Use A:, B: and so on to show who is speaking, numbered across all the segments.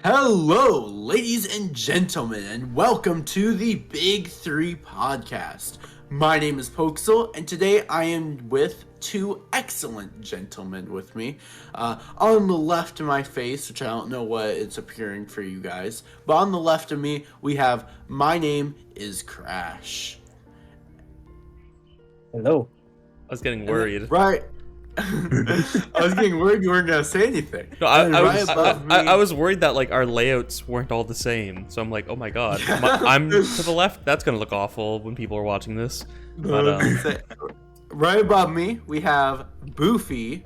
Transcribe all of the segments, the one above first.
A: Hello, ladies and gentlemen, and welcome to the Big Three Podcast. My name is POXAL'S, and today I am with two excellent gentlemen with me. On the left of my face, which I don't know what it's appearing for you guys, but on the left of me, we have My Name is Crash.
B: Hello.
C: I was getting worried.
A: Right. I was getting worried you weren't gonna say anything.
C: No, I was worried that like our layouts weren't all the same. So I'm like, oh my god, I'm to the left. That's gonna look awful when people are watching this. But
A: right above me, we have Doofy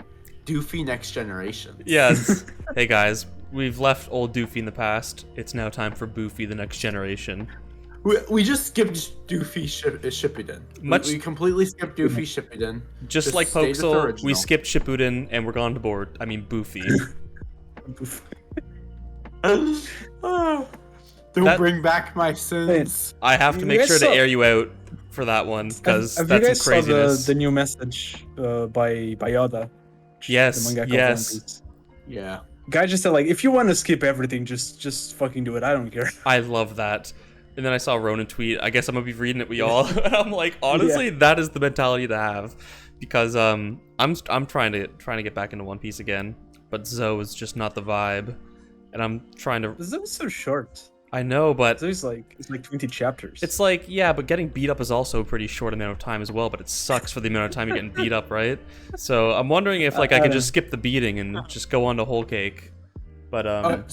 A: Next Generation.
C: yes. Hey guys, we've left old Doofy in the past. It's now time for Boofy the Next Generation.
A: We just skipped Doofy Shippuden. We completely skipped Doofy Shippuden.
C: Just like POXAL'S, we skipped Shippuden and we're gone to board. I mean Boofy.
A: Don't bring back my sins.
C: I have to make sure to air you out for that one because that's some craziness.
B: Have you guys saw the new message by Oda?
C: Yes. Yes.
A: Yeah.
B: Guy just said like, if you want to skip everything, just fucking do it. I don't care.
C: I love that. And then I saw Ronan tweet, I guess I'm gonna be reading it with y'all. And I'm like, honestly, that is the mentality to have. Because I'm trying to get back into One Piece again. But Zoe is just not the vibe. And I'm trying to
B: Zoe's so short.
C: I know, but
B: Zoe's like it's like 20 chapters.
C: It's like, yeah, but getting beat up is also a pretty short amount of time as well, but it sucks for the amount of time you're getting beat up, right? So I'm wondering if like I could just skip the beating and just go on to Whole Cake. But
A: I'm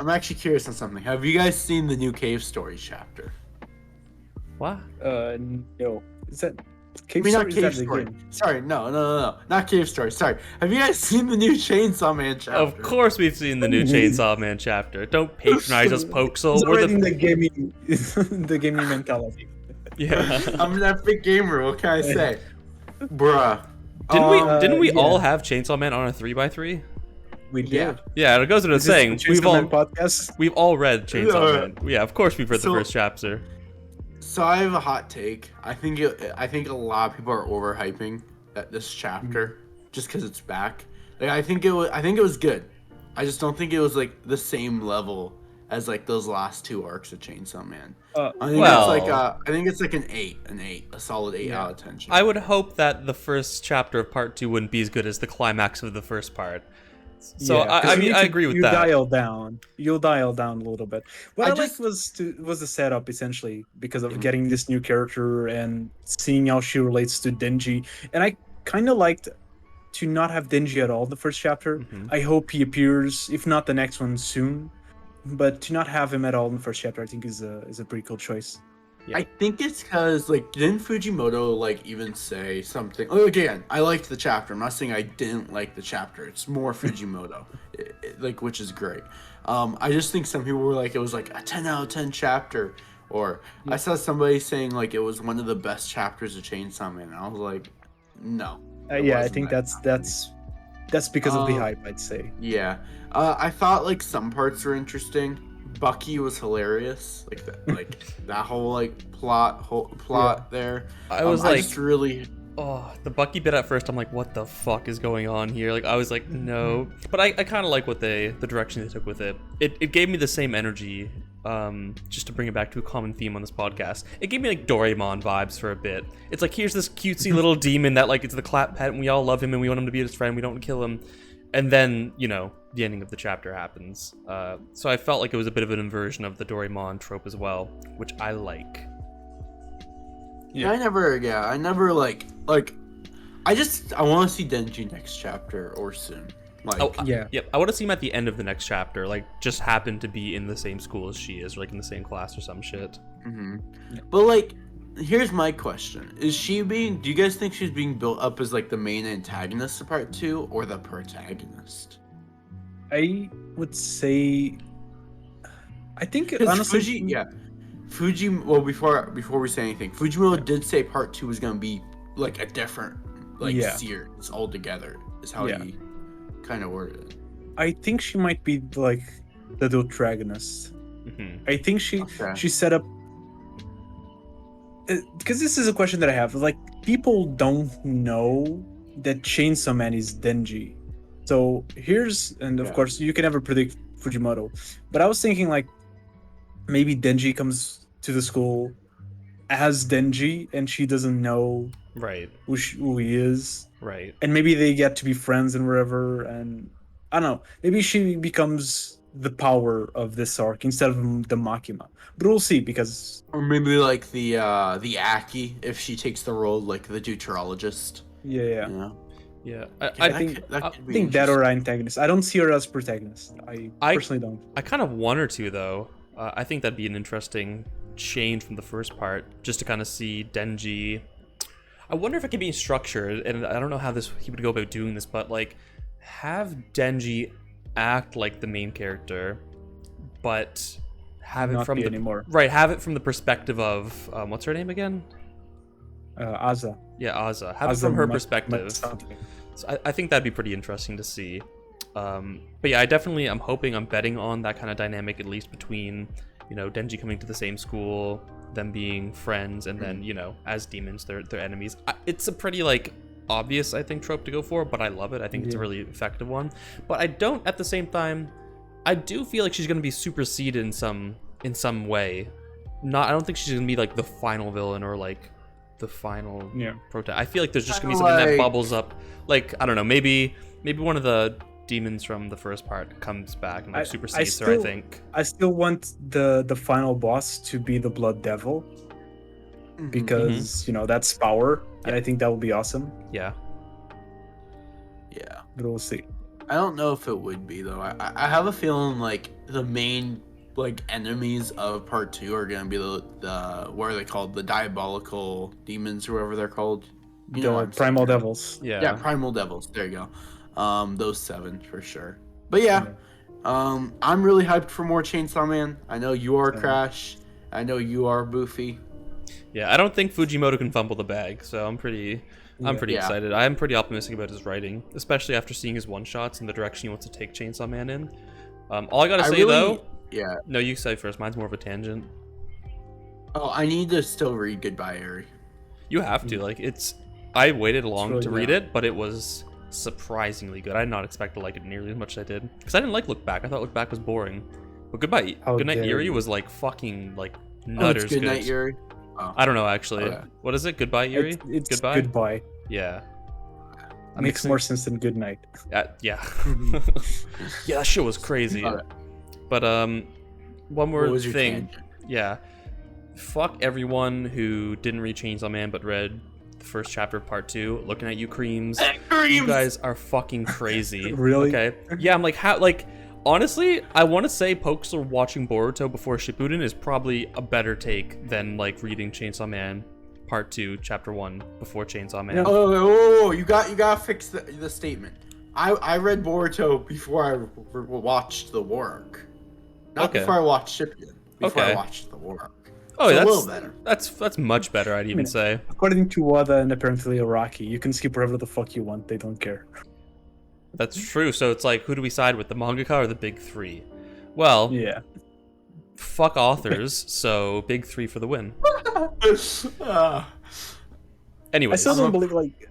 A: actually curious on something. Have you guys seen the new Cave Stories chapter?
C: What?
B: No. Is that Cave
A: not Cave Story. Sorry, no, not Cave Story. Sorry. Have you guys seen the new Chainsaw Man chapter?
C: Of course we've seen the new Chainsaw Man chapter. Don't patronize us, POXAL'S.
B: We're the gaming, the gaming mentality.
C: Yeah.
A: I'm an epic gamer. What can I say, bruh?
C: Didn't we all have Chainsaw Man on a 3x3?
B: We did.
C: Yeah, it goes without saying. We've all read Chainsaw Man. Yeah, of course we've read the first chapter.
A: So I have a hot take. I think a lot of people are overhyping this chapter just because it's back. Like I think it was good. I just don't think it was like the same level as like those last two arcs of Chainsaw Man. I think it's like an 8, a solid 8 out of 10.
C: I would hope that the first chapter of part 2 wouldn't be as good as the climax of the first part. So I mean, I agree with that.
B: You'll dial down a little bit. What I liked was the setup essentially because of getting this new character and seeing how she relates to Denji. And I kind of liked to not have Denji at all the first chapter. I hope he appears, if not the next one, soon. But to not have him at all in the first chapter, I think is a pretty cool choice.
A: Yeah. I think it's because, like, didn't Fujimoto, like, even say something? Oh, again, I liked the chapter. I'm not saying I didn't like the chapter. It's more Fujimoto, which is great. I just think some people were like, it was, like, a 10 out of 10 chapter. Or I saw somebody saying, like, it was one of the best chapters of Chainsaw Man. And I was like, no.
B: Yeah, I think that's because of the hype, I'd say.
A: Yeah. I thought, like, some parts were interesting. Bucky was hilarious, like that whole like plot there.
C: I was the Bucky bit at first. I'm like, what the fuck is going on here? Like I was like, no, but I kind of like the direction they took with it. It gave me the same energy. Just to bring it back to a common theme on this podcast, it gave me like Doraemon vibes for a bit. It's like here's this cutesy little demon that like it's the clap pet and we all love him and we want him to be his friend. We don't kill him. And then, you know, the ending of the chapter happens. So I felt like it was a bit of an inversion of the Doraemon trope as well, which I like.
A: Yeah, I never I want to see Denji next chapter or soon. Like,
C: I want to see him at the end of the next chapter, like just happen to be in the same school as she is, or like in the same class or some shit.
A: But like, here's my question: do you guys think she's being built up as like the main antagonist of part 2 or the protagonist?
B: I would say, I think honestly,
A: Well, before we say anything, Fujimoto did say part 2 was gonna be like a different series altogether. Is how he kind of worded it.
B: I think she might be like the protagonist. I think she set up. Because this is a question that I have. Like, people don't know that Chainsaw Man is Denji. So of course, you can never predict Fujimoto. But I was thinking like maybe Denji comes to the school as Denji and she doesn't know
C: Right.
B: who he is.
C: Right.
B: And maybe they get to be friends and wherever, and I don't know. Maybe she becomes the power of this arc instead of the Makima. But we'll see because
A: Or maybe like the Aki if she takes the role like the deuterologist.
B: yeah.
A: You know?
C: Yeah.
B: I think that or antagonist. I don't see her as protagonist. I personally don't.
C: I kind of want her to though. I think that'd be an interesting change from the first part, just to kind of see Denji. I wonder if it could be structured, and I don't know how he would go about doing this, but like have Denji act like the main character, but have it from have it from the perspective of what's her name again?
B: Aza.
C: Yeah, Aza. Have it from her perspective. So I think that'd be pretty interesting to see. But yeah, I'm hoping, I'm betting on that kind of dynamic, at least between, you know, Denji coming to the same school, them being friends, and then, you know, as demons, they're enemies. It's a pretty, like, obvious, I think, trope to go for, but I love it. I think it's a really effective one. But I don't, at the same time, I do feel like she's going to be superseded in some way. I don't think she's going to be, like, the final villain or, like, the final protagonist. I feel like there's just going to be something that bubbles up. Like, I don't know, maybe one of the demons from the first part comes back and like supersedes her, I think.
B: I still want the final boss to be the Blood Devil because you know that's power, and I think that will be awesome.
C: Yeah.
B: But we'll see.
A: I don't know if it would be though. I have a feeling like the main like enemies of part 2 are gonna be the what are they called? The diabolical demons, or whatever they're called. You know,
B: Primal Devils.
A: Yeah, Primal Devils. There you go. Those 7 for sure. But yeah, I'm really hyped for more Chainsaw Man. I know you are, Crash. I know you are, Boofy.
C: Yeah, I don't think Fujimoto can fumble the bag, so I'm pretty excited. I'm pretty optimistic about his writing, especially after seeing his one-shots and the direction he wants to take Chainsaw Man in. All I gotta say though...
A: Yeah.
C: No, you say first. Mine's more of a tangent.
A: Oh, I need to still read Goodbye, Eri.
C: You have to. Like, I waited long to read it, but it was surprisingly good. I did not expect to like it nearly as much as I did. Because I didn't like Look Back. I thought Look Back was boring. But Goodnight Eerie was like fucking like nutters good.
A: Goodnight Eerie? Oh.
C: I don't know actually. Okay. What is it? Goodbye Eerie?
B: It's Goodbye.
C: Yeah.
B: Makes more sense than Goodnight.
C: Yeah. Yeah, that shit was crazy. But one more thing. Yeah. Fuck everyone who didn't read Chainsaw Man but read the first chapter of part 2. Looking at you, Kreams. You guys are fucking crazy.
B: Really?
C: Okay. Yeah, I'm like, how? Like, honestly, I want to say POXAL'S watching Boruto before Shippuden is probably a better take than like reading Chainsaw Man part 2, chapter 1 before Chainsaw Man.
A: Oh, you gotta fix the statement. I read Boruto before I watched the war arc. Not before I watched Shippuden. Before I watched the war arc.
C: Oh,
A: that's a little better.
C: That's much better, I'd even say.
B: According to Wada and apparently Araki, you can skip wherever the fuck you want. They don't care.
C: That's true. So it's like, who do we side with, the mangaka or the big 3? Well, fuck authors, so big 3 for the win. Anyways.
B: I still don't believe, like,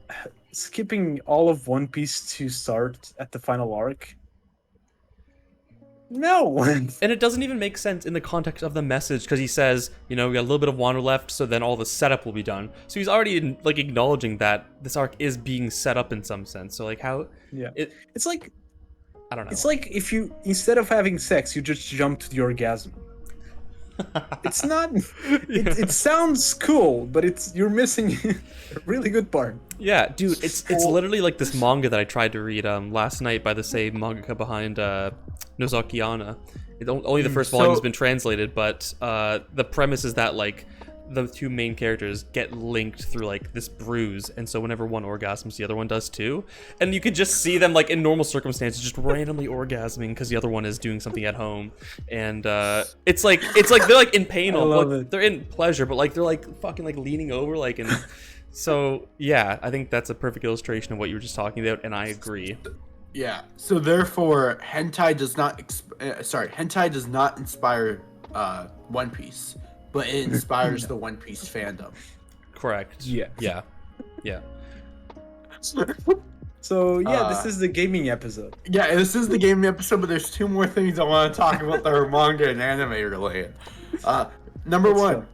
B: skipping all of One Piece to start at the final arc. No.
C: And it doesn't even make sense in the context of the message, because he says, you know, we got a little bit of Wano left, so then all the setup will be done. So he's already like acknowledging that this arc is being set up in some sense. So like how
B: it's like,
C: I don't know.
B: It's like if you, instead of having sex, you just jump to the orgasm. It's not it sounds cool, but you're missing a really good part.
C: Yeah, dude, it's literally like this manga that I tried to read last night by the same mangaka behind Nozaki Anna. Only the first volume has been translated, but the premise is that like the 2 main characters get linked through like this bruise, and so whenever one orgasms, the other one does too. And you could just see them like in normal circumstances just randomly orgasming because the other one is doing something at home. And it's like they're like in pain, like, they're in pleasure, but like they're like fucking like leaning over like, and so yeah, I think that's a perfect illustration of what you were just talking about, and I agree.
A: Yeah. So therefore, hentai does not inspire One Piece, but it inspires the One Piece fandom.
C: Correct.
B: Yeah.
C: Yeah. Yeah.
B: So yeah, this is the gaming episode.
A: Yeah, this is the gaming episode, but there's 2 more things I want to talk about that are manga and anime related. Number
B: Let's
A: 1,
B: go.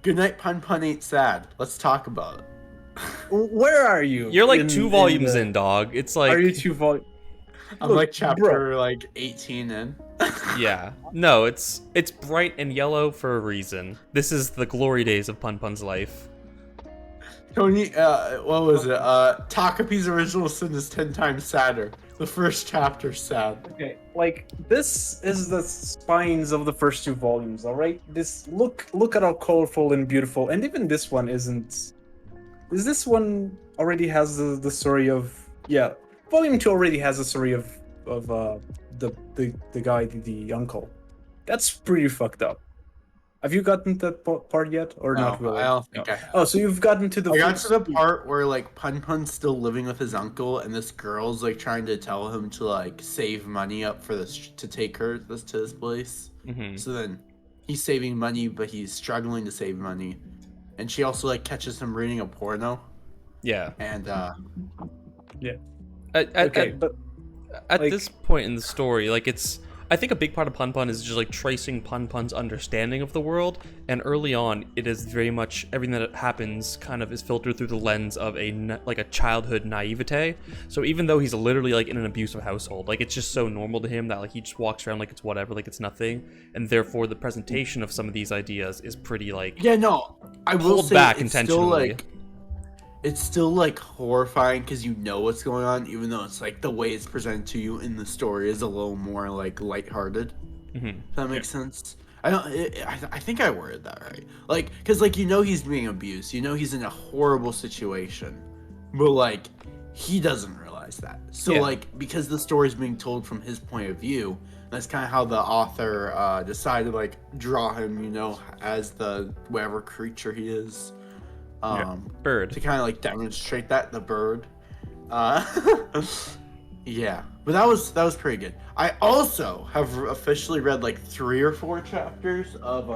A: Goodnight Punpun Ain't Sad. Let's talk about it.
B: Where are you?
C: You're like 2 volumes in, dog. It's like...
B: Are you 2 volumes?
A: I'm like chapter like 18 in.
C: Yeah. No, it's bright and yellow for a reason. This is the glory days of Punpun's life.
A: Tony, what was it? Takapi's original sin is 10 times sadder. The first chapter's sad.
B: Okay, like this is the spines of the first 2 volumes. All right, this look at how colorful and beautiful, and even this one isn't. Is this one already has the story of Volume 2 already has a story of the guy, the uncle. That's pretty fucked up. Have you gotten to that part yet, or
A: No,
B: not really?
A: I don't think I have.
B: Oh, so you've gotten to the.
A: I got to the part where like Punpun's still living with his uncle, and this girl's like trying to tell him to like save money up for this to take her to this place.
C: Mm-hmm.
A: So then he's saving money, but he's struggling to save money, and she also like catches him reading a porno.
C: Yeah.
A: And
B: yeah.
C: But at
B: like,
C: this point in the story, like I think a big part of Punpun is just like tracing Punpun's understanding of the world, and early on, it is very much everything that happens kind of is filtered through the lens of a childhood naivete. So even though he's literally like in an abusive household, like it's just so normal to him that like he just walks around like it's whatever, like it's nothing, and therefore the presentation of some of these ideas is pretty like
A: I will
C: pulled
A: say
C: back
A: it's
C: intentionally.
A: it's still like horrifying because you know what's going on, even though it's like the way it's presented to you in the story is a little more like lighthearted.
C: Mm-hmm.
A: If that makes sense. I think I worded that right. Like, because like he's being abused, he's in a horrible situation, but like he doesn't realize that. So like because the story's being told from his point of view, that's kind of how the author decided to like draw him, as the whatever creature he is.
C: Bird.
A: To kind of like demonstrate that, the bird. Yeah, but that was pretty good. I also have officially read like 3 or 4 chapters of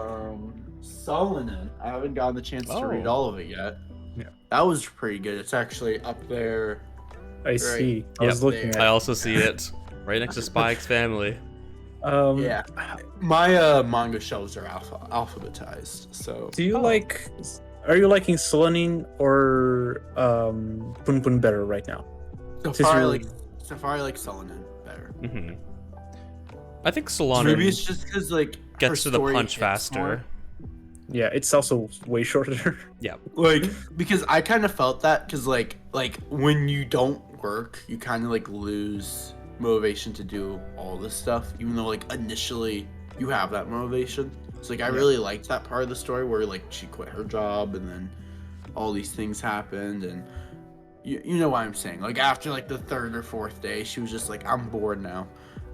A: Solonen. I haven't gotten the chance to read all of it yet.
B: Yeah,
A: that was pretty good. It's actually up there.
B: I see. I was looking at it.
C: I also see it right next to Spike's family.
A: Yeah, my manga shelves are alphabetized. So
B: do you like? Are you liking Solonen or Punpun better right now?
A: So far, I like Solonen better.
C: Mm-hmm. I think Solonen
A: Maybe it's just because like
C: gets to the punch faster.
A: More.
B: Yeah, it's also way shorter.
C: Yeah,
A: like because I kind of felt that because like when you don't work, you kind of like lose motivation to do all this stuff, even though like initially you have that motivation. So like I really liked that part of the story where like she quit her job and then all these things happened, and you know what I'm saying. Like after like the 3rd or 4th day, she was just like, I'm bored now.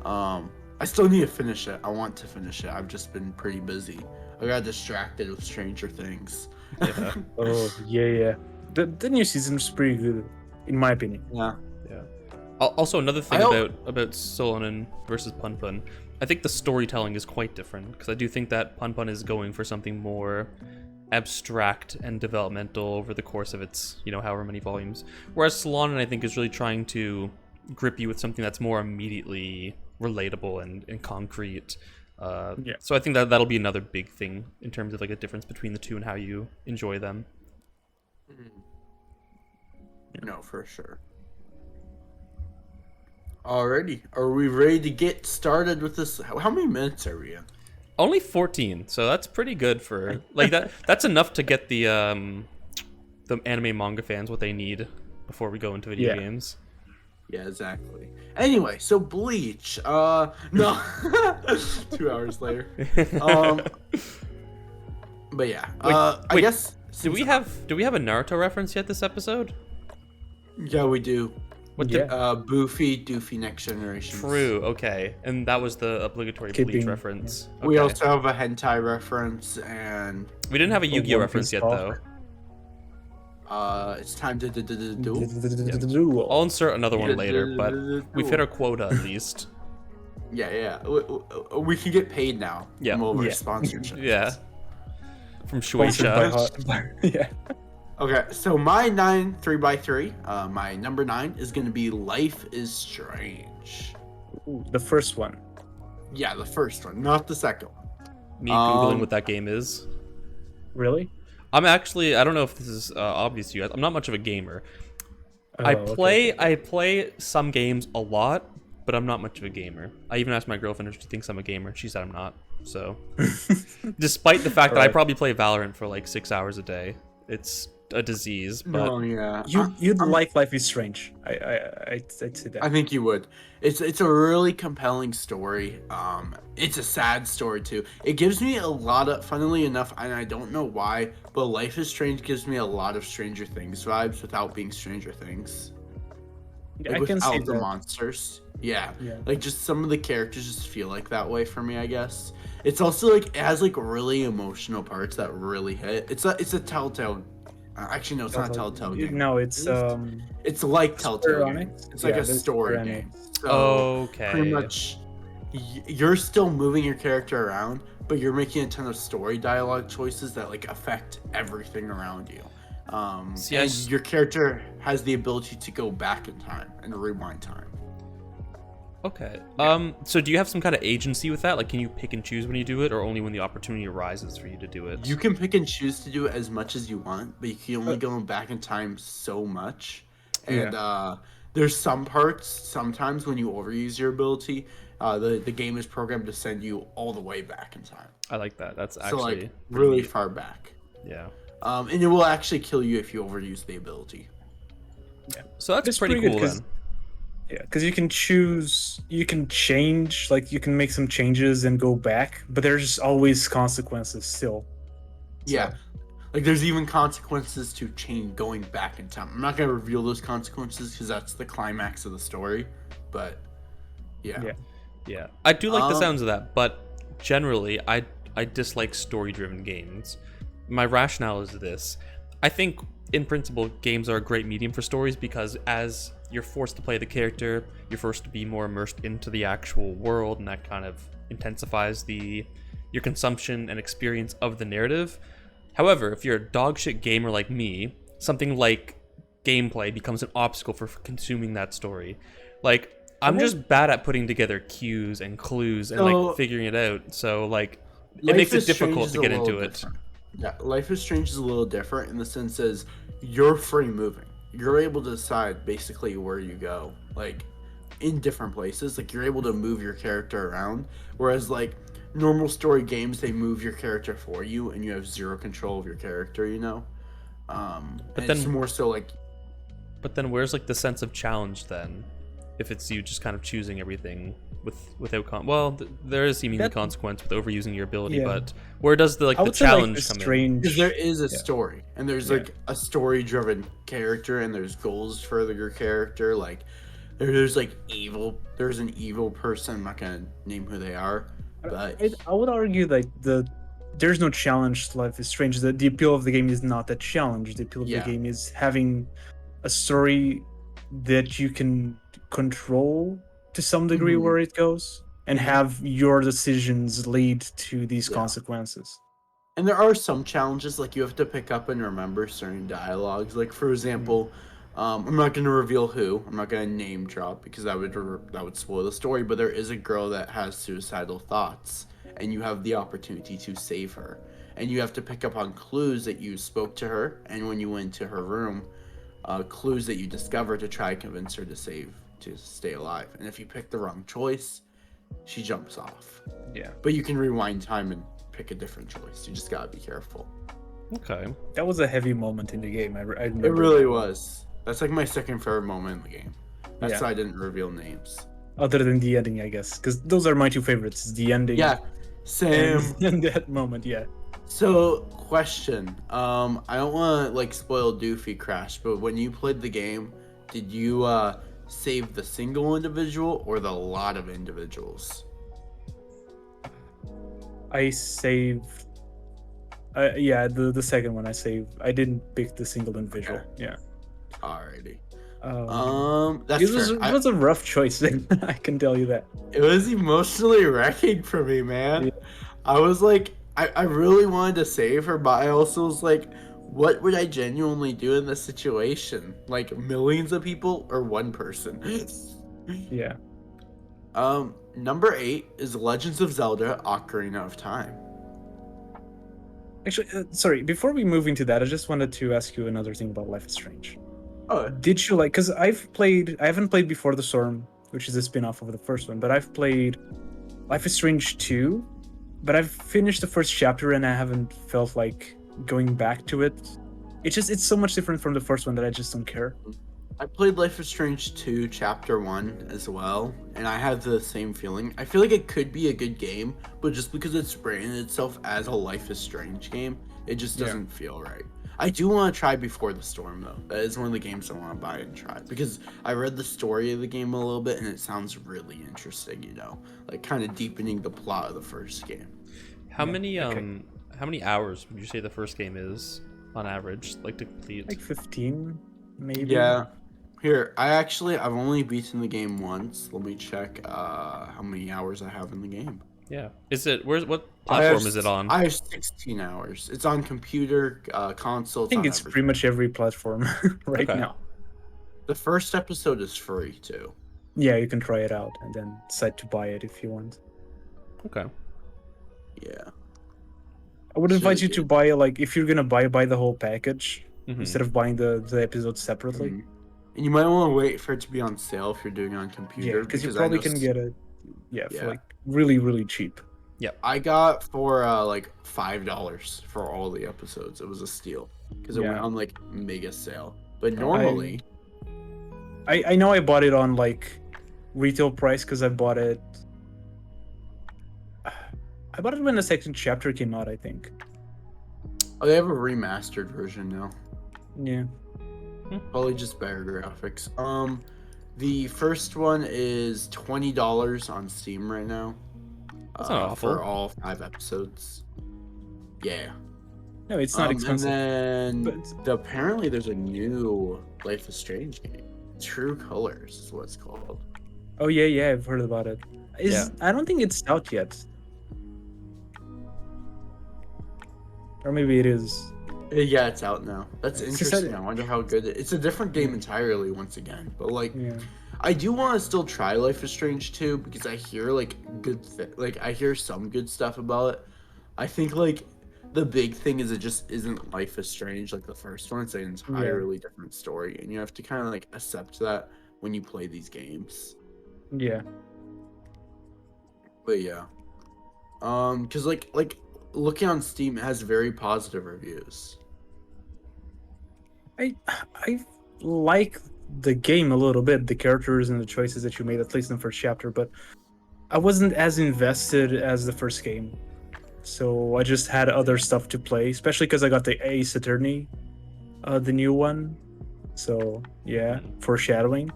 A: I still need to finish it. I want to finish it. I've just been pretty busy. I got distracted with Stranger Things.
C: Yeah.
B: Oh yeah. The new season is pretty good, in my opinion.
A: Yeah.
C: Also, another thing about Solonen versus Punpun, I think the storytelling is quite different, because I do think that Punpun is going for something more abstract and developmental over the course of its, however many volumes. Whereas Solonen, I think, is really trying to grip you with something that's more immediately relatable and concrete. So I think that'll be another big thing in terms of like a difference between the two and how you enjoy them.
A: No, for sure. Alrighty, are we ready to get started with this? How many minutes are we in?
C: Only 14, so that's pretty good for like that. That's enough to get the anime manga fans what they need before we go into video games.
A: Yeah, exactly. Anyway, so Bleach. No, 2 hours later. But yeah, I guess.
C: Do we have a Naruto reference yet this episode?
A: Yeah, we do.
B: Boofy,
A: Doofy Next Generation.
C: True, okay. And that was the obligatory Bleach reference. Okay.
A: We also have a hentai reference, and
C: we didn't have a Yu-Gi-Oh reference yet, though.
A: It's time to do.
C: I'll insert another one later, but we've hit our quota at least.
A: Yeah. We can get paid now.
C: Yeah.
A: From over sponsorship.
C: Yeah. From Shueisha.
B: Yeah.
A: Okay, so my 9 3x3, my number 9 is gonna be Life is Strange.
B: Ooh, the first one.
A: Yeah, the first one, not the second one.
C: Me googling what that game is.
B: Really?
C: I don't know if this is obvious to you guys. I'm not much of a gamer.
B: Oh,
C: I
B: okay.
C: play some games a lot, but I'm not much of a gamer. I even asked my girlfriend if she thinks I'm a gamer. She said I'm not. So, despite the fact that I probably play Valorant for like 6 hours a day, it's a disease. But
A: Oh yeah,
B: You'd like Life is Strange. I'd say that.
A: I think you would. It's a really compelling story. It's a sad story too. It gives me a lot of, funnily enough, and I don't know why, but Life is Strange gives me a lot of Stranger Things vibes without being Stranger Things.
B: Yeah,
A: Like
B: I can see
A: without the
B: that.
A: monsters. Yeah.
B: Yeah.
A: Like just some of the characters just feel like that way for me, I guess. It's also like it has like really emotional parts that really hit. It's a Telltale. Actually, no, it's not a Telltale game.
B: No, it's
A: It's like Telltale.
B: Square
A: Game.
B: Enix?
A: It's like
B: Yeah,
A: a
B: there's
A: story
B: Square
A: game.
B: Enix.
A: So
C: Okay.
A: pretty much, you're still moving your character around, but you're making a ton of story dialogue choices that like affect everything around you.
C: See,
A: And your character has the ability to go back in time and rewind time.
C: Okay. So do you have some kind of agency with that? Like, can you pick and choose when you do it, or only when the opportunity arises for you to do it?
A: You can pick and choose to do it as much as you want, but you can only go back in time so much. And there's some parts, sometimes when you overuse your ability, the game is programmed to send you all the way back in time.
C: I like that. That's
A: So
C: actually
A: like really far back.
C: yeah.
A: And it will actually kill you if you overuse the ability.
C: So that's
B: It's
C: pretty
B: pretty
C: cool
B: good
C: then.
B: Yeah, because you can choose, you can change, like you can make some changes and go back, but there's always consequences still.
A: Yeah. Like there's even consequences to going back in time. I'm not gonna reveal those consequences because that's the climax of the story. But yeah.
C: Yeah, I do like the sounds of that, but generally, I dislike story-driven games. My rationale is this: I think, in principle, games are a great medium for stories because as you're forced to play the character, you're forced to be more immersed into the actual world, and that kind of intensifies your consumption and experience of the narrative. However, if you're a dogshit gamer like me, something like gameplay becomes an obstacle for consuming that story. Like, I'm just bad at putting together cues and clues and like figuring it out. So like, it makes it difficult to get into it.
A: Yeah, Life is Strange is a little different in the sense as you're free moving. You're able to decide basically where you go, like in different places. Like you're able to move your character around, whereas like normal story games, they move your character for you, and you have zero control of your character. You know, but then it's more so like.
C: But then, where's like the sense of challenge then? If it's you just kind of choosing everything without well, there is seemingly consequence with overusing your ability, but where does the challenge come in?
A: Because there is a story, and there's like a story-driven character, and there's goals for your character. Like there's like evil. There's an evil person. I'm not gonna name who they are, but
B: I would argue that there's no challenge to Life is Strange. The appeal of the game is not that challenge. The appeal of the game is having a story that you can control to some degree where it goes, and have your decisions lead to these consequences.
A: And there are some challenges, like you have to pick up and remember certain dialogues. Like for example, I'm not going to reveal who. I'm not going to name drop because that would spoil the story. But there is a girl that has suicidal thoughts, and you have the opportunity to save her. And you have to pick up on clues that you spoke to her, and when you went to her room, clues that you discover to try and convince her to stay alive. And if you pick the wrong choice, she jumps off.
B: Yeah.
A: But you can rewind time and pick a different choice. You just gotta be careful.
C: Okay.
B: That was a heavy moment in the game. I remember.
A: It really was. That's like my second favorite moment in the game. That's why I didn't reveal names.
B: Other than the ending, I guess, because those are my two favorites: the ending.
A: Yeah, same.
B: And that moment, yeah.
A: So, question. I don't want to like spoil Doofy Crash, but when you played the game, did you save the single individual or the lot of individuals?
B: I saved. The second one I saved. I didn't pick the single individual.
A: Okay.
B: Yeah.
A: Alrighty.
B: It was a rough choice. I can tell you that.
A: It was emotionally wrecking for me, man. Yeah. I was like, I really wanted to save her, but I also was like, what would I genuinely do in this situation? Like millions of people or one person?
B: Yeah.
A: Number 8 is Legends of Zelda: Ocarina of Time.
B: Actually, sorry. Before we move into that, I just wanted to ask you another thing about Life is Strange.
A: Oh,
B: Did you like? Because I haven't played Before the Storm, which is a spin-off of the first one, but I've played Life is Strange 2, but I've finished the first chapter and I haven't felt like going back to it. It's so much different from the first one that I just don't care.
A: I played Life is Strange 2 Chapter 1 as well, and I have the same feeling. I feel like it could be a good game, but just because it's branded itself as a Life is Strange game, it just doesn't feel right. I do want to try Before the Storm, though. That is one of the games I want to buy and try, because I read the story of the game a little bit, and it sounds really interesting, you know? Like, kind of deepening the plot of the first game.
C: How many hours would you say the first game is, on average, like, to complete?
B: Like 15, maybe?
A: Yeah. Here, I've only beaten the game once. Let me check how many hours I have in the game.
C: Yeah. What platform is it on?
A: I have 16 hours. It's on computer, console.
B: I think it's pretty much every platform right now.
A: The first episode is free too.
B: Yeah, you can try it out and then decide to buy it if you want.
C: Okay.
A: Yeah.
B: I would advise you to buy, like, if you're gonna buy the whole package instead of buying the episodes separately.
A: Mm-hmm. And you might want to wait for it to be on sale if you're doing it on computer.
B: Yeah, because you probably can get it, for like really, really cheap.
C: Yeah,
A: I got for like $5 for all the episodes. It was a steal because it went on like mega sale. But normally,
B: I know I bought it on like retail price because I bought it. I bought it when the second chapter came out, I think.
A: Oh, they have a remastered version now.
B: Yeah.
A: Probably just better graphics. The first one is $20 on Steam right now.
C: That's not awful.
A: For all 5 episodes. Yeah.
B: No, it's not expensive.
A: And then apparently there's a new Life is Strange game. True Colors is what it's called.
B: Oh yeah, I've heard about it. I don't think it's out yet. Or maybe it is.
A: Yeah, it's out now. That's interesting. I wonder how good it's a different game entirely once again. But like, I do want to still try Life is Strange 2 because I hear like I hear some good stuff about it. I think like the big thing is it just isn't Life is Strange like the first one. It's an entirely different story, and you have to kind of like accept that when you play these games.
B: Yeah.
A: But yeah, because like looking on Steam, it has very positive reviews.
B: I like the game a little bit, the characters and the choices that you made, at least in the first chapter, but I wasn't as invested as the first game. So I just had other stuff to play, especially because I got the Ace Attorney, the new one. So yeah, foreshadowing.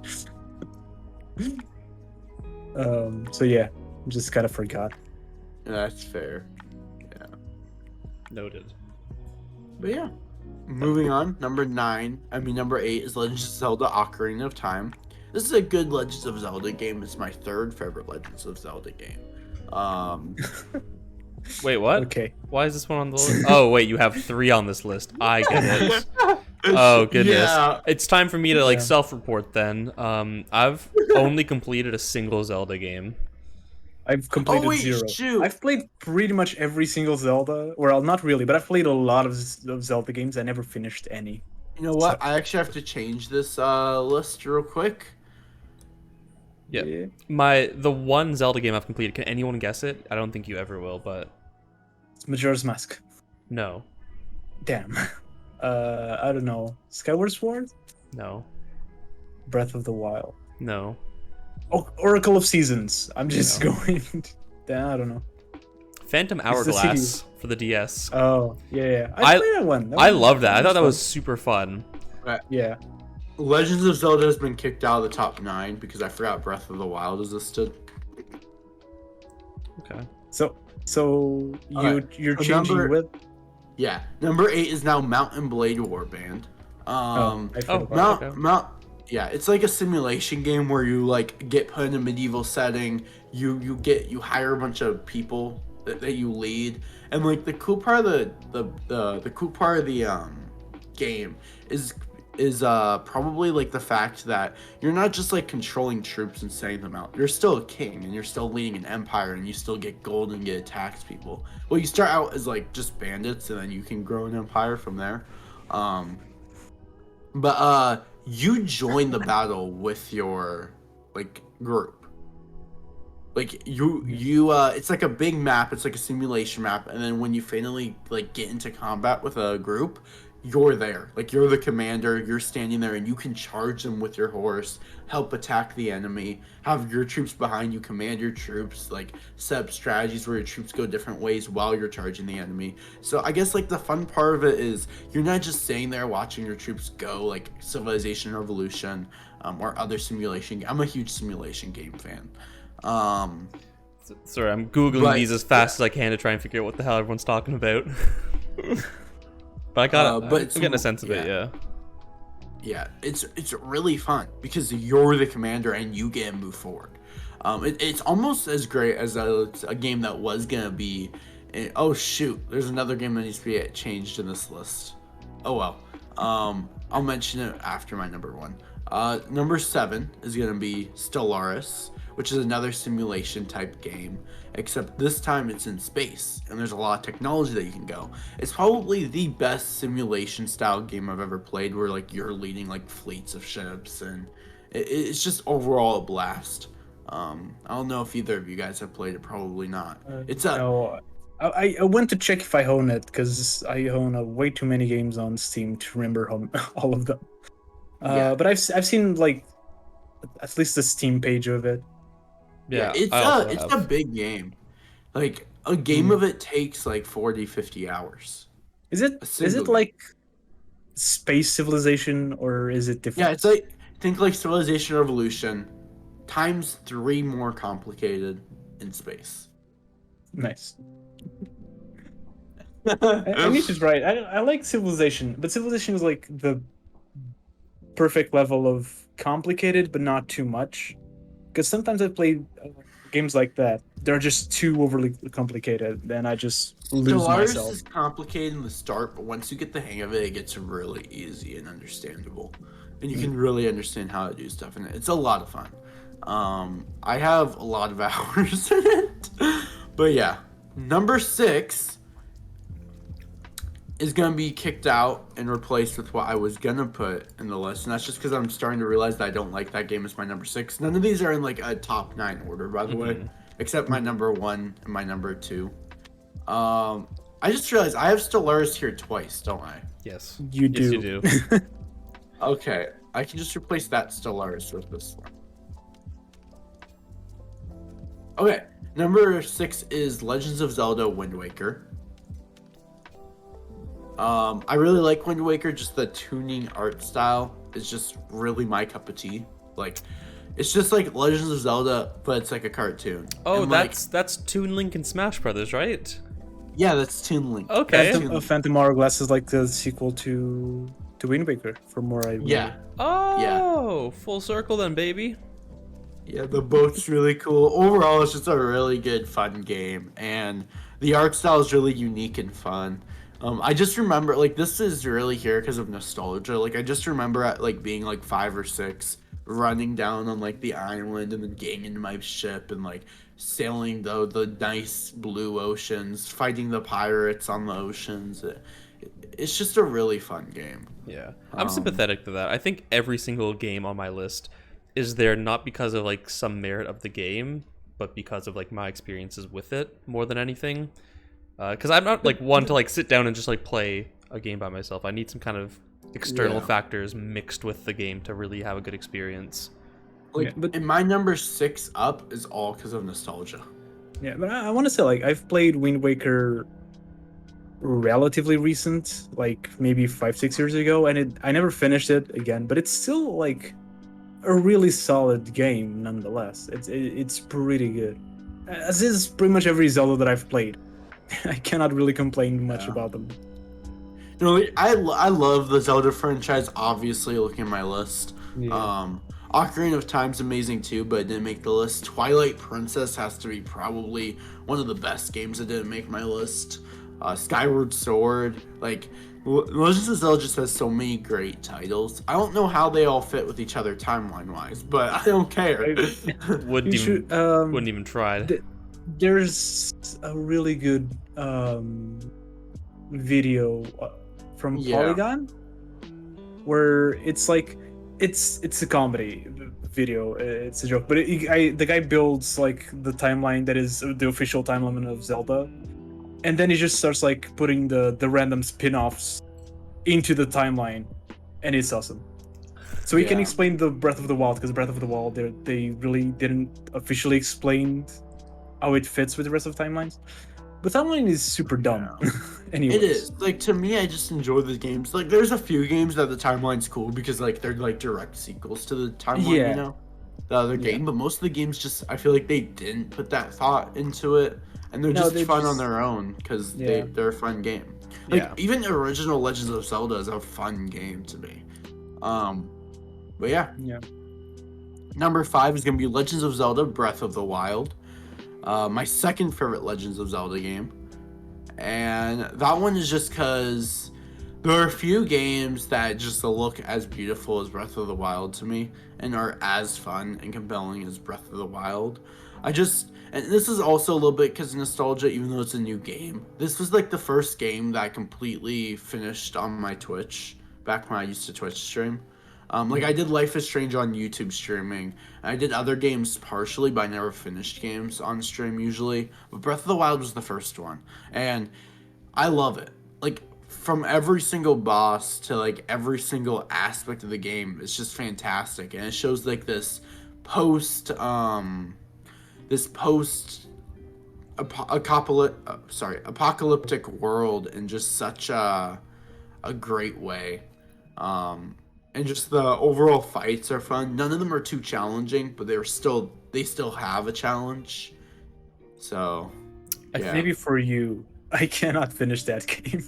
B: So yeah, just kind of forgot.
A: That's fair. Yeah.
C: Noted.
A: But yeah. Moving on, number 8 is Legends of Zelda: Ocarina of Time. This is a good Legends of Zelda game. It's my 3rd favorite Legends of Zelda game.
C: Wait, what?
B: Okay.
C: Why is this one on the list? Oh, wait, you have 3 on this list. I get it. Oh, goodness. Yeah. It's time for me to, like, self-report then. I've only completed a single Zelda game.
B: I've completed 0.
A: Shoot.
B: I've played pretty much every single Zelda. Well, not really, but I've played a lot of Zelda games. I never finished any.
A: You know what? I actually have to change this list real quick.
C: Yeah. The one Zelda game I've completed, can anyone guess it? I don't think you ever will, but...
B: It's Majora's Mask.
C: No.
B: Damn. I don't know. Skyward Sword?
C: No.
B: Breath of the Wild?
C: No.
B: Oracle of Seasons. I'm just going... I don't know.
C: Phantom Hourglass for the DS.
B: Oh, yeah. I played that one.
C: I love that. I thought that was super fun.
B: Yeah.
A: Legends of Zelda has been kicked out of the top 9 because I forgot Breath of the Wild is listed.
C: Okay.
B: So you're changing with?
A: Yeah. Number 8 is now Mountain Blade Warband. Yeah, it's like a simulation game where you like get put in a medieval setting. You hire a bunch of people that you lead, and like the cool part of the game is probably like the fact that you're not just like controlling troops and sending them out. You're still a king and you're still leading an empire and you still get gold and get attacked people. Well, you start out as like just bandits and then you can grow an empire from there. But you join the battle with your like group. Like you it's like a big map, it's like a simulation map, and then when you finally like get into combat with a group, you're there. Like you're the commander, you're standing there and you can charge them with your horse, help attack the enemy, have your troops behind you, command your troops, like set up strategies where your troops go different ways while you're charging the enemy. So I guess like the fun part of it is you're not just sitting there watching your troops go like Civilization Revolution or other simulation. I'm a huge simulation game fan.
C: Sorry, I'm Googling these as fast as I can to try and figure out what the hell everyone's talking about. But I got it. I'm getting a sense of it, yeah.
A: Yeah, it's really fun because you're the commander and you get to move forward. It's almost as great as a game that was gonna be. Oh shoot, there's another game that needs to be changed in this list. Oh well, I'll mention it after my number 1. Number 7 is gonna be Stellaris, which is another simulation type game, except this time it's in space and there's a lot of technology that you can go. It's probably the best simulation style game I've ever played, where like you're leading like fleets of ships and it's just overall a blast. I don't know if either of you guys have played it, probably not.
B: No, I went to check if I own it because I own way too many games on Steam to remember all of them. But I've seen like at least the Steam page of it.
A: Yeah, it's a big game. Like a game of it takes like 40-50 hours.
B: Is it like Space Civilization or is it different?
A: Yeah, it's like think like Civilization Revolution times 3 more complicated in space.
B: Nice. I need to try it. I like Civilization, but Civilization is like the perfect level of complicated, but not too much. Because sometimes I play games like that. They're just too overly complicated, then I just lose myself.
A: Stellaris is complicated in the start, but once you get the hang of it, it gets really easy and understandable. And you can really understand how to do stuff in it. It's a lot of fun. I have a lot of hours in it. But yeah, number 6 is going to be kicked out and replaced with what I was going to put in the list. And that's just because I'm starting to realize that I don't like that game as my number 6. None of these are in like a top 9 order, by the way, except my number 1 and my number 2. I just realized I have Stellaris here twice, don't I?
C: Yes.
B: You do.
C: Yes, you do.
A: Okay, I can just replace that Stellaris with this one. Okay, number 6 is Legends of Zelda Wind Waker. I really like Wind Waker, just the tuning art style is just really my cup of tea. Like, it's just like Legends of Zelda, but it's like a cartoon.
C: Oh,
A: and
C: that's Toon Link and Smash Brothers, right?
A: Yeah, that's Toon Link.
C: Okay.
B: Phantom Hourglass is like the sequel to Wind Waker, from where I
A: Yeah.
C: Oh, full circle then, baby.
A: Yeah, the boat's really cool. Overall, it's just a really good, fun game, and the art style is really unique and fun. I just remember, like, this is really here because of nostalgia. Like, I just remember at, like, being, like, 5 or 6, running down on, like, the island and then getting into my ship and, like, sailing the nice blue oceans, fighting the pirates on the oceans. It's just a really fun game.
C: Yeah, I'm sympathetic to that. I think every single game on my list is there not because of, like, some merit of the game, but because of, like, my experiences with it more than anything. Because I'm not like one to like sit down and just like play a game by myself. I need some kind of external factors mixed with the game to really have a good experience.
A: Like, and my number 6 up is all because of nostalgia.
B: Yeah, but I want to say, like, I've played Wind Waker relatively recent, like maybe 5-6 years ago, and I never finished it again. But it's still like a really solid game nonetheless. It's pretty good, as is pretty much every Zelda that I've played. I cannot really complain much about them.
A: You know, I love the Zelda franchise, obviously, looking at my list.
B: Yeah.
A: Ocarina of Time's amazing too, but it didn't make the list. Twilight Princess has to be probably one of the best games that didn't make my list. Skyward Sword. Like, Legends of Zelda just has so many great titles. I don't know how they all fit with each other timeline-wise, but I don't care.
C: Wouldn't even try.
B: There's a really good video from Polygon where it's like it's a comedy video. It's a joke, but the guy builds like the timeline that is the official timeline of Zelda, and then he just starts like putting the random spin-offs into the timeline, and it's awesome. So he can explain the Breath of the Wild, because Breath of the Wild they really didn't officially explain how it fits with the rest of the timelines. But timeline is super dumb. Anyways.
A: It is. Like, to me, I just enjoy the games. Like, there's a few games that the timeline's cool because, like, they're, like, direct sequels to the timeline, you know? The other game. But most of the games just, I feel like they didn't put that thought into it. And they're just fun on their own because they're a fun game. Like, even the original Legends of Zelda is a fun game to me. But yeah. Number 5 is going to be Legends of Zelda Breath of the Wild. My second favorite Legends of Zelda game. And that one is just because there are a few games that just look as beautiful as Breath of the Wild to me and are as fun and compelling as Breath of the Wild. And this is also a little bit because of nostalgia, even though it's a new game. This was like the first game that I completely finished on my Twitch back when I used to Twitch stream. Like, I did Life is Strange on YouTube streaming. I did other games partially, but I never finished games on stream usually. But Breath of the Wild was the first one. And I love it. Like, from every single boss to, like, every single aspect of the game, it's just fantastic. And it shows, like, this apocalyptic world in just such a great way. And just the overall fights are fun. None of them are too challenging, but they still have a challenge. So,
B: maybe for you, I cannot finish that game.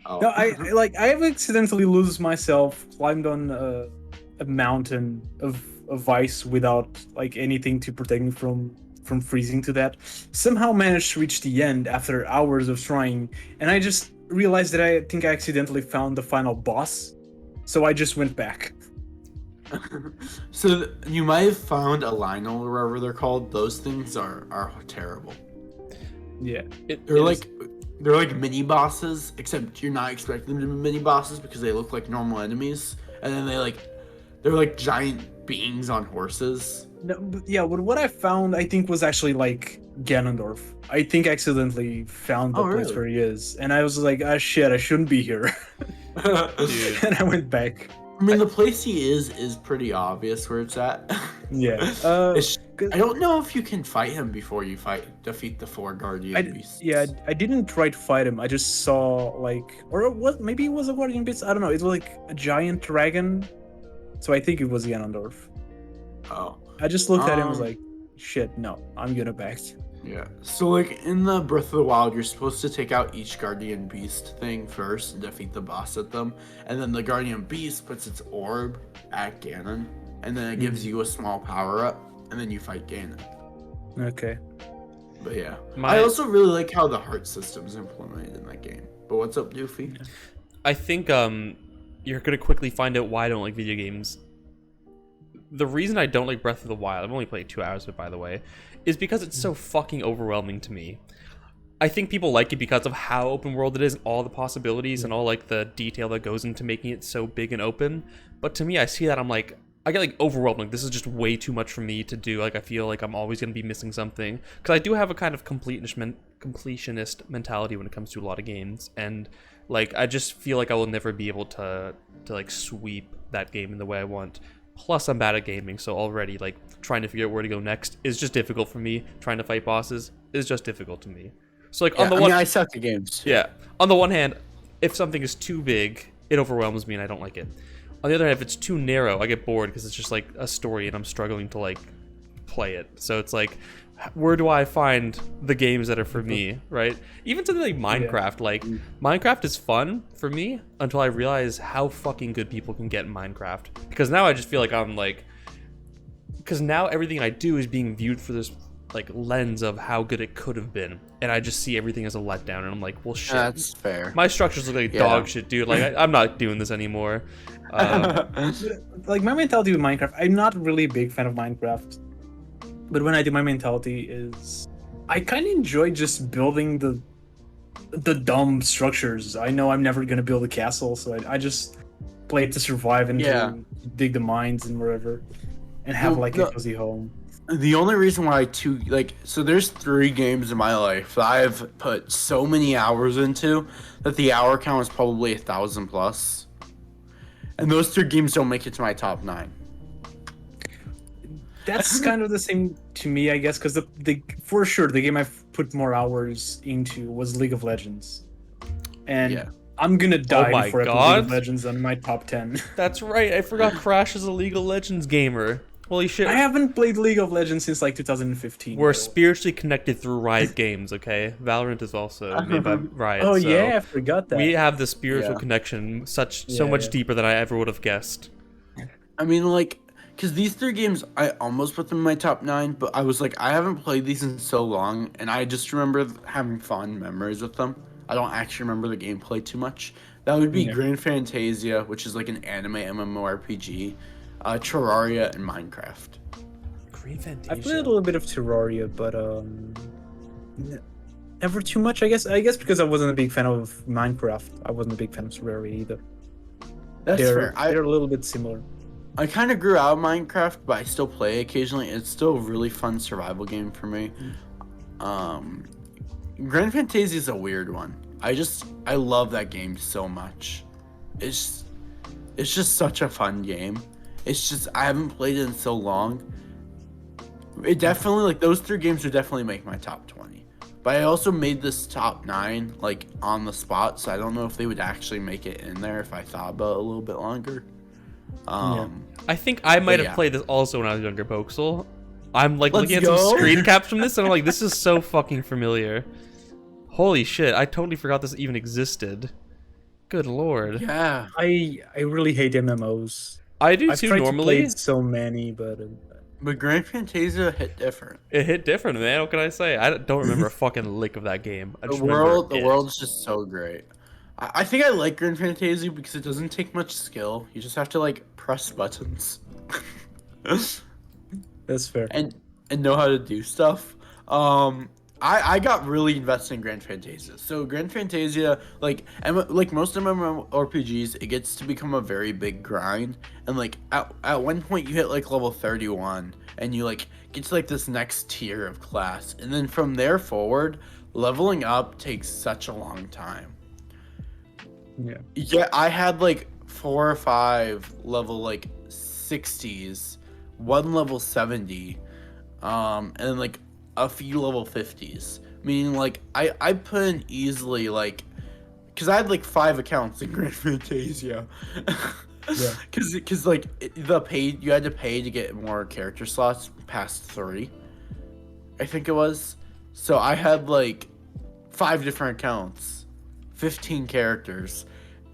A: Oh.
B: No, I have accidentally lose myself, climbed on a mountain of ice without like anything to protect me from freezing to that. Somehow managed to reach the end after hours of trying, and I just realized that I think I accidentally found the final boss. So I just went back.
A: So you might have found a Lionel or whatever they're called. Those things are terrible.
B: Yeah.
A: They're like mini bosses, except you're not expecting them to be mini bosses because they look like normal enemies. And then they're like giant beings on horses.
B: No, but what I found I think was actually like Ganondorf. I think I accidentally found the place where he is. And I was like, shit, I shouldn't be here. And I went back.
A: I mean, the place he is pretty obvious where it's at.
B: Yeah.
A: I don't know if you can fight him before you defeat the 4 guardian beasts.
B: Yeah, I didn't try to fight him. I just saw maybe it was a guardian beast. I don't know. It was like a giant dragon. So I think it was Ganondorf.
A: Oh.
B: I just looked at him and was like, shit, no, I'm gonna back.
A: Yeah. So, like, in the Breath of the Wild, you're supposed to take out each Guardian Beast thing first and defeat the boss at them. And then the Guardian Beast puts its orb at Ganon. And then it gives you a small power-up. And then you fight Ganon.
B: Okay.
A: But, yeah. I also really like how the heart system's implemented in that game. But what's up, Doofy?
C: I think you're going to quickly find out why I don't like video games. The reason I don't like Breath of the Wild, I've only played 2 hours of it, by the way, is because it's so fucking overwhelming to me. I think people like it because of how open world it is, all the possibilities and all like the detail that goes into making it so big and open. But to me, I see that, I'm like, I get like overwhelmed. Like, this is just way too much for me to do. Like, I feel like I'm always going to be missing something. Because I do have a kind of completionist mentality when it comes to a lot of games. And like, I just feel like I will never be able to like sweep that game in the way I want. Plus, I'm bad at gaming, so already, like, trying to figure out where to go next is just difficult for me. Trying to fight bosses is just difficult to me. So, like,
A: I suck at games.
C: Yeah. On the one hand, if something is too big, it overwhelms me and I don't like it. On the other hand, if it's too narrow, I get bored because it's just, like, a story and I'm struggling to, like, play it. So it's like, where do I find the games that are for me, right? Even something like Minecraft, like, Minecraft is fun for me until I realize how fucking good people can get in Minecraft. Because now I just feel like I'm like, because now everything I do is being viewed for this like lens of how good it could have been, and I just see everything as a letdown, and I'm like, well, shit.
A: That's fair.
C: My structures look like dog shit, dude. Like I'm not doing this anymore.
B: Like my mentality with Minecraft, I'm not really a big fan of Minecraft, but when I do, my mentality is I kind of enjoy just building the dumb structures. I know I'm never gonna build a castle, so I just play it to survive and to dig the mines and wherever, and have like a cozy home.
A: The only reason why so there's 3 games in my life that I've put so many hours into that the hour count is probably 1,000 plus, and those 3 games don't make it to my top 9.
B: That's kind of the same to me, I guess, because for sure the game I've put more hours into was League of Legends, and I'm gonna die before I put League of Legends on my top 10.
C: That's right. I forgot Crash is a League of Legends gamer. Holy shit.
B: I haven't played League of Legends since like 2015.
C: We're spiritually connected through Riot Games, okay? Valorant is also made by Riot.
B: Oh,
C: so
B: yeah, I forgot that.
C: We have the spiritual connection so much deeper than I ever would have guessed.
A: I mean, like, because these 3 games, I almost put them in my top 9, but I was like, I haven't played these in so long, and I just remember having fond memories with them. I don't actually remember the gameplay too much. That would be Grand Fantasia, which is like an anime MMORPG. Terraria and Minecraft.
C: Grand Fantasia.
B: I played a little bit of Terraria, but never too much. I guess because I wasn't a big fan of Minecraft. I wasn't a big fan of Terraria either.
A: That's fair.
B: They're a little bit similar.
A: I kind of grew out of Minecraft, but I still play occasionally. It's still a really fun survival game for me. Grand Fantasia is a weird one. I love that game so much. It's just such a fun game. It's just I haven't played it in so long. It definitely, like, those 3 games would definitely make my top 20. But I also made this top 9 like on the spot, so I don't know if they would actually make it in there if I thought about it a little bit longer.
C: I think I might have played this also when I was younger, Poxal. I'm like looking at some screen caps from this, and I'm like, this is so fucking familiar. Holy shit! I totally forgot this even existed. Good lord.
A: Yeah.
B: I really hate MMOs.
C: I do
B: I've
C: too
B: tried
C: normally.
B: To play so many, but
A: Grand Fantasia hit different.
C: It hit different, man. What can I say? I don't remember a fucking lick of that game.
A: The world's just so great. I think I like Grand Fantasia because it doesn't take much skill. You just have to like press buttons.
B: That's fair.
A: And know how to do stuff. I got really invested in Grand Fantasia. So Grand Fantasia, like most MMORPGs, it gets to become a very big grind. And like at one point you hit like level 31 and you like get to like this next tier of class. And then from there forward, leveling up takes such a long time. Yeah, I had like 4 or 5 level like 60s, 1 level 70, and then like a few level 50s. Meaning like I put in easily like, because I had like 5 accounts in Grand Fantasia. Yeah. Because like you had to pay to get more character slots past 3, I think it was. So I had like 5 different accounts, 15 characters,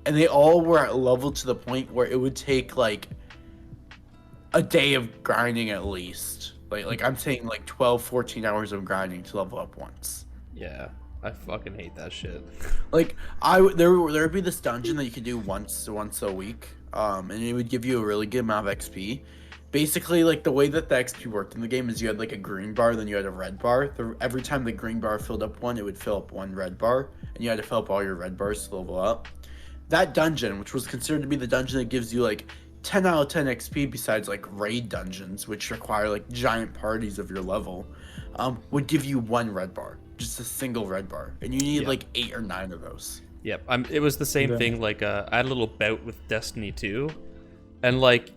A: and they all were at level to the point where it would take like a day of grinding at least. Like I'm saying like 12, 14 hours of grinding to level up once.
C: Yeah, I fucking hate that shit.
A: Like there would be this dungeon that you could do once a week, and it would give you a really good amount of XP. Basically, like the way that the XP worked in the game is you had like a green bar, then you had a red bar. Every time the green bar filled up 1, it would fill up 1 red bar, and you had to fill up all your red bars to level up. That dungeon, which was considered to be the dungeon that gives you like 10 out of 10 XP besides like raid dungeons, which require like giant parties of your level, would give you 1 red bar, just a single red bar, and you need like 8 or 9 of those.
C: Yep, it was the same thing. Like I had a little bout with Destiny 2, and like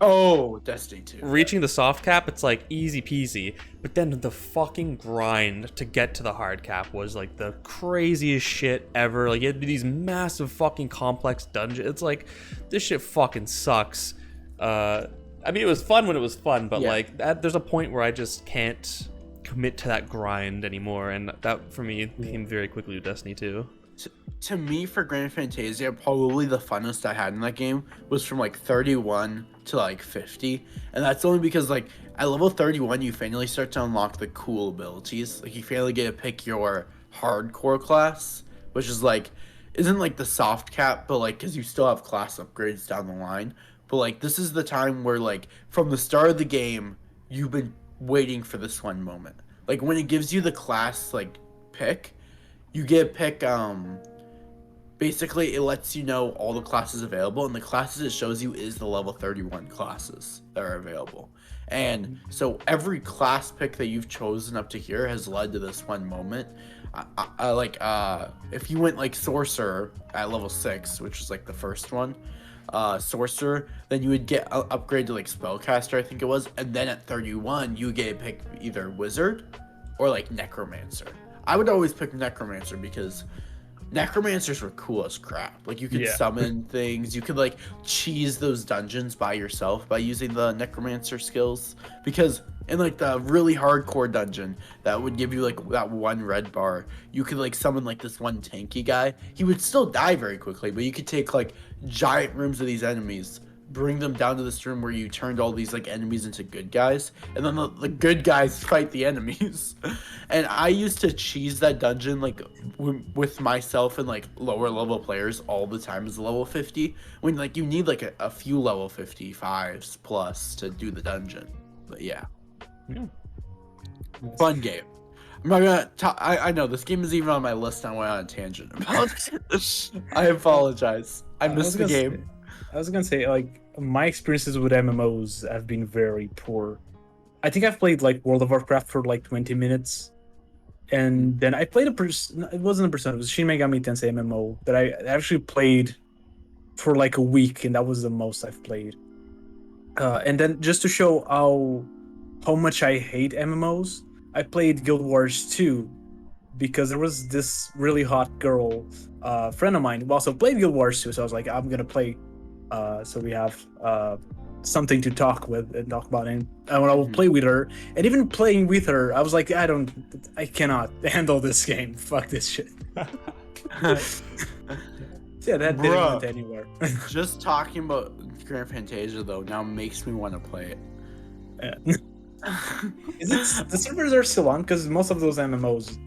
A: Destiny 2,
C: reaching the soft cap, it's like easy peasy, but then the fucking grind to get to the hard cap was like the craziest shit ever. Like you had to do these massive fucking complex dungeons. It's like this shit fucking sucks. I mean, it was fun when it was fun, but like there's a point where I just can't commit to that grind anymore, and that for me came very quickly with Destiny 2.
A: to me, for Grand Fantasia, probably the funnest I had in that game was from like 31 to like 50, and that's only because like at level 31 you finally start to unlock the cool abilities. Like you finally get to pick your hardcore class, which is like isn't like the soft cap, but like because you still have class upgrades down the line. But like this is the time where like from the start of the game you've been waiting for this one moment. Like when it gives you the class like pick, you get to pick basically it lets you know all the classes available, and the classes it shows you is the level 31 classes that are available. And so every class pick that you've chosen up to here has led to this one moment. If you went like sorcerer at level 6, which is like the first one, sorcerer, then you would get upgrade to like spellcaster, I think it was, and then at 31 you get to pick either wizard or like necromancer. I would always pick necromancer because necromancers were cool as crap. Like you could summon things, you could like cheese those dungeons by yourself by using the necromancer skills, because in like the really hardcore dungeon that would give you like that one red bar, you could like summon like this one tanky guy. He would still die very quickly, but you could take like giant rooms of these enemies, bring them down to this room where you turned all these like enemies into good guys, and then the good guys fight the enemies. And I used to cheese that dungeon like with myself and like lower level players all the time as level 50, when like you need like a few level 55s plus to do the dungeon. But yeah, fun game. I'm not gonna talk. I know this game is even on my list. I went on a tangent about it. I apologize. I missed the game.
B: I was gonna say, like, my experiences with MMOs have been very poor. I think I've played like World of Warcraft for like 20 minutes, and then I played it wasn't a Persona, it was Shin Megami Tensei MMO that I actually played for like a week, and that was the most I've played. And then just to show how much I hate MMOs, I played Guild Wars 2 because there was this really hot girl, friend of mine who also played Guild Wars 2, so I was like, I'm gonna play. So we have something to talk about, and when I will play with her, and even playing with her, I was like, I cannot handle this game. Fuck this shit. Yeah, that didn't went anywhere.
A: Just talking about Grand Fantasia though now makes me want to play it.
B: Yeah. The servers are still on? Because most of those MMOs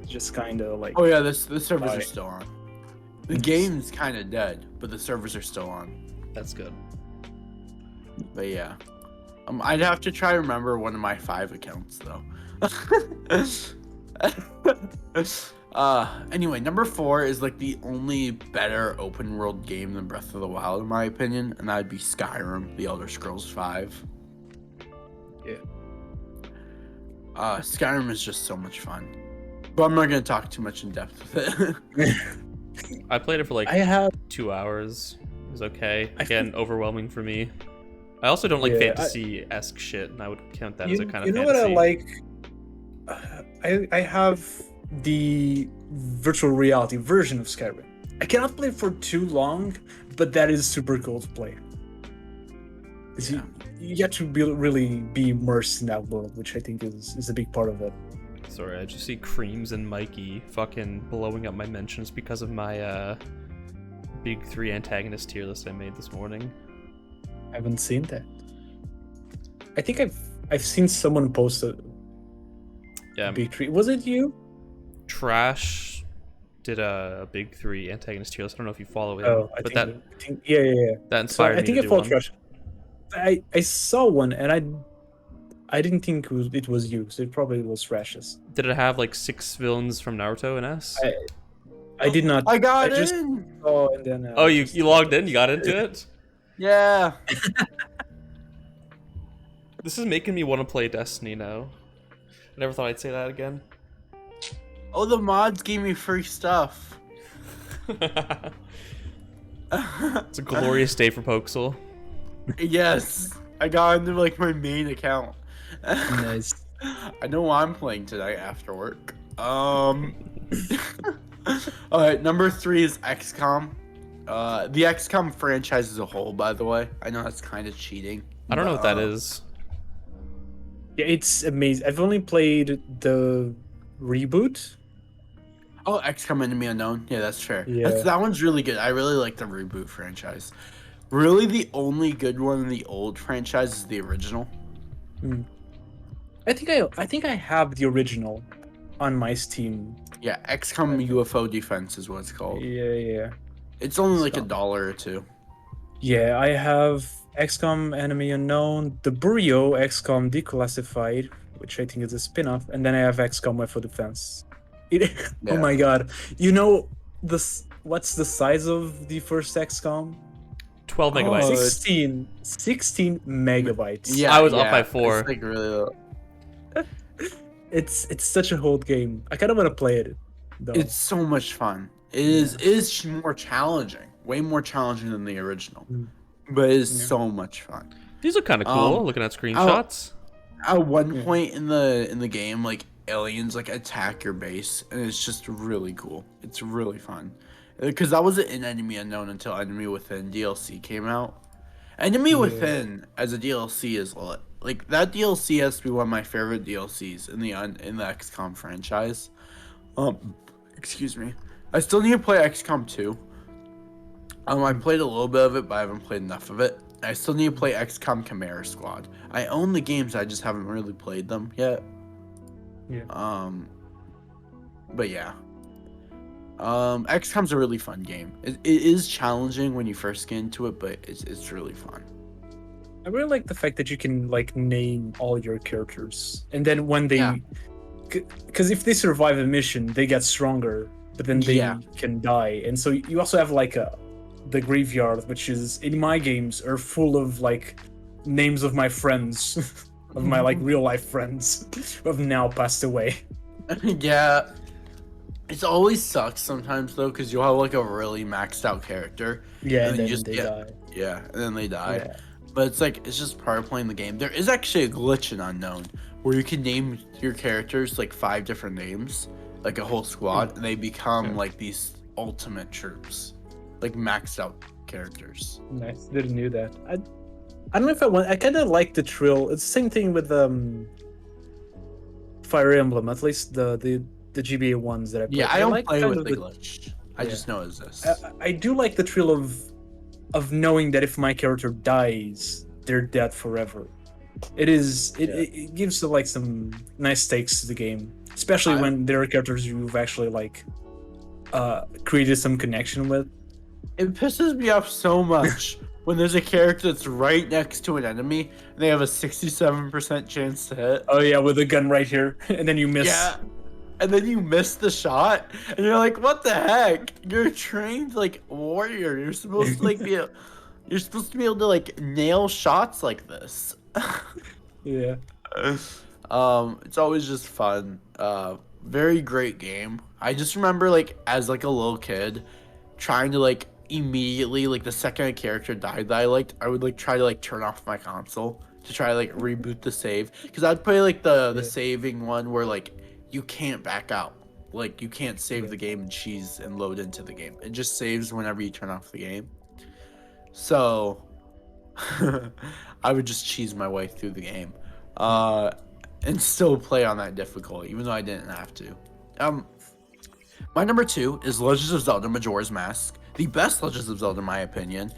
B: just kind of like.
A: Oh yeah, the servers are still on. The game's kind of dead, but the servers are still on.
C: That's good.
A: But yeah, I'd have to try to remember one of my 5 accounts though. Anyway, number 4 is like the only better open world game than Breath of the Wild in my opinion, and that'd be Skyrim, The Elder Scrolls 5.
B: Yeah.
A: Skyrim is just so much fun, but I'm not gonna talk too much in depth with it.
C: I played it for like 2 hours. It was okay. Again, overwhelming for me. I also don't like fantasy-esque shit, and I would count that as a kind of fantasy.
B: You know what I like? I have the virtual reality version of Skyrim. I cannot play for too long, but that is super cool to play. Yeah. You get to really be immersed in that world, which I think is a big part of it.
C: Sorry, I just see Kreams and Mikey fucking blowing up my mentions because of my big 3 antagonist tier list I made this morning.
B: I haven't seen that. I think I've seen someone post a big 3. Was it you?
C: Trash did a big 3 antagonist tier list. I don't know if you follow him.
B: Oh, I think yeah.
C: That inspired me to do one.
B: I think I followed Trash. I saw one and I didn't think it was you, so it probably was Rash's.
C: Did it have like 6 villains from Naruto and S?
B: I did not.
A: I got in.
B: Just saw and then.
C: You logged in? You got into it?
A: Yeah.
C: This is making me want to play Destiny now. I never thought I'd say that again.
A: Oh, the mods gave me free stuff.
C: It's a glorious day for POXAL.
A: Yes, I got into like my main account.
B: Nice.
A: I know what I'm playing tonight after work. Alright, number 3 is XCom. The XCom franchise as a whole, by the way. I know that's kind of cheating.
C: I don't know what that is.
B: Yeah, it's amazing. I've only played the reboot.
A: Oh, XCom Enemy Unknown. Yeah, that's fair.
B: Yeah.
A: That one's really good. I really like the reboot franchise. Really, the only good one in the old franchise is the original.
B: I think I have the original on my Steam.
A: Yeah, XCOM UFO Defense is what it's called.
B: Yeah.
A: It's only like
B: XCOM.
A: $1 or $2.
B: Yeah, I have XCOM Enemy Unknown, the Burio XCOM Declassified, which I think is a spin-off, and then I have XCOM UFO Defense.
A: Yeah.
B: Oh my god. You know what's the size of the first XCOM?
C: 12 megabytes.
B: 16 megabytes.
C: I was off by 4.
A: It's like really low.
B: It's such a old game. I kind of want to play it though.
A: It's so much fun. It is more challenging, way more challenging than the original, but it is so much fun.
C: These are kind of cool. Looking at screenshots.
A: At one point in the game, like aliens like attack your base, and it's just really cool. It's really fun because that wasn't in Enemy Unknown until Enemy Within DLC came out. Enemy Within as a DLC is lit. Like that DLC has to be one of my favorite DLCs in the XCOM franchise. Excuse me. I still need to play XCOM 2. I played a little bit of it, but I haven't played enough of it. I still need to play XCOM Chimera Squad. I own the games, I just haven't really played them yet.
B: Yeah.
A: But yeah. XCOM's a really fun game. It is challenging when you first get into it, but it's really fun.
B: I really like the fact that you can like name all your characters, and then when they, because if they survive a mission, they get stronger, but then they can die, and so you also have like the graveyard, which is in my games are full of like names of my friends, of my like real life friends, who have now passed away.
A: Yeah. It always sucks sometimes though, because you'll have like a really maxed out character.
B: Yeah, and then
A: you
B: they die.
A: Yeah, and then they die.
B: Yeah.
A: But it's like it's just part of playing the game. There is actually a glitch in Unknown where you can name your characters like 5 different names, like a whole squad, and they become like these ultimate troops, like maxed out characters.
B: Nice, didn't know that. I don't know if I want. I kind of like the thrill. It's the same thing with Fire Emblem, at least the GBA ones that I play.
A: Yeah, I don't
B: like
A: play
B: kind
A: with
B: of
A: the glitch. I just know it exists.
B: I do like the thrill of knowing that if my character dies, they're dead forever. It gives like some nice stakes to the game, especially when there are characters you've actually like created some connection with.
A: It pisses me off so much when there's a character that's right next to an enemy and they have a 67% chance to hit.
B: Oh yeah, with a gun right here, and then you miss.
A: Yeah. And then you miss the shot, and you're like, "What the heck? You're a trained like warrior. You're supposed to like you're supposed to be able to like nail shots like this."
B: Yeah.
A: It's always just fun. Very great game. I just remember like as like a little kid, trying to like immediately like the second a character died that I liked, I would like try to like turn off my console to try to like reboot the save, because I'd play like the saving one where like you can't back out. Like you can't save the game and cheese and load into the game. It just saves whenever you turn off the game. So I would just cheese my way through the game. And still play on that difficulty, even though I didn't have to. My number 2 is Legends of Zelda Majora's Mask. The best Legends of Zelda in my opinion.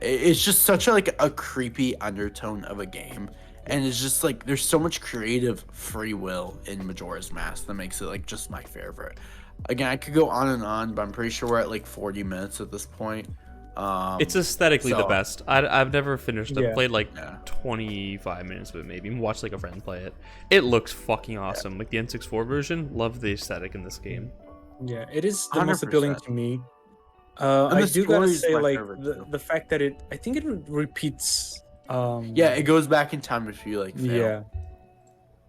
A: It's just such a creepy undertone of a game. And it's just like there's so much creative free will in Majora's Mask that makes it like just my favorite. Again, I could go on and on, but I'm pretty sure we're at like 40 minutes at this point.
C: It's aesthetically the best. I've never finished. I've played like 25 minutes of it, maybe watched like a friend play it. It looks fucking awesome. Like the N64 version, love the aesthetic in this game.
B: Yeah, it is the most
A: 100%.
B: appealing to me. I do gotta
A: story's
B: say,
A: my
B: like
A: favorite,
B: the fact that I think it repeats.
A: Yeah, it goes back in time if you like fail.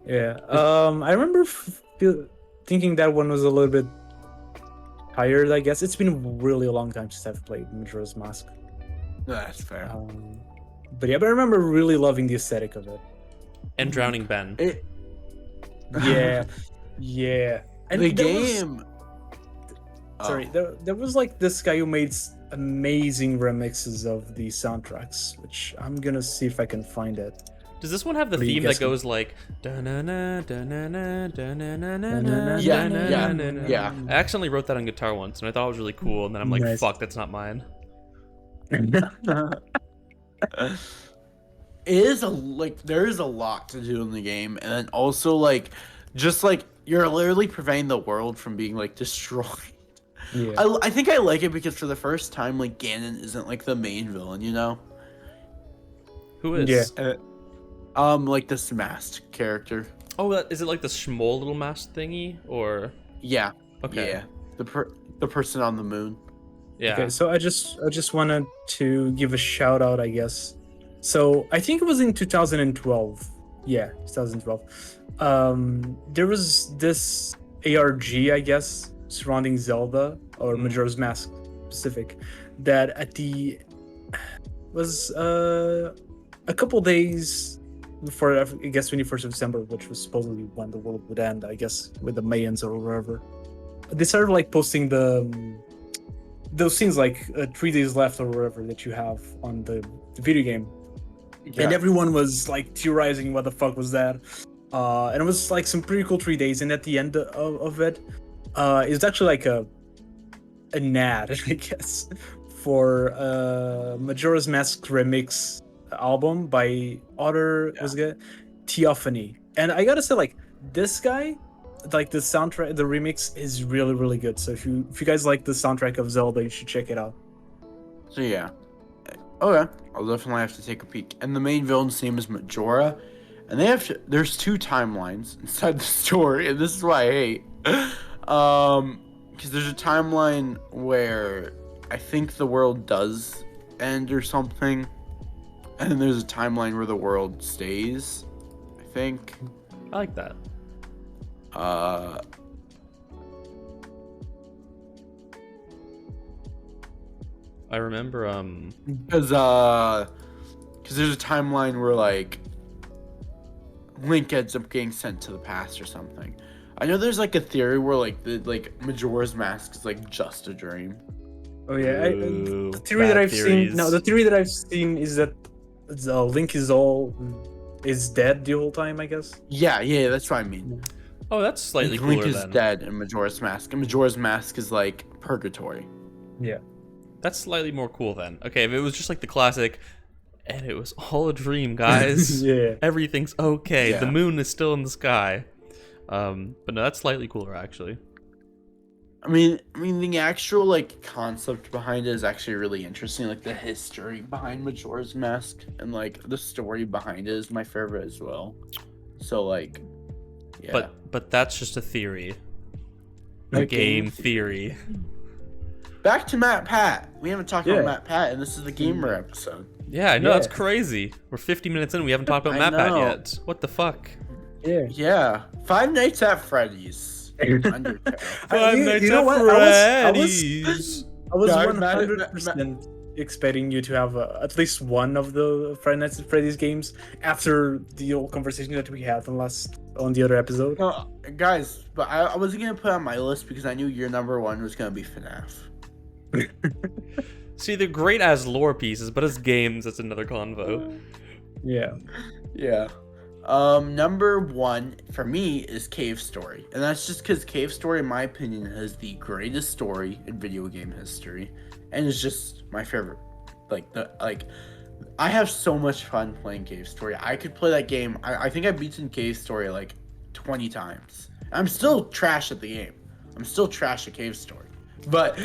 B: Yeah. I remember thinking that one was a little bit tired. I guess it's been a really long time since I've played Majora's Mask.
A: No, that's fair.
B: But I remember really loving the aesthetic of it.
C: And Drowning Ben.
B: Yeah. And
A: the game.
B: Sorry, there was like this guy who made amazing remixes of the soundtracks, which I'm gonna see if I can find it.
C: Does this one have the
B: What are you
C: theme that
B: guessing?
C: goes like da-na-na, da-na-na, da-na-na-na-na-na-na-na-na-na-na?
A: Yeah.
C: I accidentally wrote that on guitar once, and I thought it was really cool, and then I'm like,
B: Nice.
C: fuck, that's not mine.
A: There is a lot to do in the game, and then also like just like you're literally preventing the world from being like destroyed.
B: Yeah.
A: I think I like it because for the first time like Ganon isn't like the main villain, you know?
C: Who is?
B: Yeah.
A: Like this masked character.
C: Oh, is it like the small little mask thingy, or?
A: Yeah.
C: Okay.
A: Yeah. The person on the moon.
C: Yeah.
B: Okay, so I just wanted to give a shout out, I guess. So I think it was in 2012. Yeah, 2012. There was this ARG, I guess, surrounding Zelda or Majora's Mask specific, that at the was a couple days before, I guess, 21st of December, which was supposedly when the world would end, I guess, with the Mayans or wherever. They started like posting those scenes like 3 days left or whatever that you have on the video game.
A: Yeah.
B: And everyone was like theorizing what the fuck was that. And it was like some pretty cool 3 days. And at the end of it, it's actually like an ad, I guess, for Majora's Mask remix album by was it Theophany. And I gotta say, like, this guy, like the soundtrack, the remix is really, really good. So if you guys like the soundtrack of Zelda, you should check it out.
A: So yeah. Okay. I'll definitely have to take a peek. And the main villain's name is Majora. And there's 2 timelines inside the story, and this is why I hate. Because there's a timeline where I think the world does end or something. And then there's a timeline where the world stays, I think.
C: I like that. I remember
A: Because there's a timeline where like Link ends up getting sent to the past or something. I know there's like a theory where like Majora's Mask is like just a dream.
B: Oh yeah,
C: Ooh,
B: the theory
C: bad
B: that I've
C: theories.
B: seen. No, the theory that I've seen is that Link is dead the whole time, I guess.
A: Yeah, that's what I mean.
C: Oh, that's slightly
A: Link
C: cooler
A: is
C: then.
A: dead in Majora's Mask, and Majora's Mask is like purgatory.
B: Yeah.
C: That's slightly more cool then. Okay, if it was just like the classic, and it was all a dream, guys.
B: Yeah.
C: Everything's okay.
A: Yeah.
C: The moon is still in the sky. But no, that's slightly cooler actually.
A: I mean, the actual like concept behind it is actually really interesting. Like the history behind Majora's Mask and like the story behind it is my favorite as well. So like, yeah.
C: But that's just a theory. A game theory.
A: Back to Matpat. We haven't talked about Matpat, and this is the gamer episode.
C: Yeah, I know,
B: Yeah.
C: that's crazy. We're 50 minutes in, we haven't talked about
A: I
C: Matpat
A: know.
C: yet. What the fuck?
B: Yeah.
A: Yeah, Five Nights at Freddy's. Undertale.
B: You know what? I was
A: Yeah,
B: 100% expecting you to have at least one of the Five Nights at Freddy's games after the old conversation that we had on the other episode.
A: No, guys, but I wasn't gonna put it on my list because I knew your number 1 was gonna be FNAF.
C: See, they're great as lore pieces, but as games, that's another convo.
B: Yeah.
A: Yeah. Number 1 for me is Cave Story, and that's just because Cave Story, in my opinion, has the greatest story in video game history, and it's just my favorite. I have so much fun playing Cave Story. I could play that game. I think I've beaten Cave Story like 20 times. I'm still trash at the game. I'm still trash at Cave Story, but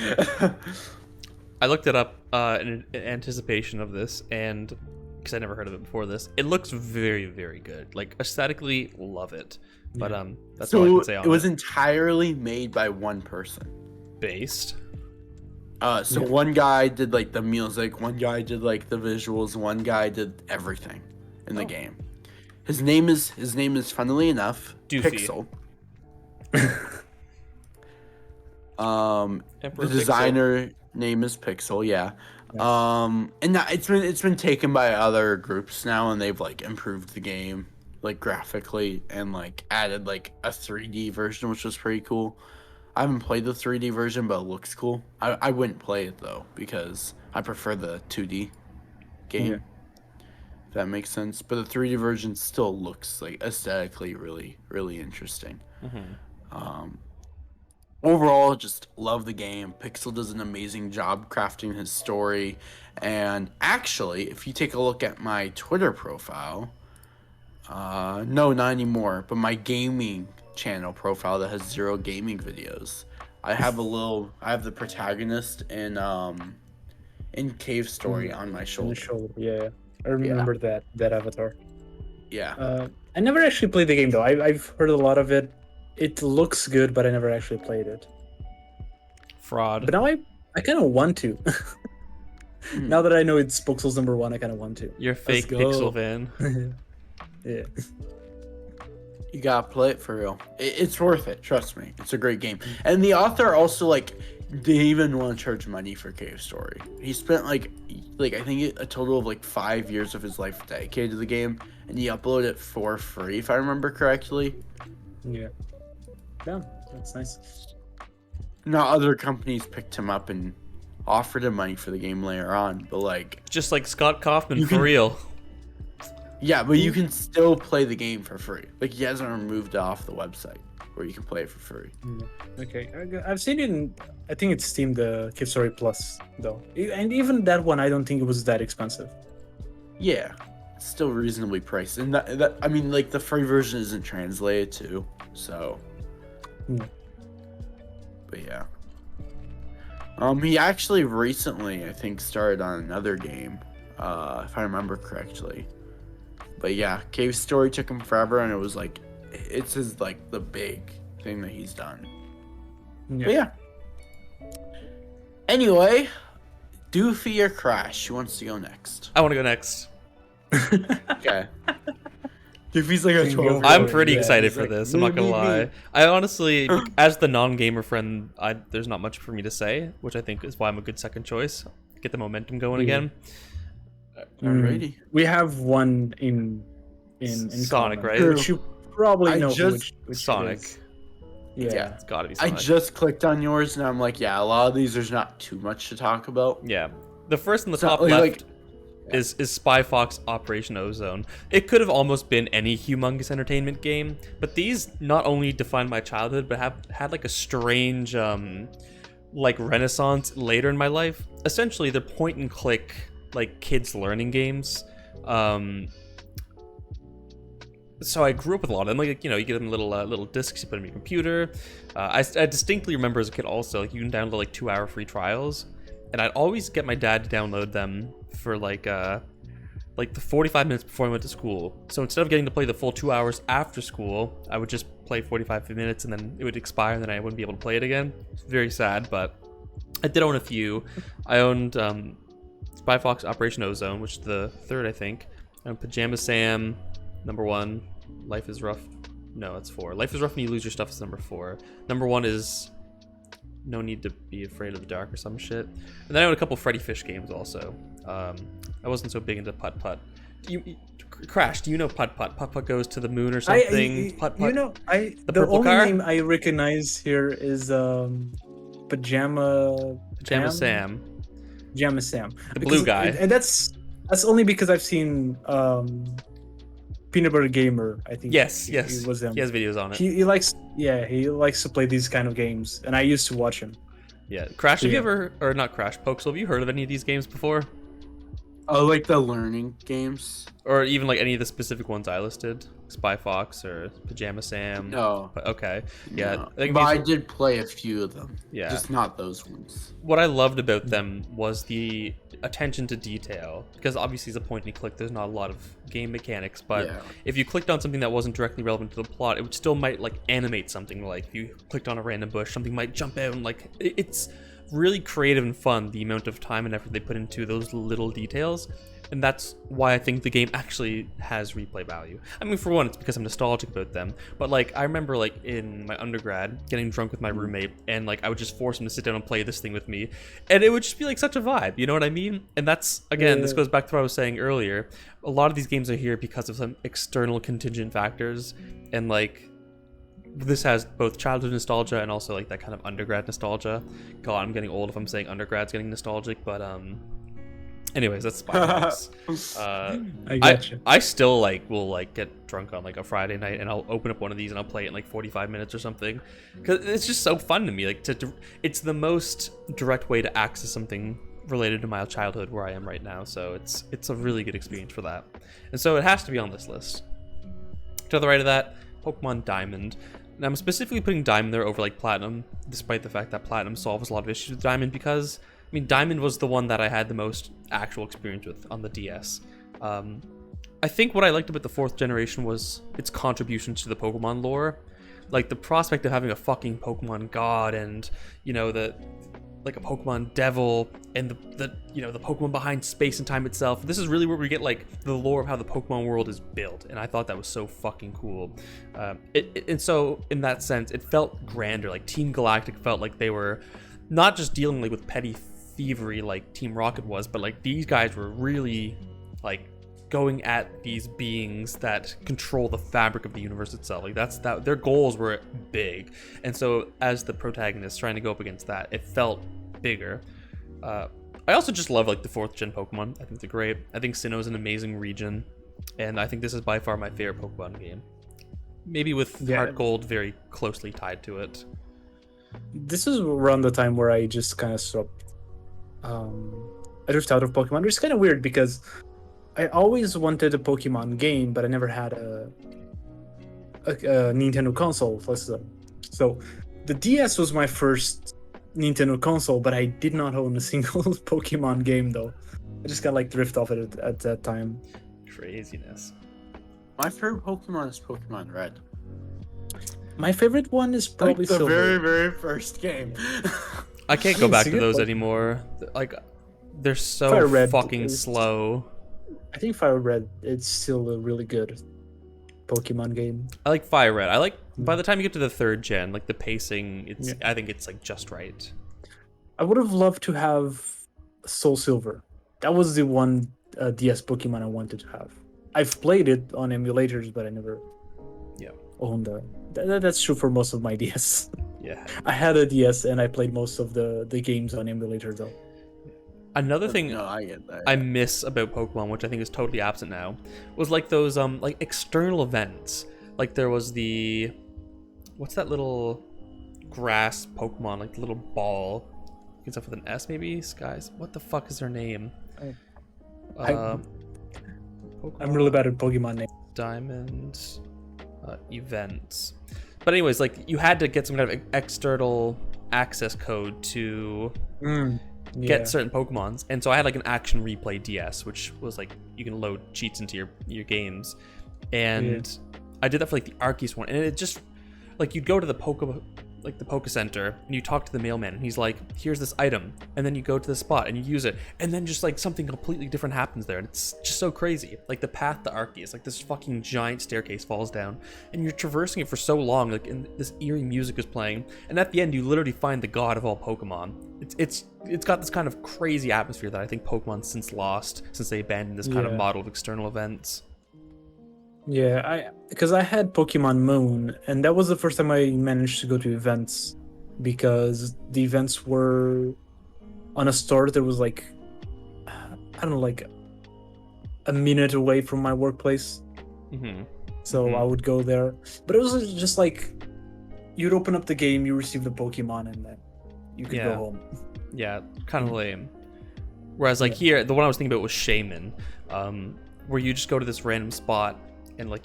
C: I looked it up in anticipation of this, and because I never heard of it before this, it looks very, very good. Like aesthetically, love it. But that's all I can say on it.
A: It was entirely made by one person.
C: Based.
A: One guy did like the music, one guy did like the visuals, one guy did everything in the game. His name is funnily enough
C: Doofy.
A: Pixel.
C: Emperor
A: The designer name is Pixel, yeah. And it's been taken by other groups now, and they've like improved the game like graphically and like added like a 3D version, which was pretty cool. I haven't played the 3D version, but it looks cool. I wouldn't play it though because I prefer the 2D game. if that makes sense. But the 3D version still looks like aesthetically really, really interesting. Overall, just love the game. Pixel does an amazing job crafting his story. And actually, if you take a look at my Twitter profile, no, not anymore, but my gaming channel profile that has 0 gaming videos, I have the protagonist in Cave Story on my shoulder.
B: Yeah. I remember that avatar.
A: Yeah.
B: I never actually played the game though. I've heard a lot of it. It looks good, but I never actually played it.
C: Fraud.
B: But now I kind of want to. Now that I know it's POXAL'S #1, I kind of want to.
C: You're a fake Pixel fan.
B: Yeah.
A: You gotta play it for real. It's worth it. Trust me. It's a great game. And the author also like didn't even want to charge money for Cave Story. He spent like I think a total of like 5 years of his life dedicated to the game, and he uploaded it for free if I remember correctly.
B: Yeah. Yeah, that's nice.
A: Now other companies picked him up and offered him money for the game later on, but like
C: just like Scott Kaufman for real.
A: Yeah, but you can still play the game for free. Like he hasn't removed it off the website where you can play it for free.
B: Okay, I've seen it in, I think it's Steam, the Cave Story Plus though, and even that one I don't think it was that expensive.
A: Yeah, it's still reasonably priced, and that I mean like the free version isn't translated too, so. But yeah. He actually recently, I think, started on another game, if I remember correctly. But yeah, Cave Story took him forever, and it was like, it's his like the big thing that he's done. Yeah. But yeah. Anyway, Doofy or Crash? Who wants to go next?
C: I want to go next.
A: Okay. Doofy's like a 12.
C: I'm pretty excited for this. I'm not gonna lie. I honestly, as the non-gamer friend, there's not much for me to say, which I think is why I'm a good second choice. Get the momentum going again.
A: Alrighty.
B: We have one in
C: Sonic,
B: common,
C: right?
B: which you probably know which
C: Sonic.
B: It is.
C: Yeah, it's gotta be Sonic.
A: I just clicked on yours, and I'm like, yeah, a lot of these there's not too much to talk about.
C: Yeah, the first in the top left is Spy Fox Operation Ozone. It could have almost been any humongous entertainment game, but these not only defined my childhood, but have had like a strange like renaissance later in my life. Essentially, they're point and click like kids learning games. So I grew up with a lot of them. Like, you know, you get them little discs, you put them in your computer. I distinctly remember as a kid also, like, you can download like 2-hour free trials, and I'd always get my dad to download them for like the 45 minutes before I went to school. So instead of getting to play the full 2 hours after school, I would just play 45 minutes and then it would expire and then I wouldn't be able to play it again. It's very sad, but I did own a few. I owned Spy Fox Operation Ozone, which is the third, I think. Pajama Sam, #1. Life is Rough. No, it's 4. Life is Rough and You Lose Your Stuff is #4. #1 is No Need to Be Afraid of the Dark or some shit. And then I own a couple Freddy Fish games also. I wasn't so big into Putt Putt. Crash, do you know Putt Putt? Putt Putt goes to the moon or something? Putt Putt.
B: You know, the
C: purple
B: only
C: car?
B: name I recognize here is Pajama
C: Sam.
B: Pajama Sam.
C: The blue guy.
B: And that's only because I've seen Peanut Butter Gamer, I think.
C: Yes.
B: It was him.
C: He has videos on it.
B: He likes to play these kind of games, and I used to watch him.
C: Yeah, Crash, have you ever, or not Crash, POXAL, have you heard of any of these games before?
A: Oh, like the learning games?
C: Or even like any of the specific ones I listed? Spy Fox or Pajama Sam?
A: No.
C: Okay. Yeah.
A: No.
C: I think
A: but I did play a few of them.
C: Yeah.
A: Just not those ones.
C: What I loved about them was the attention to detail, because obviously it's a point and click, there's not a lot of game mechanics, but if you clicked on something that wasn't directly relevant to the plot, it would still might like animate something. Like if you clicked on a random bush, something might jump out, and like it's really creative and fun, the amount of time and effort they put into those little details. And that's why I think the game actually has replay value. I mean, for one, it's because I'm nostalgic about them. But like, I remember like in my undergrad getting drunk with my roommate, and like I would just force him to sit down and play this thing with me, and it would just be like such a vibe. You know what I mean? And that's again, this goes back to what I was saying earlier. A lot of these games are here because of some external contingent factors, and like this has both childhood nostalgia and also like that kind of undergrad nostalgia. God, I'm getting old if I'm saying undergrad's getting nostalgic, but Anyways, that's Spy.
B: I gotcha.
C: I still will get drunk on a Friday night, and I'll open up one of these and I'll play it in 45 minutes or something, because it's just so fun to me. It's the most direct way to access something related to my childhood where I am right now. So it's a really good experience for that, and so it has to be on this list. To the right of that, Pokemon Diamond. And I'm specifically putting Diamond there over Platinum, despite the fact that Platinum solves a lot of issues with Diamond, because Diamond was the one that I had the most actual experience with on the DS. I think what I liked about the 4th generation was its contributions to the Pokemon lore. The prospect of having a fucking Pokemon god, and, a Pokemon devil, and the Pokemon behind space and time itself. This is really where we get, the lore of how the Pokemon world is built, and I thought that was so fucking cool. And so, in that sense, it felt grander. Team Galactic felt like they were not just dealing, with petty thievery like Team Rocket was, but these guys were really going at these beings that control the fabric of the universe itself. Their goals were big, and so as the protagonist trying to go up against that, it felt bigger. I also just love the 4th gen Pokemon. I think they're great. I think Sinnoh is an amazing region, and I think this is by far my favorite Pokemon game, maybe with Heart Gold very closely tied to it.
B: This is around the time where I just kind of stopped. I drifted out of Pokemon, which is kind of weird because I always wanted a Pokemon game, but I never had a Nintendo console. So the DS was my first Nintendo console, but I did not own a single Pokemon game, though. I just got drift off it at that time.
C: Craziness.
A: My favorite Pokemon is Pokemon Red.
B: My favorite one is probably
A: the
B: Silver.
A: very, very first game.
C: I can't go back to those anymore. They're so
B: Fire Red
C: fucking slow.
B: I think Fire Red is still a really good Pokemon game.
C: I like Fire Red. By the time you get to the 3rd gen, the pacing, I think it's just right.
B: I would have loved to have Soul Silver. That was the one DS Pokemon I wanted to have. I've played it on emulators, but I never owned that's true for most of my DS.
C: Yeah.
B: I had a DS and I played most of the games on emulator, though.
C: Another thing
A: I get that.
C: I miss about Pokemon, which I think is totally absent now, was those external events. There was the, what's that little grass Pokemon, the little ball, begins up with an S maybe? Skies. What the fuck is their name?
B: I'm really bad at Pokemon names.
C: Diamond events. But anyways, you had to get some kind of external access code to get certain Pokemons, and so I had an Action Replay DS, which was you can load cheats into your games, and I did that for the Arceus one, and it just you'd go to the Poke Center and you talk to the mailman, and he's like, here's this item, and then you go to the spot and you use it, and then just something completely different happens there, and it's just so crazy. The path to Arceus, this fucking giant staircase falls down, and you're traversing it for so long, and this eerie music is playing, and at the end you literally find the god of all Pokemon. It's got this kind of crazy atmosphere that I think Pokemon since they abandoned this kind of model of external events.
B: Yeah, because I had Pokemon Moon, and that was the first time I managed to go to events, because the events were on a store that was I don't know, a minute away from my workplace. So I would go there, but it was just you'd open up the game, you receive the Pokemon, and then you could go home. Yeah,
C: kind of lame. Whereas here, the one I was thinking about was Shaman, where you just go to this random spot and I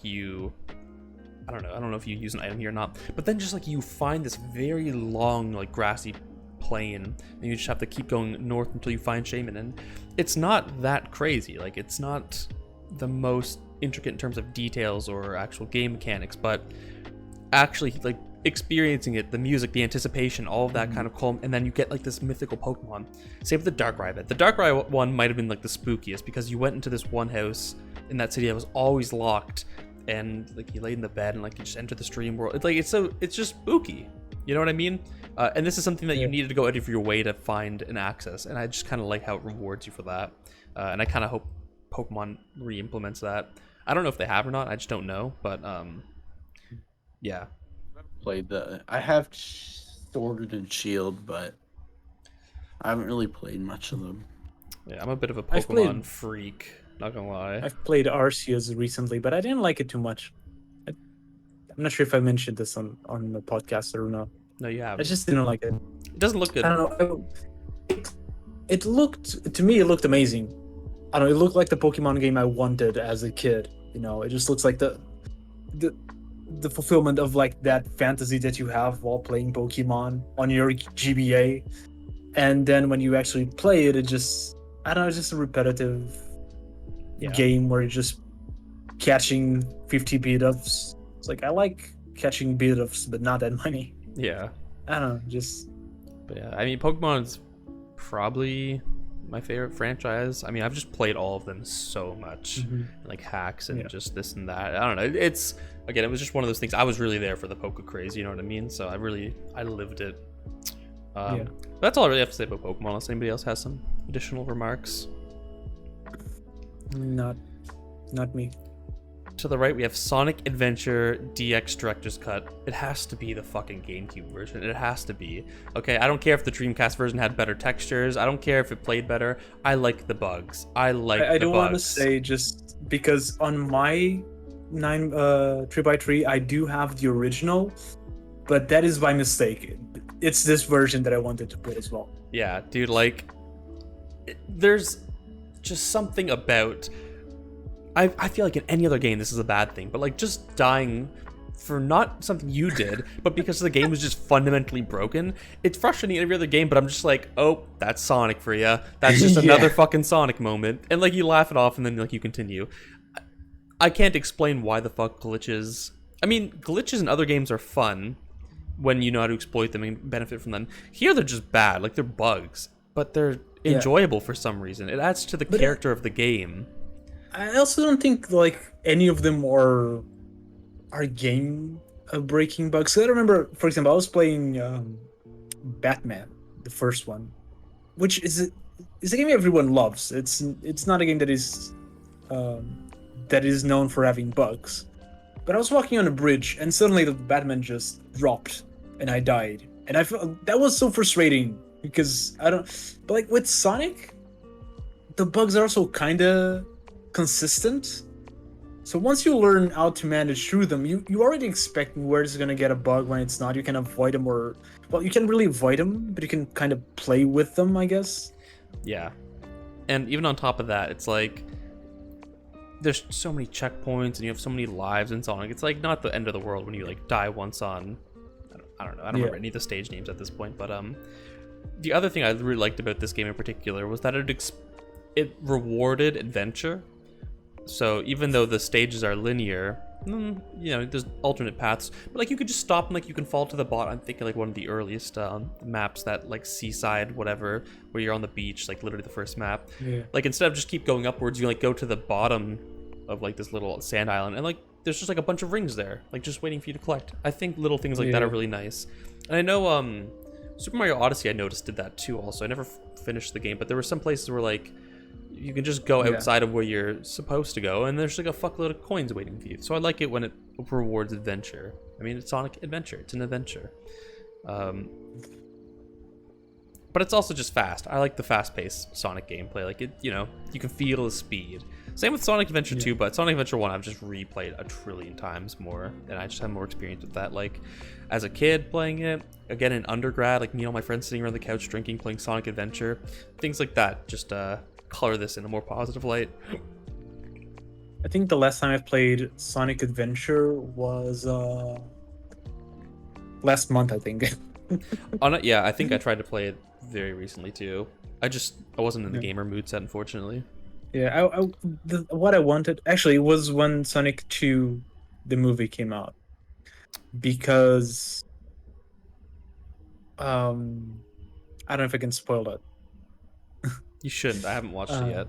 C: don't know if you use an item here or not, but then just you find this very long grassy plain, and you just have to keep going north until you find Shaman, and it's not that crazy. It's not the most intricate in terms of details or actual game mechanics, but actually experiencing it, the music, the anticipation, all of that kind of calm, and then you get this mythical Pokemon. Same with the Darkrai bit. The Darkrai one might have been the spookiest, because you went into this one house in that city that was always locked, and you laid in the bed and you just enter the stream world. It's just spooky. You know what I mean? And this is something that you needed to go out of your way to find and access, and I just kind of like how it rewards you for that. And I kind of hope Pokemon re-implements that. I don't know if they have or not. I just don't know, but yeah.
A: I have Sword and Shield, but I haven't really played much of them.
C: Yeah, I'm a bit of a
B: I've
C: Pokemon freak. Not gonna lie.
B: I've played Arceus recently, but I didn't like it too much. I'm not sure if I mentioned this on the podcast or not.
C: No, you
B: I
C: haven't.
B: just didn't like it.
C: It doesn't look good.
B: I don't know. It looked, to me, it looked amazing. I don't know. It looked like the Pokemon game I wanted as a kid. You know, it just looks like the fulfillment of like that fantasy that you have while playing Pokemon on your GBA. And then when you actually play it, it just, I don't know, it's just a repetitive game where you're just catching 50 beat-ups. It's like, I like catching beat-ups, but not that many.
C: Yeah.
B: I don't know, just...
C: But yeah, I mean, Pokemon's probably my favorite franchise. I mean, I've just played all of them so much. Like hacks and just this and that. I don't know. It's, again, it was just one of those things. I was really there for the Poke craze, you know what I mean? So I lived it. That's all I really have to say about Pokemon, unless anybody else has some additional remarks.
B: Not me.
C: To the right, we have Sonic Adventure DX Director's Cut. It has to be the fucking GameCube version. It has to be. Okay, I don't care if the Dreamcast version had better textures. I don't care if it played better. I like the bugs. I don't
B: want to say, just because on my 3x3, I do have the original, but that is by mistake. It's this version that I wanted to play as well.
C: Yeah, dude, like, there's just something about... I feel like in any other game this is a bad thing, but like just dying for not something you did, but because the game was just fundamentally broken, it's frustrating in every other game, but I'm just like, oh, that's Sonic for you. That's just another fucking Sonic moment. And like you laugh it off and then like you continue. I can't explain why the fuck glitches... I mean, glitches in other games are fun when you know how to exploit them and benefit from them. Here they're just bad, like they're bugs, but they're enjoyable for some reason. It adds to the character of the game.
B: I also don't think like any of them are game breaking bugs. I remember, for example, I was playing Batman, the first one, which is a game everyone loves. It's not a game that is known for having bugs. But I was walking on a bridge and suddenly the Batman just dropped and I died. And I felt that was so frustrating because but like with Sonic, the bugs are also kind of consistent. So once you learn how to manage through them, you already expect where it's going to get a bug when it's not. You can avoid them, or well, you can't really avoid them, but you can kind of play with them, I guess.
C: Yeah. And even on top of that, it's like there's so many checkpoints and you have so many lives in Sonic. It's like not the end of the world when you like die once on I don't know. I don't remember any of the stage names at this point, but the other thing I really liked about this game in particular was that it rewarded adventure. So even though the stages are linear, you know, there's alternate paths, but like you could just stop and like you can fall to the bottom. I'm thinking like one of the earliest maps, that like seaside whatever, where you're on the beach, like literally the first map. Like instead of just keep going upwards, you like go to the bottom of like this little sand island, and like there's just like a bunch of rings there, like just waiting for you to collect. I think little things like that are really nice. And I know Super Mario Odyssey, I noticed, did that too also. I never finished the game, but there were some places where like you can just go outside of where you're supposed to go, and there's like a fuckload of coins waiting for you. So I like it when it rewards adventure. I mean, it's Sonic Adventure. It's an adventure. But it's also just fast. I like the fast-paced Sonic gameplay. Like, it, you know, you can feel the speed. Same with Sonic Adventure 2, but Sonic Adventure 1 I've just replayed a trillion times more, and I just have more experience with that. Like, as a kid playing it, again in undergrad, like me and all my friends sitting around the couch drinking, playing Sonic Adventure, things like that. Just color this in a more positive light.
B: I think the last time I played Sonic Adventure was last month, I think.
C: Yeah, I think I tried to play it very recently too. I wasn't in the gamer mood set, unfortunately.
B: Yeah, what I wanted actually was when Sonic 2, the movie, came out, because I don't know if I can spoil that.
C: You shouldn't. I haven't watched it yet.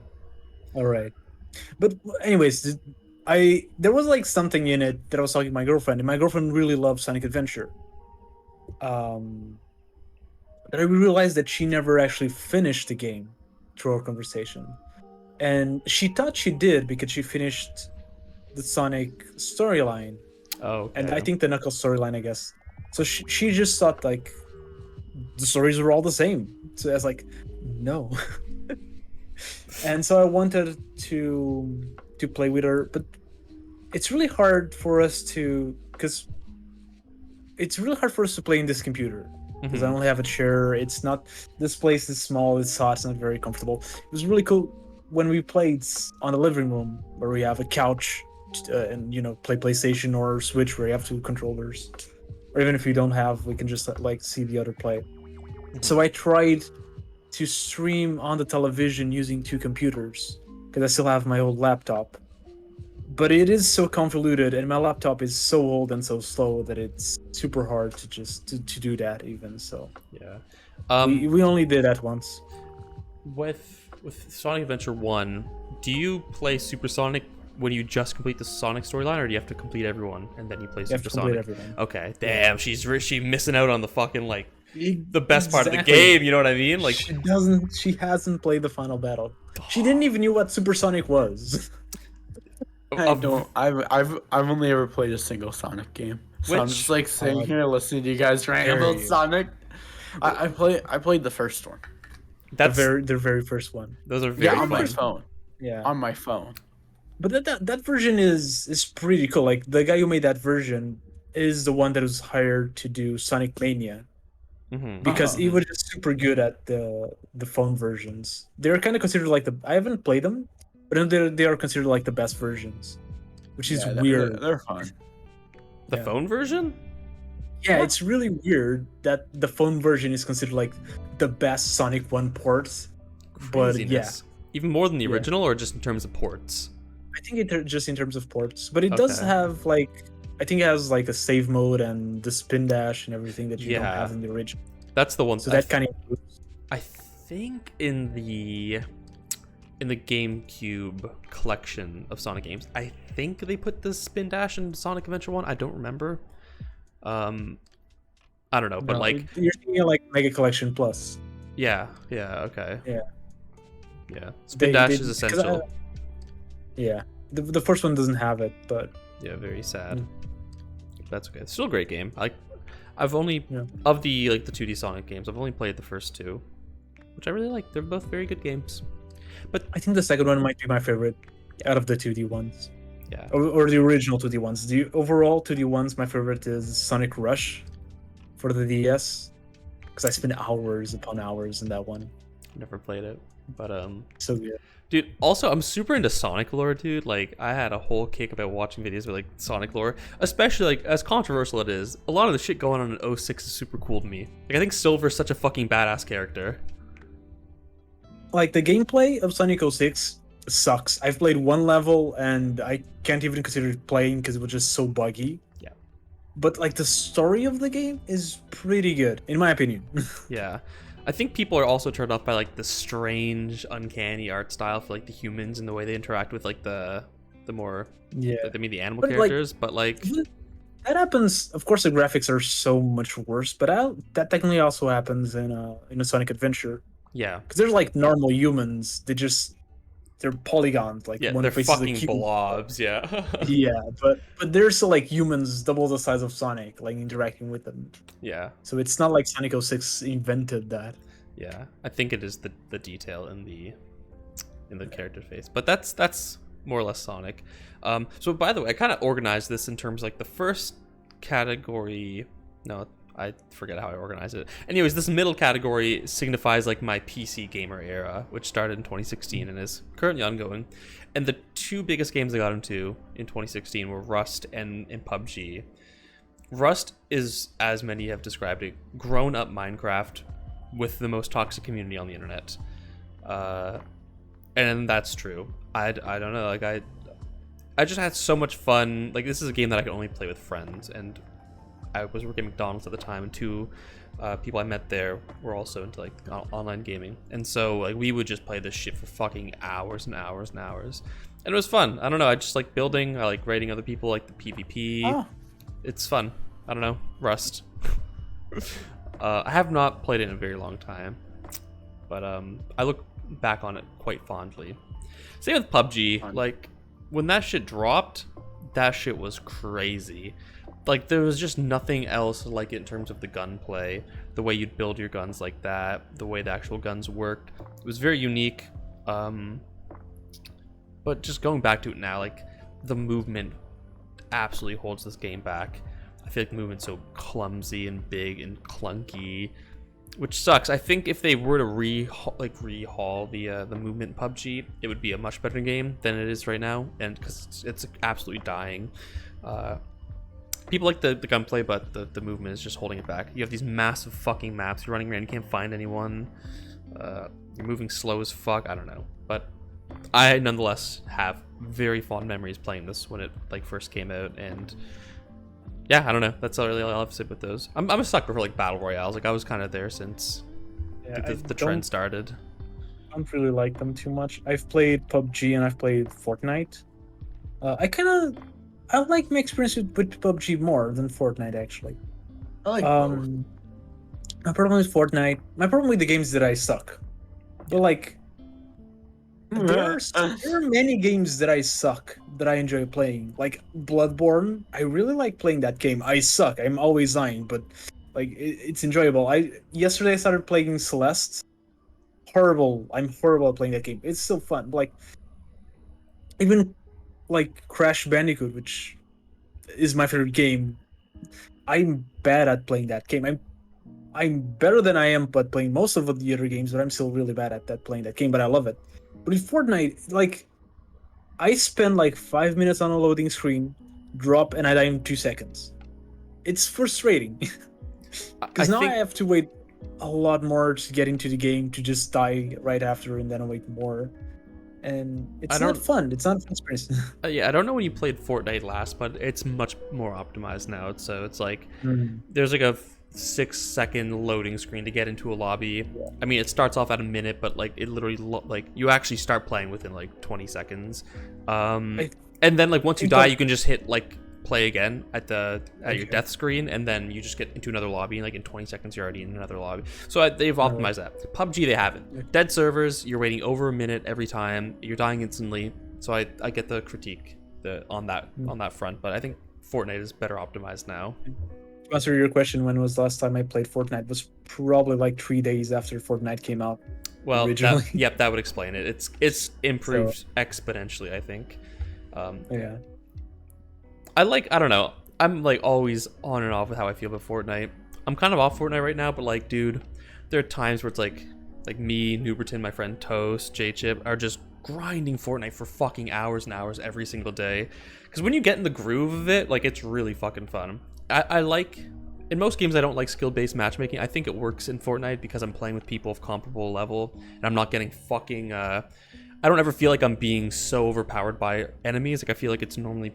B: All right, but anyways, there was like something in it that I was talking to my girlfriend, and my girlfriend really loved Sonic Adventure. But I realized that she never actually finished the game through our conversation, and she thought she did because she finished the Sonic storyline.
C: Oh, okay.
B: And I think the Knuckles storyline, I guess. So she just thought like the stories were all the same. So I was like, no. And so I wanted to play with her, but it's really hard for us to play in this computer because I only have a chair. It's not, this place is small, it's hot, it's not very comfortable. It was really cool when we played on the living room where we have a couch and play PlayStation or Switch where you have two controllers, or even if you don't have, we can just like see the other play. So I tried to stream on the television using two computers because I still have my old laptop, but it is so convoluted and my laptop is so old and so slow that it's super hard to just to do that even. So
C: yeah,
B: we only did that once.
C: With Sonic Adventure 1, do you play Supersonic when you just complete the Sonic storyline, or do you have to complete everyone and then you play Supersonic? Okay, damn, she's missing out on the fucking like the best part of the game. You know what I mean? Like
B: she hasn't played the final battle. She didn't even knew what Supersonic was.
A: I've only ever played a single Sonic game, so I'm just like sitting here listening to you guys rant about Sonic. I played the first one.
C: That's
B: the very first one.
C: Those are very
A: on
C: fun.
A: my phone.
B: Yeah,
A: on my phone.
B: But that version is pretty cool. Like the guy who made that version is the one that was hired to do Sonic Mania, because he was just super good at the phone versions. They're kind of considered like I haven't played them, but they are considered like the best versions, which is weird.
A: They're fun.
C: The phone version?
B: Yeah, it's really weird that the phone version is considered like the best Sonic 1 port.
C: Craziness. But even more than the original, or just in terms of ports?
B: I think just in terms of ports, but it does have like, I think it has like a save mode and the spin dash and everything that you don't have in the original.
C: That's the one.
B: So that kind of.
C: I think in the GameCube collection of Sonic games, I think they put the spin dash in Sonic Adventure 1. I don't remember. I don't know, but like
B: you're thinking of like Mega Collection Plus.
C: Yeah. Okay. Yeah. Spin dash is essential.
B: Yeah. The first one doesn't have it, but
C: yeah, very sad. That's okay. It's still a great game. I've only of the 2D Sonic games, I've only played the first two, which I really like. They're both very good games. But
B: I think the second one might be my favorite out of the 2D ones.
C: Yeah.
B: Or the original 2D ones. The overall 2D ones, my favorite is Sonic Rush for the DS, because I spent hours upon hours in that one.
C: Never played it, but
B: so good.
C: Dude, also I'm super into Sonic lore, dude. Like I had a whole kick about watching videos with like Sonic lore, especially like as controversial it is. A lot of the shit going on in 06 is super cool to me. Like I think Silver's such a fucking badass character.
B: Like the gameplay of Sonic 06 sucks. I've played one level and I can't even consider it playing because it was just so buggy.
C: Yeah.
B: But like the story of the game is pretty good, in my opinion.
C: Yeah. I think people are also turned off by like the strange, uncanny art style for like the humans and the way they interact with like the more the animal characters. But like
B: that happens. Of course, the graphics are so much worse, but that technically also happens in a Sonic Adventure.
C: Yeah,
B: because there's like normal humans. They're polygons. Like
C: they're fucking blobs. Yeah.
B: Yeah, but there's still like humans double the size of Sonic, like interacting with them.
C: Yeah.
B: So it's not like Sonic 06 invented that.
C: Yeah, I think it is the detail in the character face, but that's more or less Sonic. So by the way, I kind of organized this in terms of, like the first category. No, I forget how I organized it. Anyways, this middle category signifies like my PC gamer era, which started in 2016 and is currently ongoing. And the two biggest games I got into in 2016 were Rust and PUBG. Rust is, as many have described it, grown-up Minecraft with the most toxic community on the internet. And that's true. I don't know, like I just had so much fun. Like this is a game that I could only play with friends, and I was working at McDonald's at the time, and two people I met there were also into like online gaming, and so like we would just play this shit for fucking hours and hours and hours, and it was fun. I don't know, I just like building, I like raiding other people, like the PvP. It's fun. I don't know, Rust. I have not played it in a very long time, but I look back on it quite fondly. Same with PUBG. Like when that shit dropped, that shit was crazy. Like there was just nothing else like it in terms of the gunplay, the way you'd build your guns like that, the way the actual guns worked. It was very unique. But just going back to it now, like the movement absolutely holds this game back. I feel like the movement's so clumsy and big and clunky, which sucks. I think if they were to rehaul the movement in PUBG, it would be a much better game than it is right now, and because it's absolutely dying. People like the gunplay, but the movement is just holding it back. You have these massive fucking maps. You're running around, you can't find anyone. You're moving slow as fuck. I don't know, but I nonetheless have very fond memories playing this when it like first came out, and yeah, I don't know. That's really all I have to say with those. I'm a sucker for like battle royales. Like I was kind of there since the trend started.
B: I don't really like them too much. I've played PUBG and I've played Fortnite. I like my experience with PUBG more than Fortnite actually.
A: I like both.
B: My problem with Fortnite, my problem with the games that I suck. But like, there are many games that I suck that I enjoy playing. Like Bloodborne, I really like playing that game. I suck. I'm always dying, but like it's enjoyable. Yesterday I started playing Celeste. Horrible. I'm horrible at playing that game. It's still fun. Like even like Crash Bandicoot, which is my favorite game. I'm bad at playing that game. I'm better than I am at playing most of the other games, but I'm still really bad at playing that game. But I love it. But with Fortnite, like I spend like 5 minutes on a loading screen, drop, and I die in 2 seconds. It's frustrating because I have to wait a lot more to get into the game to just die right after, and then I wait more. And it's not fun. It's not a fun experience.
C: Yeah, I don't know when you played Fortnite last, but it's much more optimized now. So it's like there's like a 6-second loading screen to get into a lobby. Yeah. I mean, it starts off at a minute, but like it literally like you actually start playing within like 20 seconds. And then like once you die, you can just hit like play again at your death screen, and then you just get into another lobby, and like in 20 seconds you're already in another lobby. So they've optimized that. PUBG, they haven't. Dead servers, you're waiting over a minute every time, you're dying instantly. So I get the critique on that front, but I think Fortnite is better optimized now.
B: To answer your question, when was the last time I played Fortnite? It was probably like 3 days after Fortnite came out.
C: Well, that would explain it. It's improved exponentially, I think.
B: Yeah.
C: I don't know. I'm like always on and off with how I feel about Fortnite. I'm kind of off Fortnite right now, but like, dude, there are times where it's like me, Nuberton, my friend Toast, J-Chip are just grinding Fortnite for fucking hours and hours every single day. Because when you get in the groove of it, like it's really fucking fun. I like, in most games I don't like skill-based matchmaking. I think it works in Fortnite because I'm playing with people of comparable level, and I'm not getting fucking, I don't ever feel like I'm being so overpowered by enemies. Like I feel like it's normally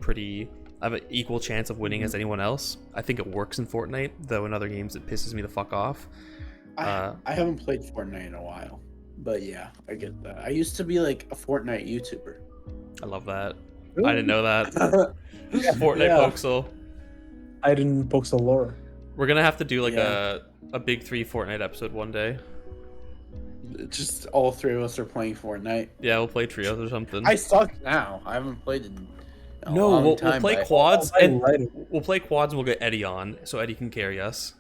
C: I have an equal chance of winning as anyone else. I think it works in Fortnite, though in other games it pisses me the fuck off.
A: I haven't played Fortnite in a while, but yeah, I get that. I used to be like a Fortnite YouTuber.
C: I love that. Ooh. I didn't know that. Fortnite Poxal.
B: I didn't Poxal lore.
C: We're gonna have to do like a big 3 Fortnite episode one day.
A: Just all 3 of us are playing Fortnite.
C: Yeah, we'll play trios or something.
A: I suck now. I haven't played in we'll
C: play quads, and we'll play quads, and we'll get Eddie on, so Eddie can carry us.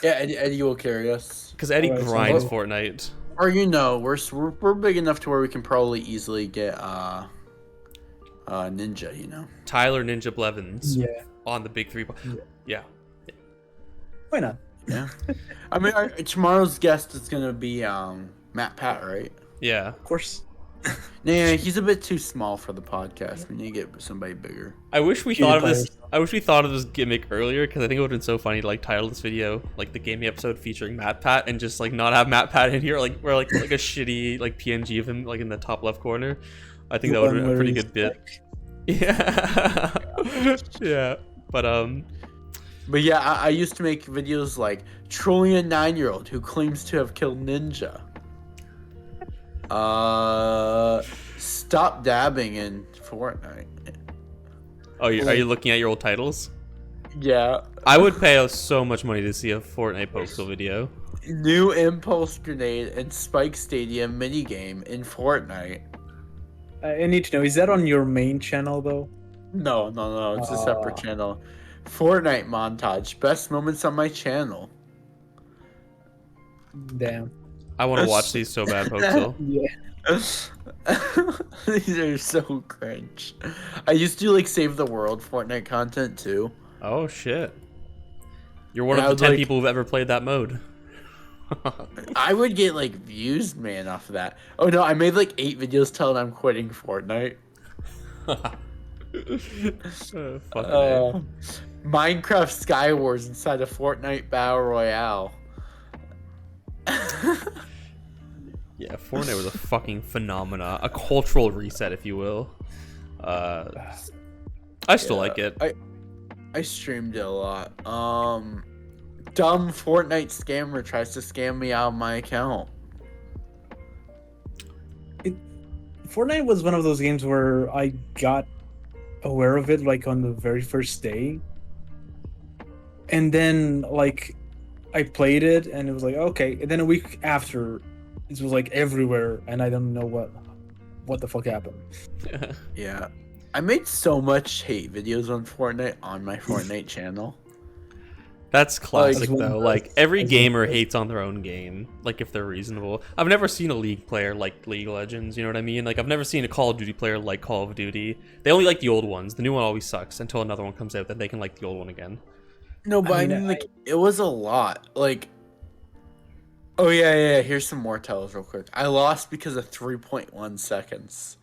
A: Yeah, Eddie will carry us.
C: Because Eddie grinds Fortnite. Or
A: we're big enough to where we can probably easily get Ninja. You know,
C: Tyler Ninja Blevins. Yeah. On the big 3. Yeah.
B: Why not?
A: Yeah. I mean, tomorrow's guest is gonna be Matpat, right?
C: Yeah.
B: Of course.
A: Nah, he's a bit too small for the podcast. We need to get somebody bigger.
C: I wish we thought of this gimmick earlier, because I think it would have been so funny to like title this video like the gaming episode featuring Matpat, and just like not have Matpat in here, like we're like a shitty like PNG of him like in the top left corner. I think that would have been a pretty good bit. Yeah. Yeah. But
A: yeah, I used to make videos like trolling a 9-year-old who claims to have killed Ninja. Stop dabbing in Fortnite.
C: Oh, are you looking at your old titles?
A: Yeah.
C: I would pay so much money to see a Fortnite Poxal video.
A: New Impulse Grenade and Spike Stadium minigame in Fortnite.
B: I need to know, is that on your main channel though?
A: No. It's a separate channel. Fortnite montage. Best moments on my channel.
B: Damn.
C: I want to watch these so bad, Poxal.
B: Yeah.
A: These are so cringe. I used to like save the world Fortnite content too.
C: Oh shit. You're one
A: And I
C: of the
A: would,
C: 10
A: like-
C: people who've ever played that mode.
A: I would get like views, man, off of that. Oh no, I made like 8 videos telling I'm quitting Fortnite.
C: Fucking A.
A: Minecraft Sky Wars inside a Fortnite Battle Royale.
C: Yeah, Fortnite was a fucking phenomena. A cultural reset, if you will. I still like it.
A: I streamed it a lot. Dumb Fortnite scammer tries to scam me out of my account.
B: Fortnite was one of those games where I got aware of it like on the very first day, and then like I played it and it was like okay, and then a week after it was like everywhere, and I don't know what the fuck happened.
A: Yeah. I made so much hate videos on Fortnite on my Fortnite channel.
C: That's classic
B: Like,
C: though. Like every gamer hates on their own game. Like if they're reasonable. I've never seen a League player like League of Legends. You know what I mean? Like I've never seen a Call of Duty player like Call of Duty. They only like the old ones. The new one always sucks until another one comes out. Then they can like the old one again.
A: No, but I mean, like, it was a lot. Like, oh yeah. Here's some more tells real quick. I lost because of 3.1 seconds.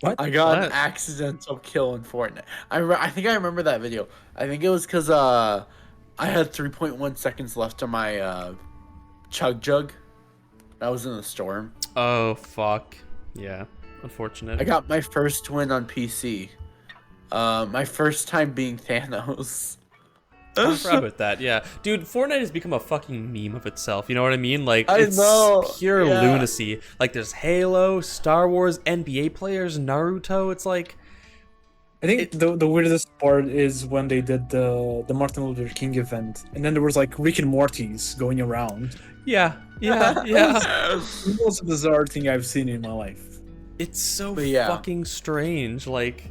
B: What?
A: I got
C: What?
A: an accidental kill in Fortnite. I think I remember that video. I think it was because I had 3.1 seconds left on my chug jug. I was in the storm.
C: Oh fuck. Yeah. Unfortunate.
A: I got my first win on PC. My first time being Thanos.
C: I forgot about that. Yeah, dude, Fortnite has become a fucking meme of itself. You know what I mean? Like
A: I
C: it's
A: know,
C: pure
A: yeah.
C: lunacy. Like there's Halo, Star Wars, NBA players, Naruto. It's like
B: I think the weirdest part is when they did the Martin Luther King event, and then there was like Rick and Morty's going around.
C: yeah.
B: The most bizarre thing I've seen in my life.
C: It's so
A: But yeah.
C: fucking strange. Like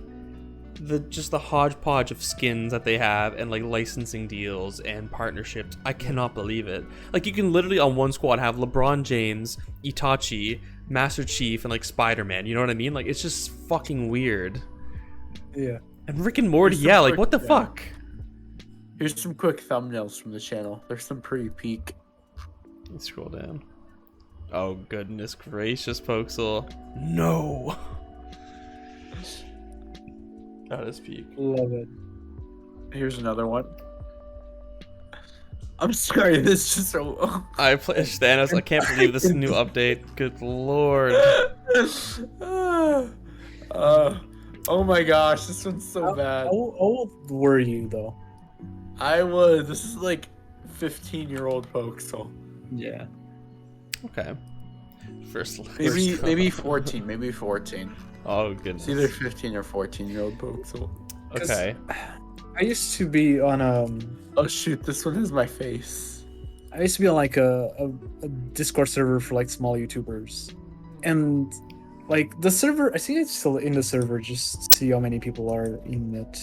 C: the hodgepodge of skins that they have and like licensing deals and partnerships. I cannot believe it. Like you can literally on one squad have LeBron James, Itachi, Master Chief, and like Spider-Man. You know what I mean? Like it's just fucking weird.
B: Yeah.
C: And Rick and Morty,
A: There's some
C: yeah, like
A: quick-
C: what the
A: yeah.
C: fuck?
A: Here's some quick thumbnails from the channel. There's some pretty peak.
C: Let's scroll down. Oh goodness gracious, Poxal. No. That is peak.
B: Love it.
A: Here's another one. I'm sorry, this is just so.
C: I play Thanos. I can't believe this new update. Good lord.
A: Oh my gosh, this one's so bad.
B: How old were you though?
A: This is like 15-year-old folks, so
C: Yeah. Okay. First.
A: maybe 14, maybe 14.
C: Oh goodness.
A: It's either 15 or 14-year-old folks. So.
C: Okay.
B: I used to be on
A: Oh shoot, this one has my face.
B: I used to be on like a Discord server for like small YouTubers, and like the server, I think it's still in the server. Just see how many people are in it.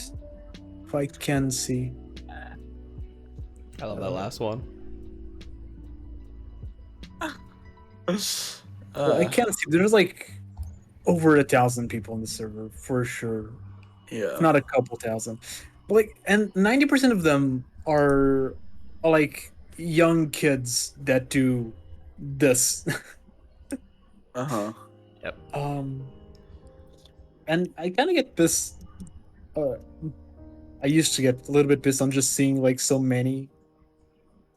B: If I can see.
C: I love that last one.
B: I can't see. There's like over 1,000 people in the server for sure.
A: Yeah.
B: If not a couple thousand. But like, and 90% of them are like young kids that do this.
A: Uh-huh.
B: And I kind of get pissed. I used to get a little bit pissed on just seeing like so many.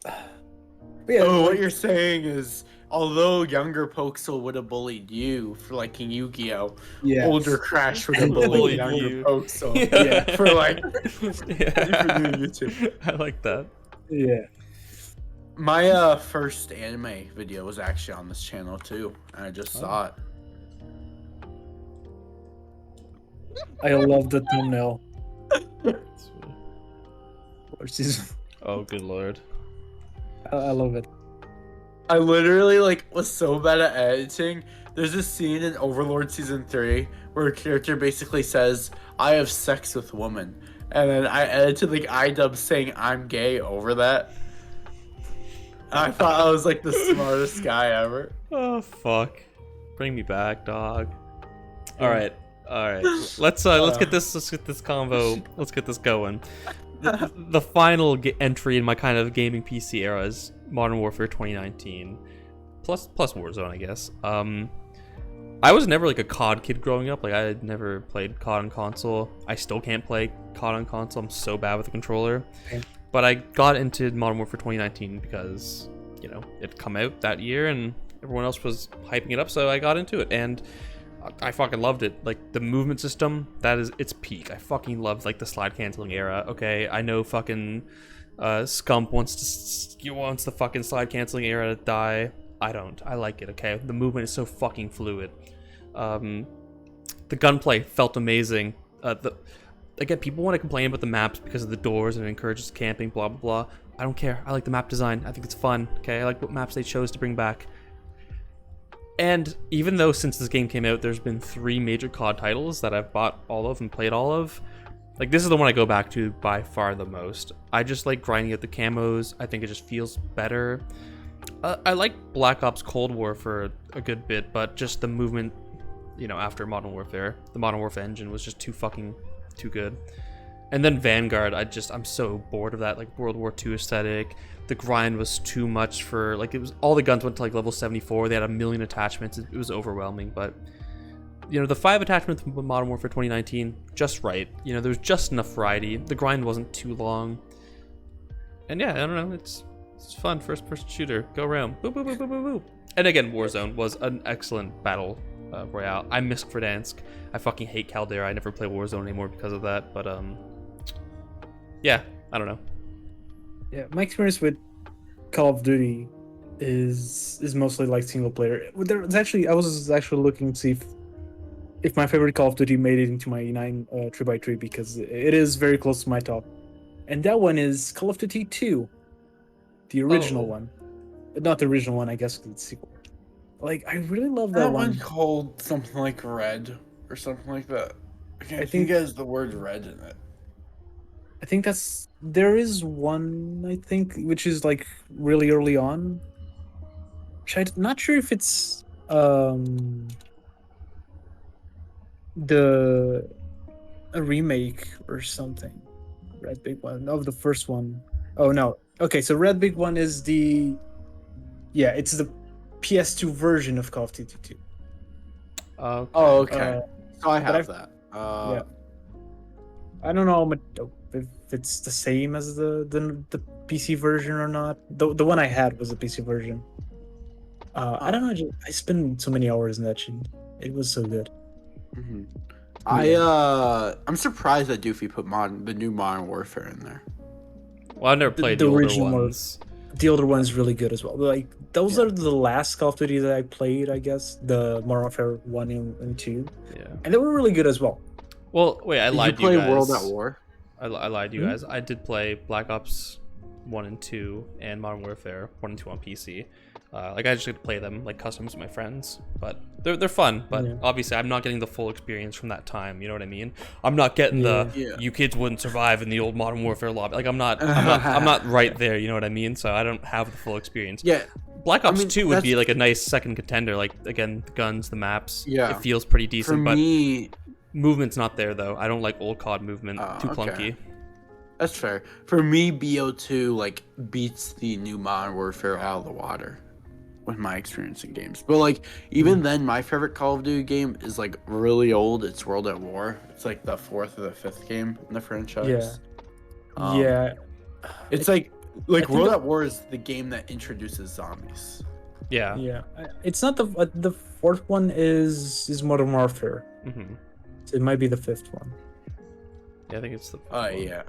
B: But yeah,
A: Oh, what
B: like,
A: you're saying is, although younger Poxal would have bullied you for liking Yu-Gi-Oh,
B: yeah.
A: older Crash would have
C: Bullied
A: bullied younger
C: you.
A: Poxal.
C: Yeah.
A: For like
C: Yeah.
A: for doing YouTube.
C: I like that.
B: Yeah.
A: My first anime video was actually on this channel too, and I just saw it.
B: I love the thumbnail. Or season.
C: Oh good lord.
B: I love it.
A: I literally like was so bad at editing. There's a scene in Overlord season 3 where a character basically says, "I have sex with woman," and then I edited like iDub saying "I'm gay" over that. I thought I was like the smartest guy ever.
C: Oh fuck! Bring me back, dog. All right. Let's get this convo. Let's get this going. The final entry in my kind of gaming PC era is Modern Warfare 2019, plus Warzone, I guess. I was never like a COD kid growing up. Like I had never played COD on console. I still can't play COD on console. I'm so bad with the controller. Okay. But I got into Modern Warfare 2019 because, you know, it come out that year and everyone else was hyping it up, so I got into it and I fucking loved it. Like the movement system, that is its peak. I fucking loved like the slide canceling era. Okay, I know fucking Scump wants the fucking slide canceling era to die. I don't. I like it. Okay, the movement is so fucking fluid. The gunplay felt amazing. Again, people want to complain about the maps because of the doors and it encourages camping, blah blah blah. I don't care. I like the map design. I think it's fun. Okay, I like what maps they chose to bring back. And even though since this game came out, there's been 3 major COD titles that I've bought all of and played all of. Like this is the one I go back to by far the most. I just like grinding out the camos. I think it just feels better. I like Black Ops Cold War for a good bit, but just the movement, you know, after Modern Warfare, the Modern Warfare engine was just too good. And then Vanguard, I'm so bored of that like World War II aesthetic. The grind was too much for like it was all the guns went to like level 74. They had a million attachments. It was overwhelming, but you know, the 5 attachments from Modern Warfare 2019 just right. You know, there's just enough variety. The grind wasn't too long. And yeah, I don't know, it's fun first person shooter. Go around. Boop boop boop boop boop boop. And again, Warzone was an excellent battle royale. I miss Verdansk. I fucking hate Caldera. I never play Warzone anymore because of that, but yeah, I don't know.
B: Yeah, my experience with Call of Duty is mostly like single player. I was actually looking to see if my favorite Call of Duty made it into my 3x3 because it is very close to my top. And that one is Call of Duty 2. The original one. Not the original one, I guess it's the sequel. Like, I really love that one.
A: That one called something like Red or something like that. I think it has the word red in it.
B: I think there is one, I think, which is like really early on. Which I'm not sure if it's a remake or something. Red Big One of the first one. Oh no. Okay, so Red Big One is it's the PS2 version of Call of Duty 2.
C: Okay.
A: Oh, okay. So I have that.
B: Yeah. I don't know if it's the same as the PC version or not. The one I had was the PC version. I don't know. I spent so many hours in that shit. It was so good.
A: Mm-hmm. I'm surprised that Doofy put the new Modern Warfare in there.
C: Well, I've never played the
B: original
C: older ones.
B: The older one's really good as well. Like those are the last Call of Duty that I played, I guess. The Modern Warfare 1 and 2. Yeah. And they were really good as well.
C: Well, wait, I lied to you guys.
A: Did you play World at War?
C: I lied to you guys. I did play Black Ops 1 and 2 and Modern Warfare 1 and 2 on PC. Like I just get to play them like customs with my friends, but they're fun. But obviously, I'm not getting the full experience from that time. You know what I mean? I'm not getting you kids wouldn't survive in the old Modern Warfare lobby. Like I'm not right there. You know what I mean? So I don't have the full experience.
A: Yeah.
C: Black Ops 2 would be like a nice second contender. Like again, the guns, the maps. Yeah. It feels pretty decent.
A: For me,
C: movement's not there though. I don't like old COD movement. Too clunky.
A: That's fair. For me, BO2 like beats the new Modern Warfare out of the water with my experience in games. But like even then, my favorite Call of Duty game is like really old. It's World at War. It's like the 4th or the 5th game in the franchise. It's like World at War is the game that introduces zombies.
B: Yeah. It's not the 4th one is Modern Warfare. Mm-hmm. So it might be the 5th one.
C: Yeah, I think it's the.
A: Yeah.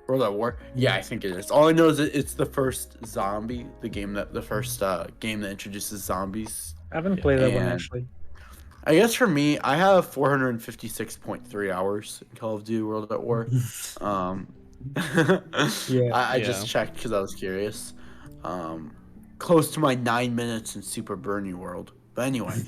A: World at War. Yeah, I think it is. All I know is it's the first zombie, the first game that introduces zombies.
B: I haven't played that one actually.
A: I guess for me, I have 456.3 hours in Call of Duty World at War. I just checked because I was curious. Close to my 9 minutes in Super Bernie World. But anyway,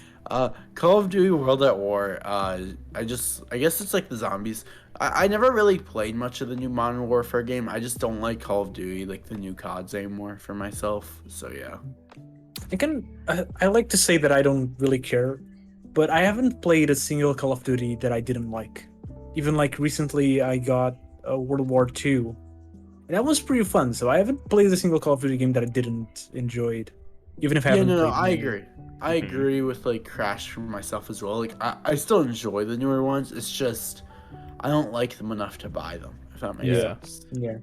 A: Call of Duty World at War. I guess it's like the zombies. I never really played much of the new Modern Warfare game. I just don't like Call of Duty, like the new CODs anymore for myself. So yeah.
B: I like to say that I don't really care, but I haven't played a single Call of Duty that I didn't like. Even like recently, I got World War II, and that was pretty fun. So I haven't played a single Call of Duty game that I didn't enjoy, even if I haven't.
A: No,
B: played
A: I
B: many.
A: agree. I agree with like Crash for myself as well. Like I still enjoy the newer ones. It's just I don't like them enough to buy them. If that makes sense.
B: Yeah.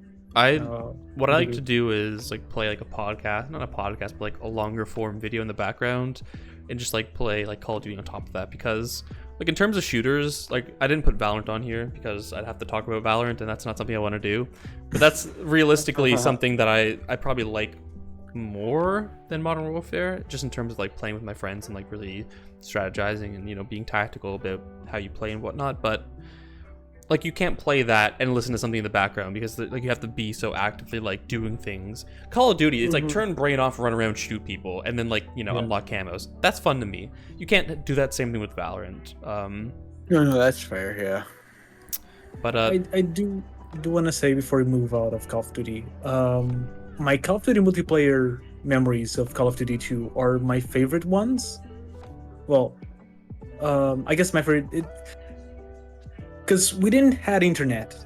C: What I like to do is like play like a podcast, not a podcast, but like a longer form video in the background, and just like play like Call of Duty on top of that. Because like in terms of shooters, like I didn't put Valorant on here because I'd have to talk about Valorant, and that's not something I want to do. But that's realistically something that I probably like more than Modern Warfare, just in terms of like playing with my friends and like really strategizing and being tactical about how you play and whatnot. But like you can't play that and listen to something in the background because like you have to be so actively like doing things. Call of Duty, it's like turn brain off, run around, shoot people, and then like unlock camos. That's fun to me. You can't do that same thing with Valorant.
A: No, that's fair. Yeah.
C: But
B: I do want to say before we move out of Call of Duty, my Call of Duty multiplayer memories of Call of Duty 2 are my favorite ones. Well, I guess my favorite. Because we didn't have internet,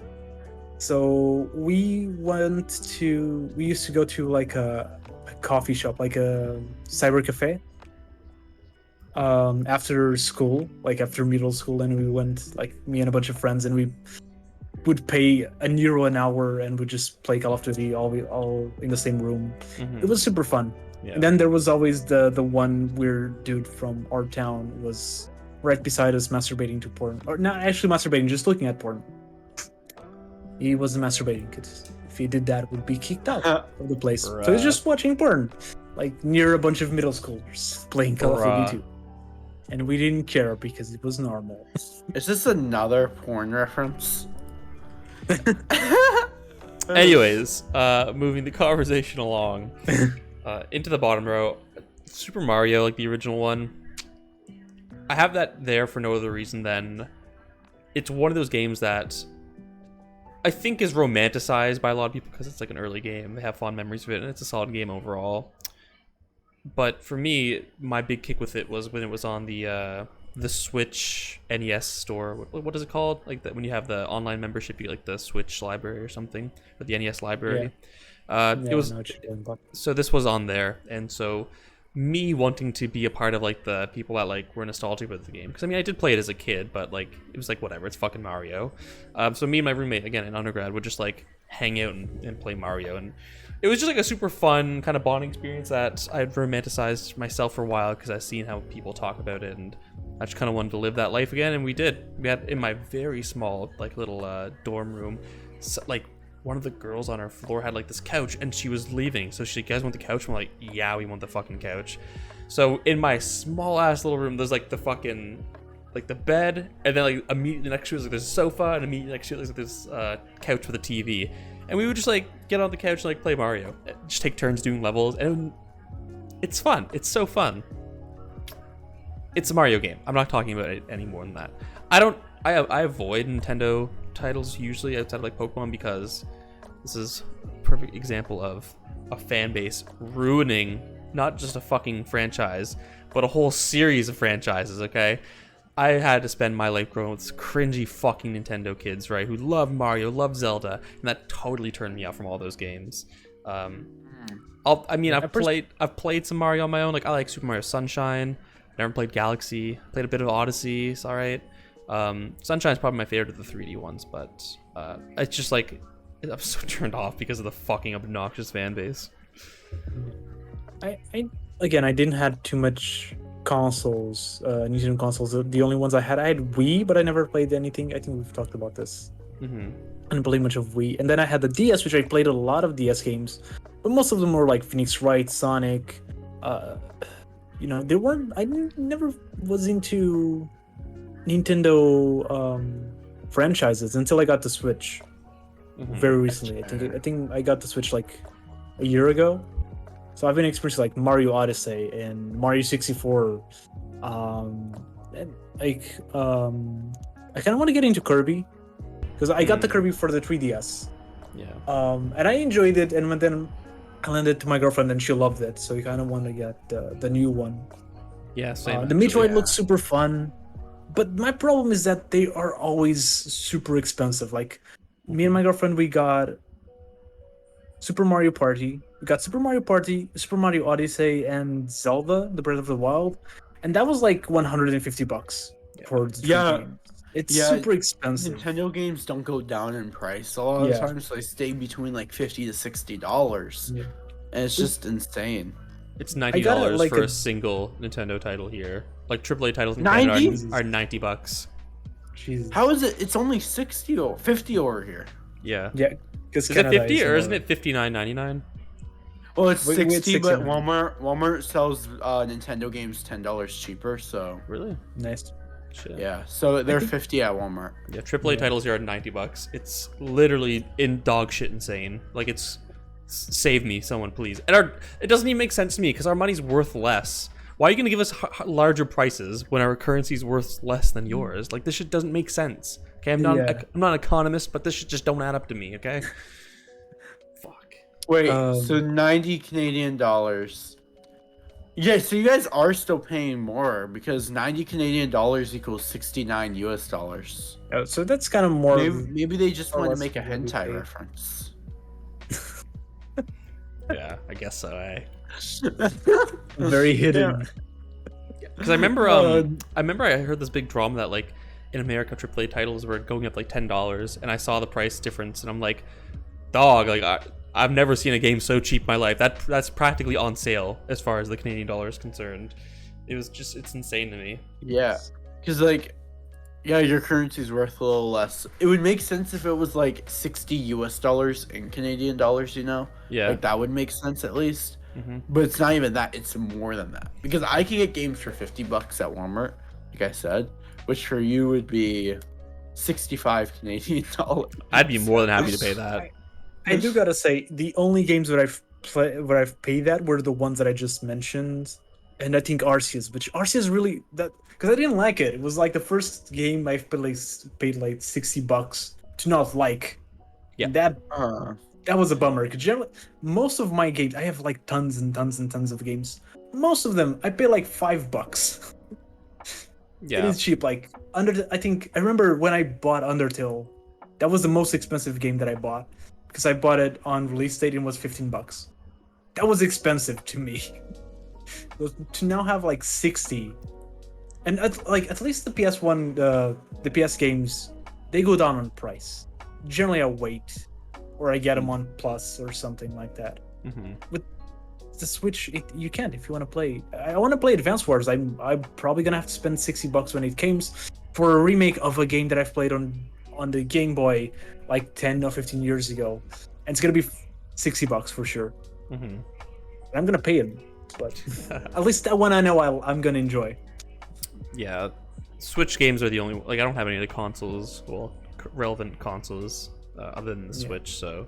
B: so we used to go to like a coffee shop, like a cyber cafe, after school, like after middle school, and we went, like me and a bunch of friends, and we would pay €1 an hour and would just play Call of Duty all in the same room. It was super fun. Yeah. And then there was always the one weird dude from our town was right beside us masturbating to porn. Or not actually masturbating, just looking at porn. He wasn't masturbating, because if he did that, would be kicked out of the place. So he was just watching porn, like near a bunch of middle schoolers playing Call of Duty 2. And we didn't care because it was normal.
A: Is this another porn reference?
C: Anyways, moving the conversation along into the bottom row, Super Mario, like the original one. I have that there for no other reason than it's one of those games that I think is romanticized by a lot of people because it's like an early game. They have fond memories of it, and it's a solid game overall. But for me, my big kick with it was when it was on the Switch NES store. What is it called? Like when you have the online membership, you get like the Switch library or something, or the NES library. It was so this was on there, and so me wanting to be a part of like the people that like were nostalgic about the game, because I mean I did play it as a kid, but like it was like whatever, it's fucking Mario. So me and my roommate, again in undergrad, would just like hang out and play Mario, and it was just like a super fun kind of bonding experience that I'd romanticized myself for a while because I've seen how people talk about it, and I just kind of wanted to live that life again, and we did. We had in my very small like little dorm room, so, like one of the girls on our floor had like this couch, and she was leaving, so she, guys want the couch? I'm like, yeah, we want the fucking couch. So in my small ass little room, there's like the fucking like the bed, and then like immediately next to it is like this sofa, and immediately next to it is like this couch with a TV, and we would just like get on the couch and like play Mario, just take turns doing levels, and it's fun. It's so fun. It's a Mario game. I'm not talking about it any more than that. I avoid Nintendo titles usually outside of like Pokemon, because this is a perfect example of a fan base ruining not just a fucking franchise, but a whole series of franchises, okay? I had to spend my life growing with cringy fucking Nintendo kids, right, who love Mario, love Zelda, and that totally turned me off from all those games. I've played some Mario on my own. Like I like Super Mario Sunshine. Never played Galaxy. Played a bit of Odyssey. It's all right. Sunshine's probably my favorite of the 3D ones, but it's just like I'm so turned off because of the fucking obnoxious fan base.
B: I didn't have too much consoles, Nintendo consoles. The only ones I had Wii, but I never played anything. I think we've talked about this. I didn't play much of Wii, and then I had the DS, which I played a lot of DS games, but most of them were like Phoenix Wright, Sonic. They weren't. I never was into Nintendo franchises until I got the Switch very recently. I think I got the Switch like a year ago, so I've been experiencing like Mario Odyssey and Mario 64. I kind of want to get into Kirby, because I got the Kirby for the 3DS.
C: Yeah.
B: And I enjoyed it, and then I lent it to my girlfriend, and she loved it. So we kind of want to get the new one.
C: Yeah, same.
B: The Metroid looks super fun, but my problem is that they are always super expensive. Like me and my girlfriend, we got Super Mario Party. We got Super Mario Party, Super Mario Odyssey, and Zelda: The Breath of the Wild, and that was like $150 for the 3 games. It's super expensive.
A: Nintendo games don't go down in price. A lot of times they stay between like $50 to $60, and it's just insane.
C: It's $90 for a single Nintendo title here. Like AAA titles in Canada are $90.
B: Jesus.
A: How is it? It's only 60 or 50 over here.
C: Yeah.
B: Yeah.
C: Is it 50 or isn't it $59.99?
A: Well, it's 60, but Walmart sells Nintendo games $10 cheaper. So
C: really
B: nice.
C: Shit.
A: Yeah, so they're 50 at Walmart.
C: Yeah, AAA titles here are $90. It's literally in dog shit insane. Like it's save me, someone please. And it doesn't even make sense to me because our money's worth less. Why are you gonna give us larger prices when our currency's worth less than yours? Like this shit doesn't make sense. Okay, I'm not an economist, but this shit just don't add up to me. Okay. Fuck.
A: Wait, so 90 Canadian dollars. Yeah, so you guys are still paying more because 90 Canadian dollars equals 69 US dollars.
B: Oh, so that's kind of more.
A: Maybe they just want to make a hentai reference.
C: Yeah, I guess so.
B: Very hidden.
C: Because I remember, I heard this big drama that like in America AAA titles were going up like $10, and I saw the price difference, and I'm like, dog, like I've never seen a game so cheap in my life. That's practically on sale as far as the Canadian dollar is concerned. It's insane to me.
A: Yeah, because like, yeah, your currency's worth a little less. It would make sense if it was like 60 US dollars in Canadian dollars, you know?
C: Yeah.
A: Like that would make sense at least. But it's not even that. It's more than that. Because I can get games for $50 at Walmart, like I said, which for you would be 65 Canadian dollars.
C: I'd be more than happy to pay that.
B: I do gotta say, the only games that I've paid that were the ones that I just mentioned, and I think Arceus, which Arceus really because I didn't like it. It was like the first game I've paid like $60 to not like.
C: Yeah.
B: And that was a bummer. Because generally, most of my games, I have like tons and tons and tons of games. Most of them, I pay like $5.
C: Yeah.
B: It is cheap. Like I think I remember when I bought Undertale, that was the most expensive game that I bought. Because I bought it on release date and it was $15. That was expensive to me. To now have like 60, and at least the PS1, the PS games, they go down on price. Generally, I wait, or I get them on Plus or something like that. With the Switch, you can't if you want to play. I want to play Advance Wars. I'm probably gonna have to spend $60 when it comes for a remake of a game that I've played on the Game Boy like 10 or 15 years ago, and it's gonna be $60 for sure. I'm gonna pay it, but at least that one I know I'm gonna enjoy.
C: Yeah, Switch games are the only. Like I don't have any of the consoles, relevant consoles other than the Switch. So,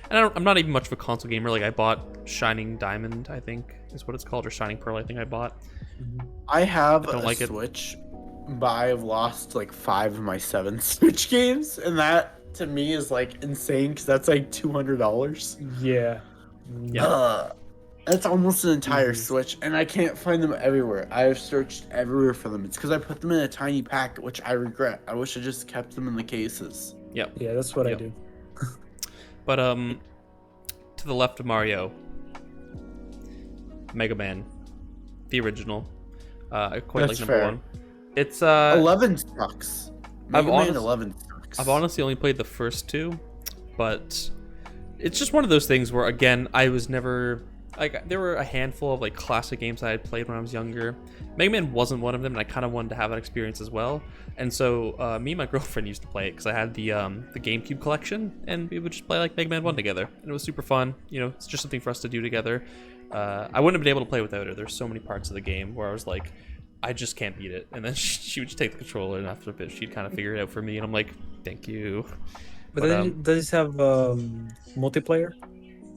C: and I'm not even much of a console gamer. Like I bought Shining Diamond, I think is what it's called, or Shining Pearl. I think I bought.
A: I have a Switch, but I've lost like 5 of my 7 Switch games, and that to me is like insane because that's like $200.
B: Yeah.
A: That's almost an entire Switch, and I can't find them everywhere. I have searched everywhere for them. It's because I put them in a tiny pack, which I regret. I wish I just kept them in the cases.
C: Yep.
B: Yeah, that's what I do.
C: But to the left of Mario, MegaMan, the original. I quite like number 1. It's
A: 11 sucks. MegaMan 11 sucks.
C: I've honestly only played the first 2, but it's just one of those things where again I was never like, there were a handful of like classic games that I had played when I was younger. Mega Man wasn't one of them, and I kind of wanted to have that experience as well. And so me and my girlfriend used to play it because I had the GameCube collection, and we would just play like Mega Man 1 together, and it was super fun. You know, it's just something for us to do together. I wouldn't have been able to play without her. There's so many parts of the game where I was like, I just can't beat it. And then she would just take the controller, and after a bit, she'd kind of figure it out for me, and I'm like, thank you.
B: But does this have multiplayer,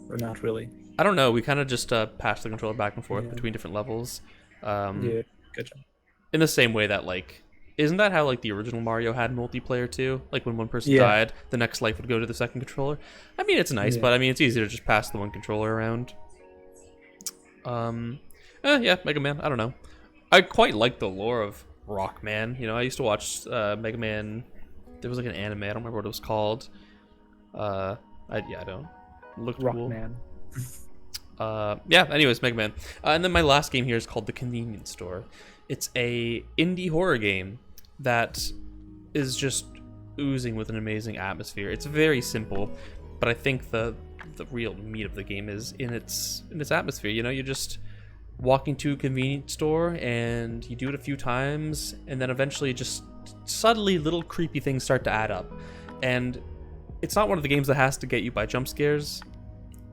B: or not really?
C: I don't know. We kind of just pass the controller back and forth between different levels.
B: Yeah, gotcha.
C: In the same way that like isn't that how like the original Mario had multiplayer too? Like when one person
B: Yeah.
C: died, the next life would go to the second controller. I mean, it's nice,
B: Yeah.
C: but I mean, it's easier to just pass the one controller around. Yeah, Mega Man. I don't know. I quite like the lore of Rockman. You know, I used to watch Mega Man. There was like an anime. I don't remember what it was called. I don't. Looked cool.
B: Rockman.
C: Yeah, anyways, Mega Man. And then my last game here is called The Convenience Store. It's a indie horror game that is just oozing with an amazing atmosphere. It's very simple, but I think the real meat of the game is in its atmosphere. You know, you're just walking to a convenience store and you do it a few times, and then eventually just subtly little creepy things start to add up. And it's not one of the games that has to get you by jump scares.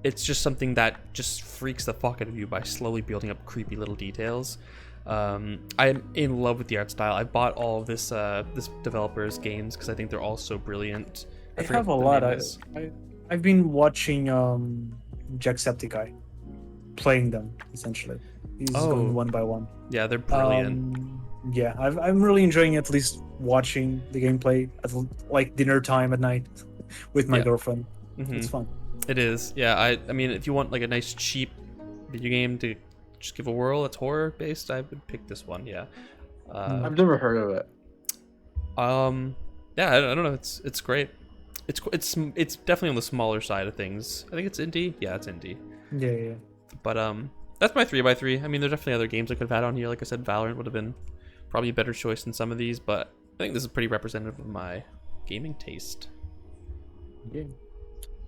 C: It's just something that just freaks the fuck out of you by slowly building up creepy little details. I'm in love with the art style. I bought all of this developer's games because I think they're all so brilliant.
B: I have a lot. I've been watching Jacksepticeye playing them essentially. He's going one by one.
C: Yeah, they're brilliant.
B: Yeah, I'm really enjoying at least watching the gameplay at like dinner time at night with my girlfriend.
C: Mm-hmm.
B: It's fun.
C: It is. Yeah, I mean, if you want like a nice cheap video game to just give a whirl that's horror based, I would pick this one. Yeah.
A: I've never heard of it.
C: Yeah, I don't know. It's great. It's definitely on the smaller side of things. I think it's indie. Yeah, it's indie.
B: Yeah.
C: But that's my 3x3. I mean, there's definitely other games I could have had on here. Like I said, Valorant would have been probably a better choice than some of these, but I think this is pretty representative of my gaming taste.
B: Yeah.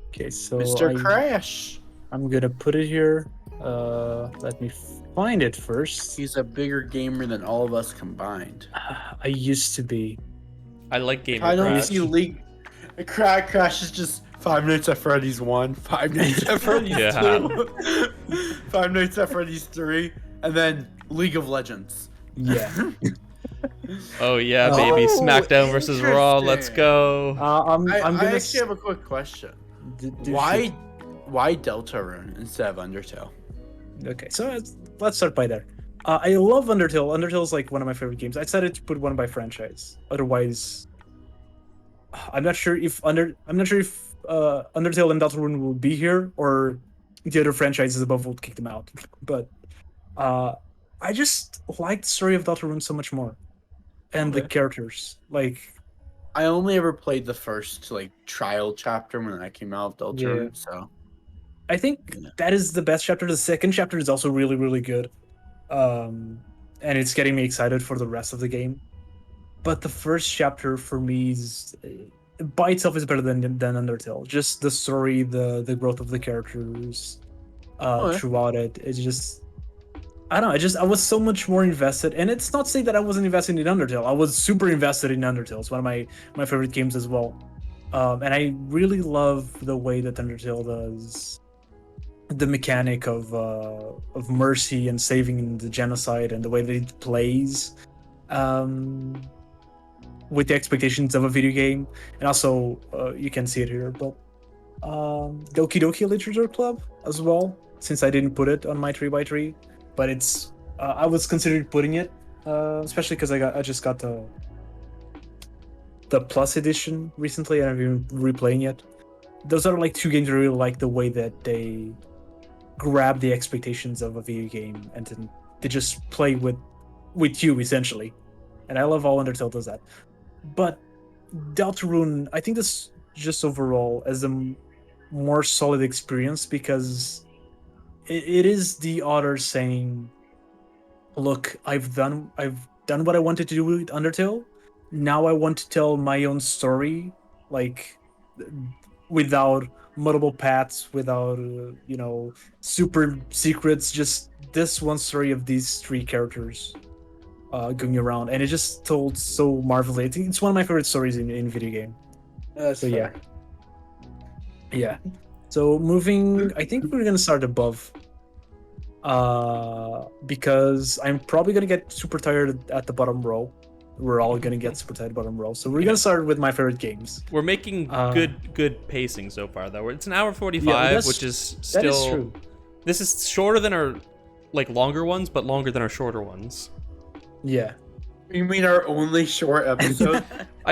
B: Okay, so
A: Mr. Crash.
B: I'm gonna put it here. Let me find it first.
A: He's a bigger gamer than all of us combined.
B: I used to be.
C: I like gaming.
A: I don't
C: Crash.
A: see League. Crash is just Five Nights at Freddy's 1, Five Nights at Freddy's 2, Five Nights at Freddy's 3, and then League of Legends.
B: Yeah.
C: Oh yeah, baby! Smackdown versus Raw. Let's go.
B: I'm
A: I
B: gonna
A: actually have a quick question. Why Deltarune instead of Undertale?
B: Okay, so let's start by there. I love Undertale. Undertale is like one of my favorite games. I decided to put one by franchise. Otherwise, I'm not sure if Undertale and Deltarune will be here, or the other franchises above will kick them out. But I just like the story of Deltarune so much more, and the characters. Like,
A: I only ever played the first like trial chapter when I came out of Deltarune, so
B: I think that is the best chapter. The second chapter is also really, really good. And it's getting me excited for the rest of the game. But the first chapter for me is by itself is better than Undertale. Just the story, the growth of the characters throughout it. It's just, I don't know. I was so much more invested. And it's not saying that I wasn't invested in Undertale. I was super invested in Undertale. It's one of my favorite games as well. And I really love the way that Undertale does the mechanic of mercy and saving the genocide, and the way that it plays with the expectations of a video game. And also you can see it here, but Doki Doki Literature Club as well, since I didn't put it on my 3x3, but it's I was considering putting it, especially because I just got the Plus edition recently, and I've been replaying it. Those are like two games I really like the way that they grab the expectations of a video game and then they just play with you essentially. And I love how Undertale does that. But Deltarune, I think this just overall as a more solid experience, because it is the author saying, look, I've done what I wanted to do with Undertale. Now I want to tell my own story, like without multiple paths, without super secrets, just this one story of these three characters going around, and it just told so marvelously. I think it's one of my favorite stories in video game. So fair. Yeah. So moving, I think we're gonna start above, because I'm probably gonna get super tired at the bottom row. We're all gonna get super tired bottom row. So we're gonna start with my favorite games.
C: We're making good pacing so far, though. It's an hour 45, which is still.
B: That is true.
C: This is shorter than our longer ones, but longer than our shorter ones.
B: Yeah.
A: You mean our only short episode?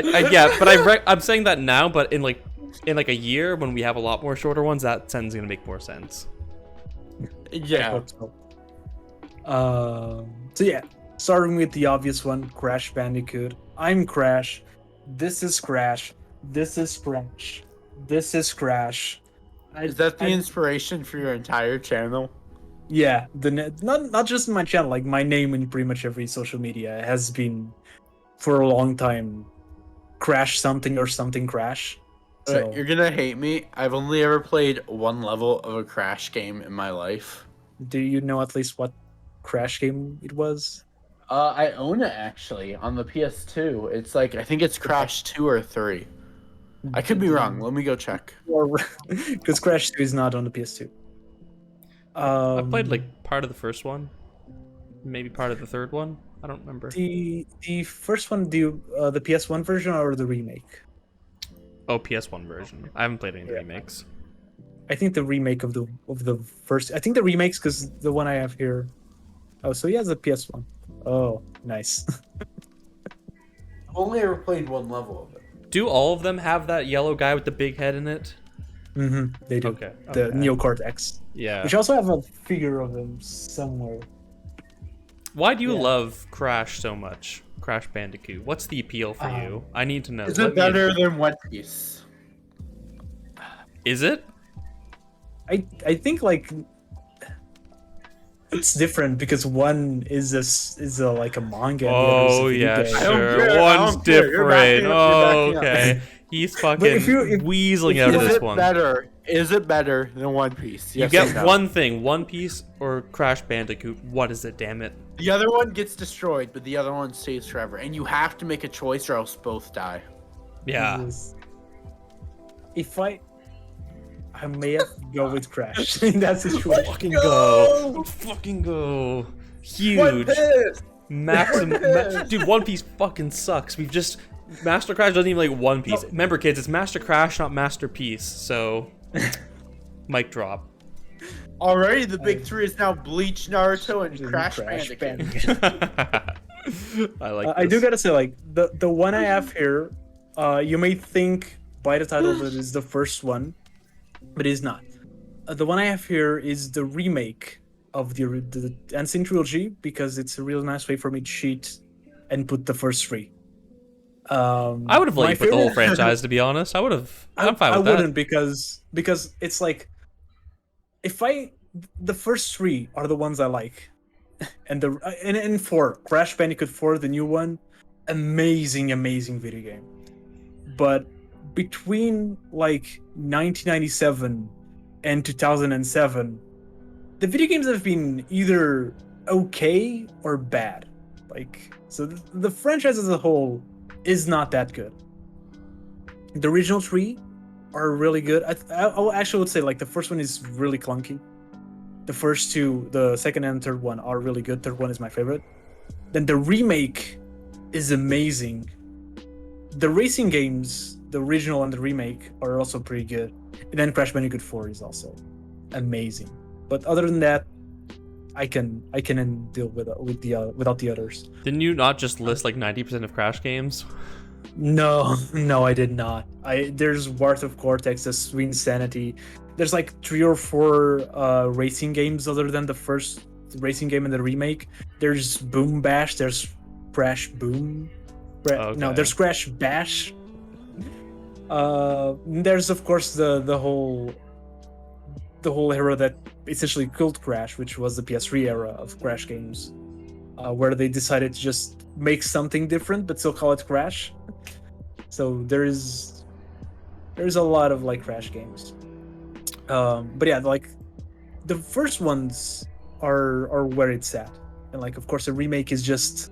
C: Yeah, but I'm saying that now, but in like a year when we have a lot more shorter ones, that sentence is gonna make more sense.
A: Yeah.
B: So yeah, starting with the obvious one, Crash Bandicoot. I'm Crash. This is Crash. This is Crash. This is Crash.
A: Is that the inspiration for your entire channel?
B: Yeah, not just my channel, like my name in pretty much every social media has been for a long time Crash something or something Crash. So
A: You're gonna hate me. I've only ever played one level of a Crash game in my life.
B: do you know at least what Crash game it was?
A: I own it actually on the PS2. It's like I think it's Crash 2 or 3. I could be wrong. Let me go check.
B: Because Crash 2 is not on the PS2.
C: I played like part of the first one, maybe part of the third one. I don't remember.
B: The first one, the PS1 version or the remake?
C: Oh, PS1 version. I haven't played any of the remakes.
B: I think the remake of the first. I think the remakes because the one I have here. Oh, so he has a PS1. Oh, nice.
A: I've only ever played one level of it.
C: Do all of them have that yellow guy with the big head in it?
B: Mm-hmm. They do.
C: Okay.
B: The Neocortex.
C: Yeah.
B: Which also have a figure of him somewhere.
C: Why do you love Crash so much? Crash Bandicoot. What's the appeal for you? I need to know.
A: Is it better than One Piece?
C: Is it?
B: I think like it's different because one is a like a manga. And the other is a
C: Oh
B: video
C: yeah,
B: game.
C: sure. One's different. Oh, okay. He's fucking
B: if
C: weaseling out of this one.
A: Is it better than One Piece?
C: You
A: Yes
C: get
A: or no?
C: one thing: One Piece or Crash Bandicoot. What is it? Damn it!
A: The other one gets destroyed, but the other one stays forever, and you have to make a choice or else both die.
C: Yeah.
B: If I may have to go with Crash in that situation.
C: Fucking go! Fucking go! Huge. Dude, One Piece fucking sucks. We've just Master Crash doesn't even like One Piece. Remember, kids, it's Master Crash, not Masterpiece. So, mic drop.
A: Alrighty, the big three is now Bleach, Naruto, and Crash Bandicoot.
C: I like.
B: I do gotta say, like the one I have here, you may think by the title that is the first one, but it is not. The one I have here is the remake of the Ancient Trilogy because it's a real nice way for me to cheat and put the first three.
C: I would have let you put the whole franchise, to be honest. I'm fine with that.
B: I wouldn't because it's like the first three are the ones I like, and 4 Crash Bandicoot 4, the new one, amazing video game. But between like 1997 and 2007, the video games have been either okay or bad. Like, so the franchise as a whole is not that good. The original 3 are really good. I actually would say like the first one is really clunky. The first 2, the second and third one are really good. Third one is my favorite. Then the remake is amazing. The racing games, the original and the remake, are also pretty good. And then Crash Bandicoot 4 is also amazing. But other than that, I can deal without the others.
C: Didn't you not just list like 90% of Crash games?
B: No, I did not. There's Wrath of Cortex, there's Sweet Insanity. There's like 3 or 4 racing games other than the first racing game and the remake. There's Boom Bash, there's Crash Boom.
C: Okay.
B: No, there's Crash Bash. There's of course the whole era that essentially killed Crash, which was the PS3 era of Crash games, where they decided to just make something different but still call it Crash. So there's a lot of like Crash games. But yeah, like the first ones are where it's at, and like of course the remake is just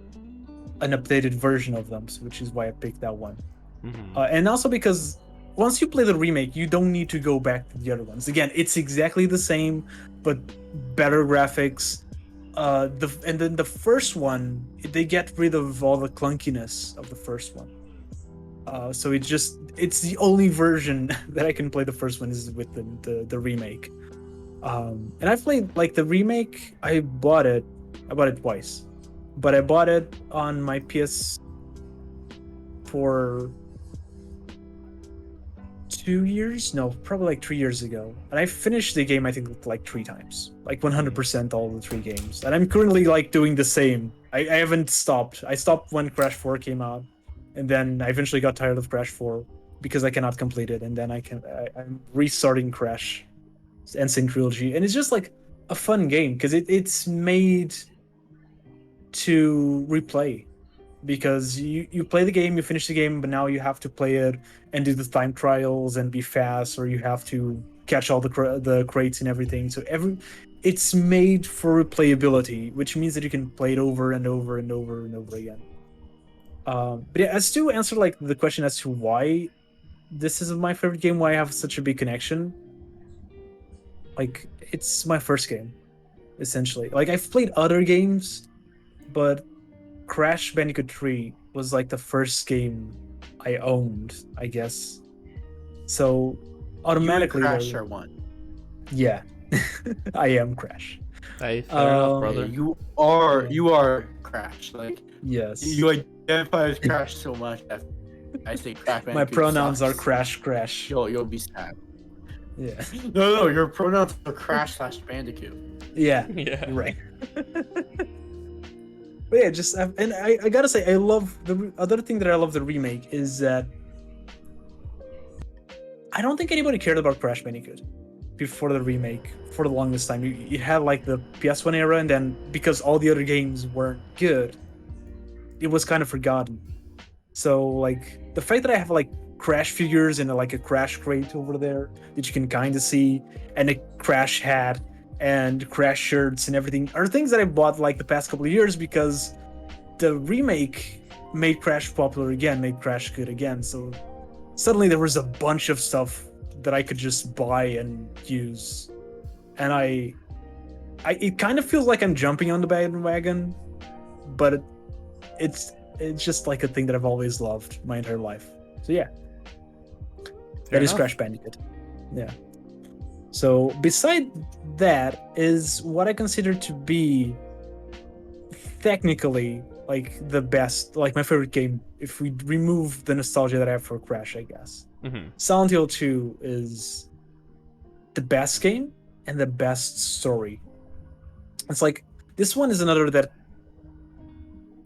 B: an updated version of them, which is why I picked that one.
C: Mm-hmm.
B: And also because once you play the remake, you don't need to go back to the other ones. Again, it's exactly the same, but better graphics. And then the first one, they get rid of all the clunkiness of the first one. So it's the only version that I can play. The first one is with the remake. And I've played like the remake. I bought it twice. but I bought it on my PS for 2 years, no, probably like 3 years ago, and I finished the game I think like 3 times, like 100% all the 3 games, and I'm currently like doing the same. I haven't stopped. I stopped when Crash 4 came out, and then I eventually got tired of Crash 4 because I cannot complete it, and then I'm restarting Crash Insane Trilogy, and it's just like a fun game because it's made to replay, because you play the game, you finish the game, but now you have to play it and do the time trials and be fast, or you have to catch all the crates and everything. So it's made for replayability, which means that you can play it over and over and over and over again. But yeah, as to answer like the question as to why this is my favorite game, why I have such a big connection, like it's my first game, essentially. Like I've played other games, but Crash Bandicoot 3 was like the first game I owned, I guess. So automatically,
A: you and Crash are one.
B: Yeah, I am Crash.
C: Hey, fair enough, brother.
A: You are Crash. Like
B: yes,
A: you identify as Crash so much that I say Crash Bandicoot.
B: My pronouns
A: sucks.
B: are Crash.
A: You'll be sad.
B: Yeah.
A: No, your pronouns are Crash / Bandicoot.
B: Yeah.
C: Yeah.
B: You're right. But yeah, just and I gotta say, I love the other thing that I love the remake is that I don't think anybody cared about Crash Bandicoot before the remake for the longest time. You had like the PS1 era, and then because all the other games weren't good, it was kind of forgotten. So like the fact that I have like Crash figures and like a Crash crate over there that you can kind of see, and a Crash hat and Crash shirts and everything are things that I bought like the past couple of years because the remake made Crash popular again, made Crash good again. So suddenly there was a bunch of stuff that I could just buy and use, and I it kind of feels like I'm jumping on the bandwagon, but it's just like a thing that I've always loved my entire life. So yeah, that is Crash Bandicoot. Yeah. So beside that is what I consider to be technically like the best, like my favorite game. If we remove the nostalgia that I have for Crash, I guess.
C: Mm-hmm.
B: Silent Hill 2 is the best game and the best story. It's like this one is another that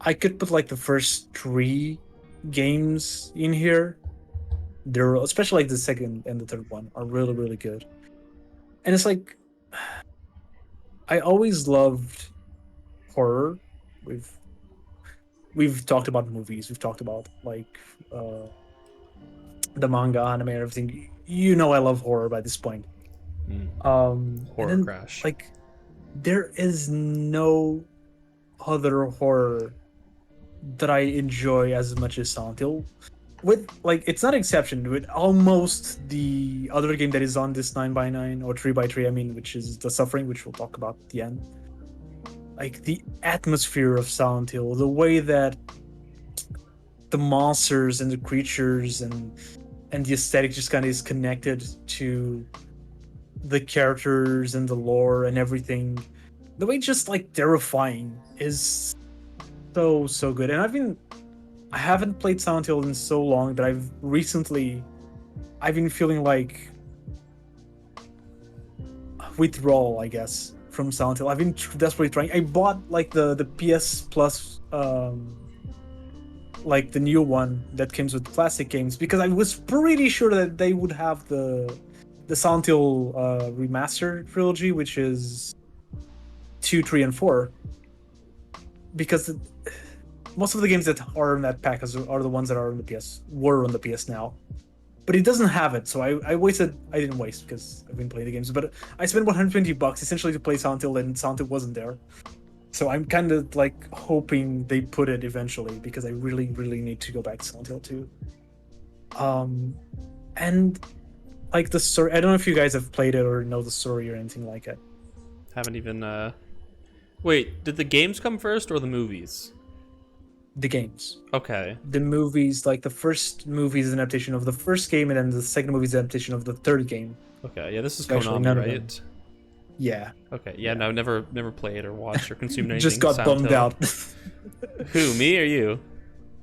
B: I could put like the first 3 games in here. They're especially like the second and the third one are really, really good. And it's like I always loved horror. We've talked about movies. We've talked about like the manga, anime, and everything. You know, I love horror by this point.
C: Horror Crash.
B: Like, there is no other horror that I enjoy as much as Silent Hill. With like, it's not an exception. With almost the other game that is on this 9x9 or 3x3, I mean, which is The Suffering, which we'll talk about at the end. Like the atmosphere of Silent Hill, the way that the monsters and the creatures and the aesthetic just kind of is connected to the characters and the lore and everything. The way just like terrifying is so good. And I haven't played Silent Hill in so long that I've been feeling like withdrawal, I guess, from Silent Hill. I've been desperately trying. I bought like the PS Plus, like the new one that comes with classic games, because I was pretty sure that they would have the Silent Hill remastered trilogy, which is 2, 3, and 4, because most of the games that are in that pack are the ones that are on the PS, were on the PS now. But it doesn't have it, so I didn't waste because I've been playing the games. But I spent $120 essentially to play Silent Hill, and Silent Hill wasn't there. So I'm kind of like hoping they put it eventually, because I really, really need to go back to Silent Hill 2. And like the story, I don't know if you guys have played it or know the story or anything like it.
C: Haven't even. Wait, did the games come first or the movies?
B: The games.
C: Okay.
B: The movies, like the first movie is an adaptation of the first game, and then the second movie is an adaptation of the third game.
C: Okay, yeah, this is
B: Actually,
C: Konami,
B: none of
C: right?
B: Yeah.
C: Okay, yeah, no, never played or watched or consumed anything.
B: Just got
C: Silent
B: bummed
C: Hill.
B: out.
C: Who, me or you?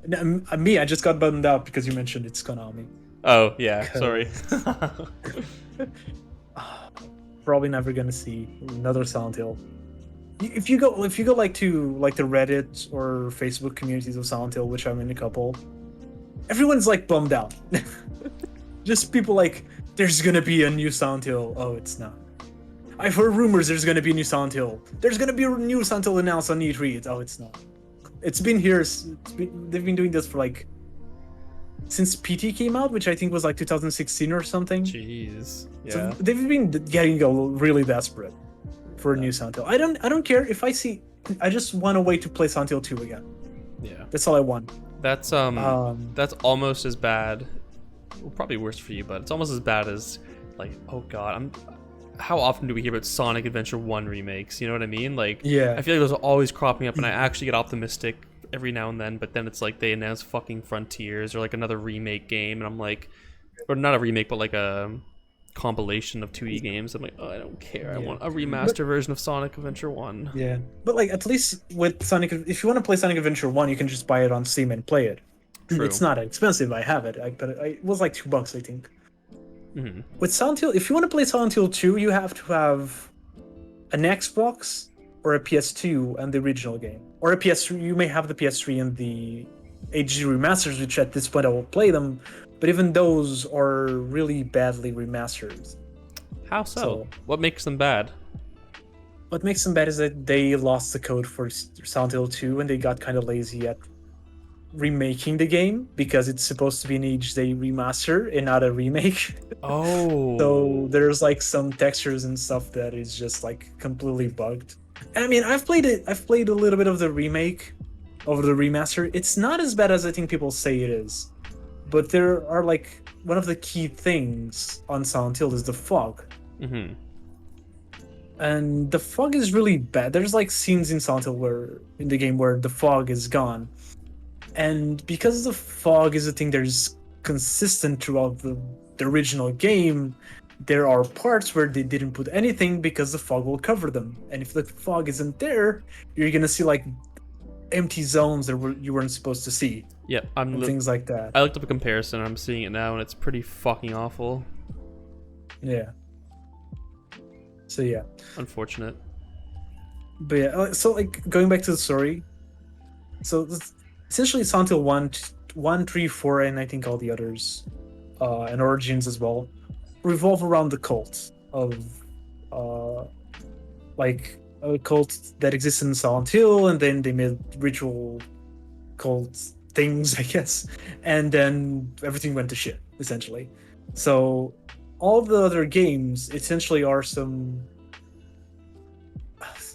B: No, me, I just got bummed out because you mentioned it's Konami.
C: Oh, yeah, sorry.
B: Probably never gonna see another Silent Hill. If you go like to the Reddit or Facebook communities of Silent Hill, which I'm in a couple, everyone's like bummed out. Just people like, there's gonna be a new Silent Hill. Oh, it's not. I've heard rumors there's gonna be a new Silent Hill. There's gonna be a new Silent Hill announced on E3. Oh, it's not. It's been here. They've been doing this for like since PT came out, which I think was like 2016 or something.
C: Jeez. Yeah.
B: So they've been getting really desperate for a new Silent Hill. I don't care if I see. I just want a way to play Silent Hill 2 again.
C: Yeah.
B: That's all I want.
C: That's almost as bad. Well, probably worse for you, but it's almost as bad as like, oh god, how often do we hear about Sonic Adventure 1 remakes? You know what I mean? Like,
B: yeah.
C: I feel like those are always cropping up, and I actually get optimistic every now and then, but then it's like they announce fucking Frontiers or like another remake game, and I'm like, or not a remake, but like a compilation of 2E games. I'm like, oh, I don't care. I want a remaster version of Sonic Adventure 1.
B: Yeah, but like at least with Sonic, if you want to play Sonic Adventure 1, you can just buy it on Steam and play it.
C: True.
B: It's not expensive. I have it. But it was like $2, I think.
C: Mm-hmm.
B: With Silent Hill, if you want to play Silent Hill 2, you have to have an Xbox or a PS2 and the original game, or a PS3. You may have the PS3 and the HD remasters, which at this point I will play them, but even those are really badly remastered.
C: How so? What makes them bad?
B: What makes them bad is that they lost the code for Silent Hill 2 and they got kind of lazy at remaking the game because it's supposed to be an HD remaster and not a remake.
C: Oh.
B: So there's like some textures and stuff that is just like completely bugged. And I mean, I've played a little bit of the remake, of the remaster. It's not as bad as I think people say it is. But there are like, one of the key things on Silent Hill is the fog.
C: Mm-hmm.
B: And the fog is really bad. There's like scenes in Silent Hill in the game where the fog is gone. And because the fog is a thing that is consistent throughout the original game, there are parts where they didn't put anything because the fog will cover them. And if the fog isn't there, you're gonna see like empty zones that you weren't supposed to see.
C: Yeah,
B: things like that.
C: I looked up a comparison. I'm seeing it now, and it's pretty fucking awful.
B: Yeah. So yeah.
C: Unfortunate.
B: But yeah, so like going back to the story. So essentially Silent Hill 1, 3, 4, and I think all the others, and Origins as well, revolve around the cult of like a cult that exists in Silent Hill, and then they made ritual cult things, I guess, and then everything went to shit, essentially. So all the other games essentially are some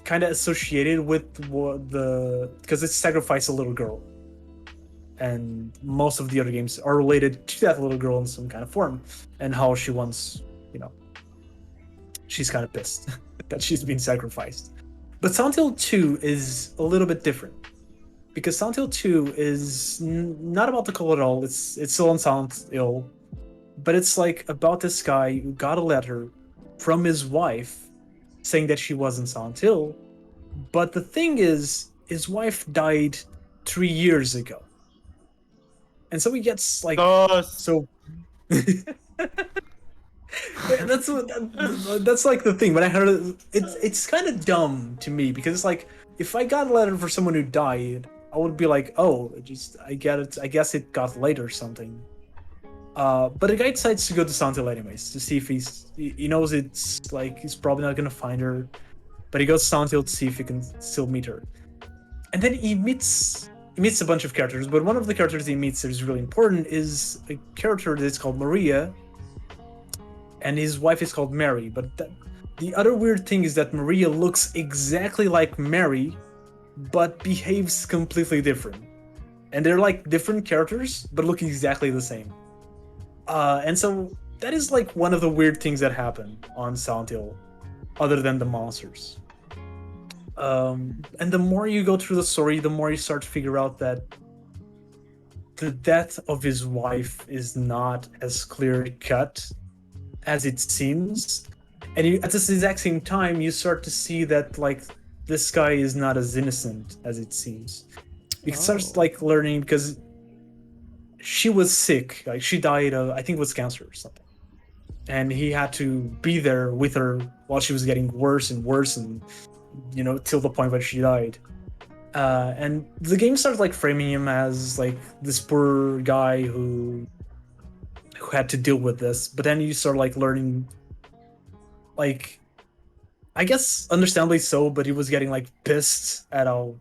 B: kind of associated with because it's sacrifice a little girl, and most of the other games are related to that little girl in some kind of form, and how she wants, she's kind of pissed that she's been sacrificed. But Silent Hill 2 is a little bit different, because Silent Hill 2 is not about the cult at all. It's still on Silent Hill, but it's like about this guy who got a letter from his wife saying that she was in Silent Hill, but the thing is, his wife died 3 years ago. And so he gets like so. That's like the thing. When I heard it, it's kind of dumb to me, because it's like, if I got a letter for someone who died, I would be like, oh, I get it. I guess it got late or something. But the guy decides to go to Silent Hill anyways to see if he knows it's like he's probably not gonna find her, but he goes to Silent Hill to see if he can still meet her. And then he meets a bunch of characters, but one of the characters he meets that is really important is a character that's called Maria, and his wife is called Mary. But the other weird thing is that Maria looks exactly like Mary, but behaves completely different. And they're like different characters, but look exactly the same. And so that is like one of the weird things that happen on Silent Hill, other than the monsters. And the more you go through the story, the more you start to figure out that the death of his wife is not as clear cut as it seems, And at this exact same time, you start to see that like this guy is not as innocent as it seems. You start like learning because she was sick, like she died of, I think it was cancer or something, and he had to be there with her while she was getting worse and worse, and till the point where she died. And the game starts like framing him as like this poor guy who had to deal with this, but then you start like learning, like, I guess understandably so, but he was getting like pissed at how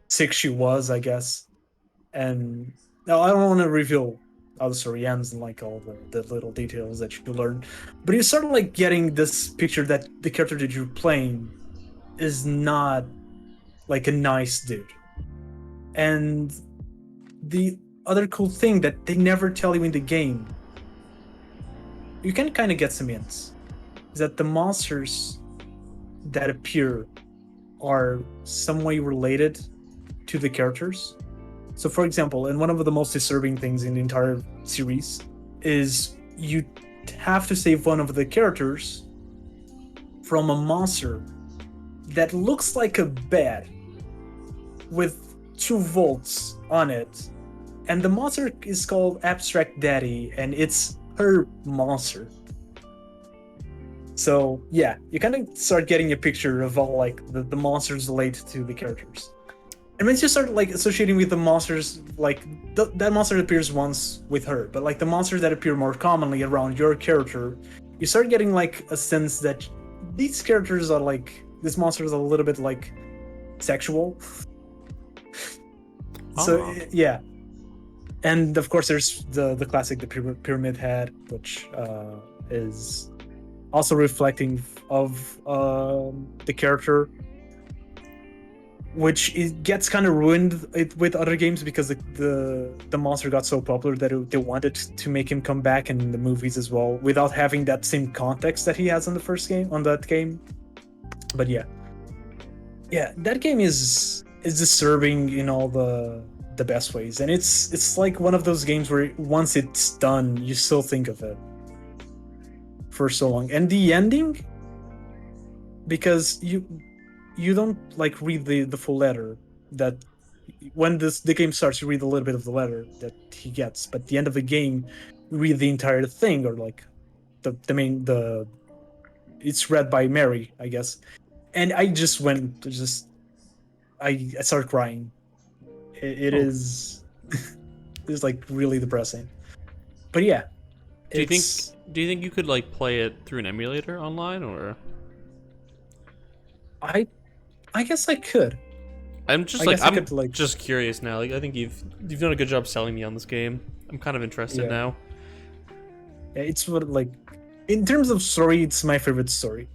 B: sick she was, I guess. And now I don't want to reveal how the story ends and like all the little details that you learn, but you start like getting this picture that the character that you're playing is not like a nice dude. And the other cool thing that they never tell you in the game, you can kind of get some hints, is that the monsters that appear are some way related to the characters. So for example, and one of the most disturbing things in the entire series is you have to save one of the characters from a monster that looks like a bed with 2 volts on it, and the monster is called Abstract Daddy, and it's her monster. So yeah, you kind of start getting a picture of all like the monsters relate to the characters, and once you start like associating with the monsters, like that monster appears once with her, but like the monsters that appear more commonly around your character, you start getting like a sense that these characters are like, this monster is a little bit like sexual. So yeah, and of course there's the classic, the pyramid head, which is also reflecting of the character, which it gets kind of ruined with other games because the monster got so popular that they wanted to make him come back in the movies as well, without having that same context that he has on the first game, on that game. But yeah, that game is disturbing in all the best ways, and it's like one of those games where once it's done, you still think of it for so long. And the ending, because you don't like read the full letter, that when the game starts, you read a little bit of the letter that he gets, but at the end of the game, you read the entire thing, or like it's read by Mary, I guess. And I just went to I started crying. It is it's like really depressing. But yeah.
C: Do you think you could like play it through an emulator online, or?
B: I guess I could.
C: I'm just just curious now. Like I think you've done a good job selling me on this game. I'm kind of interested now.
B: Yeah, it's what, like, in terms of story, it's my favorite story.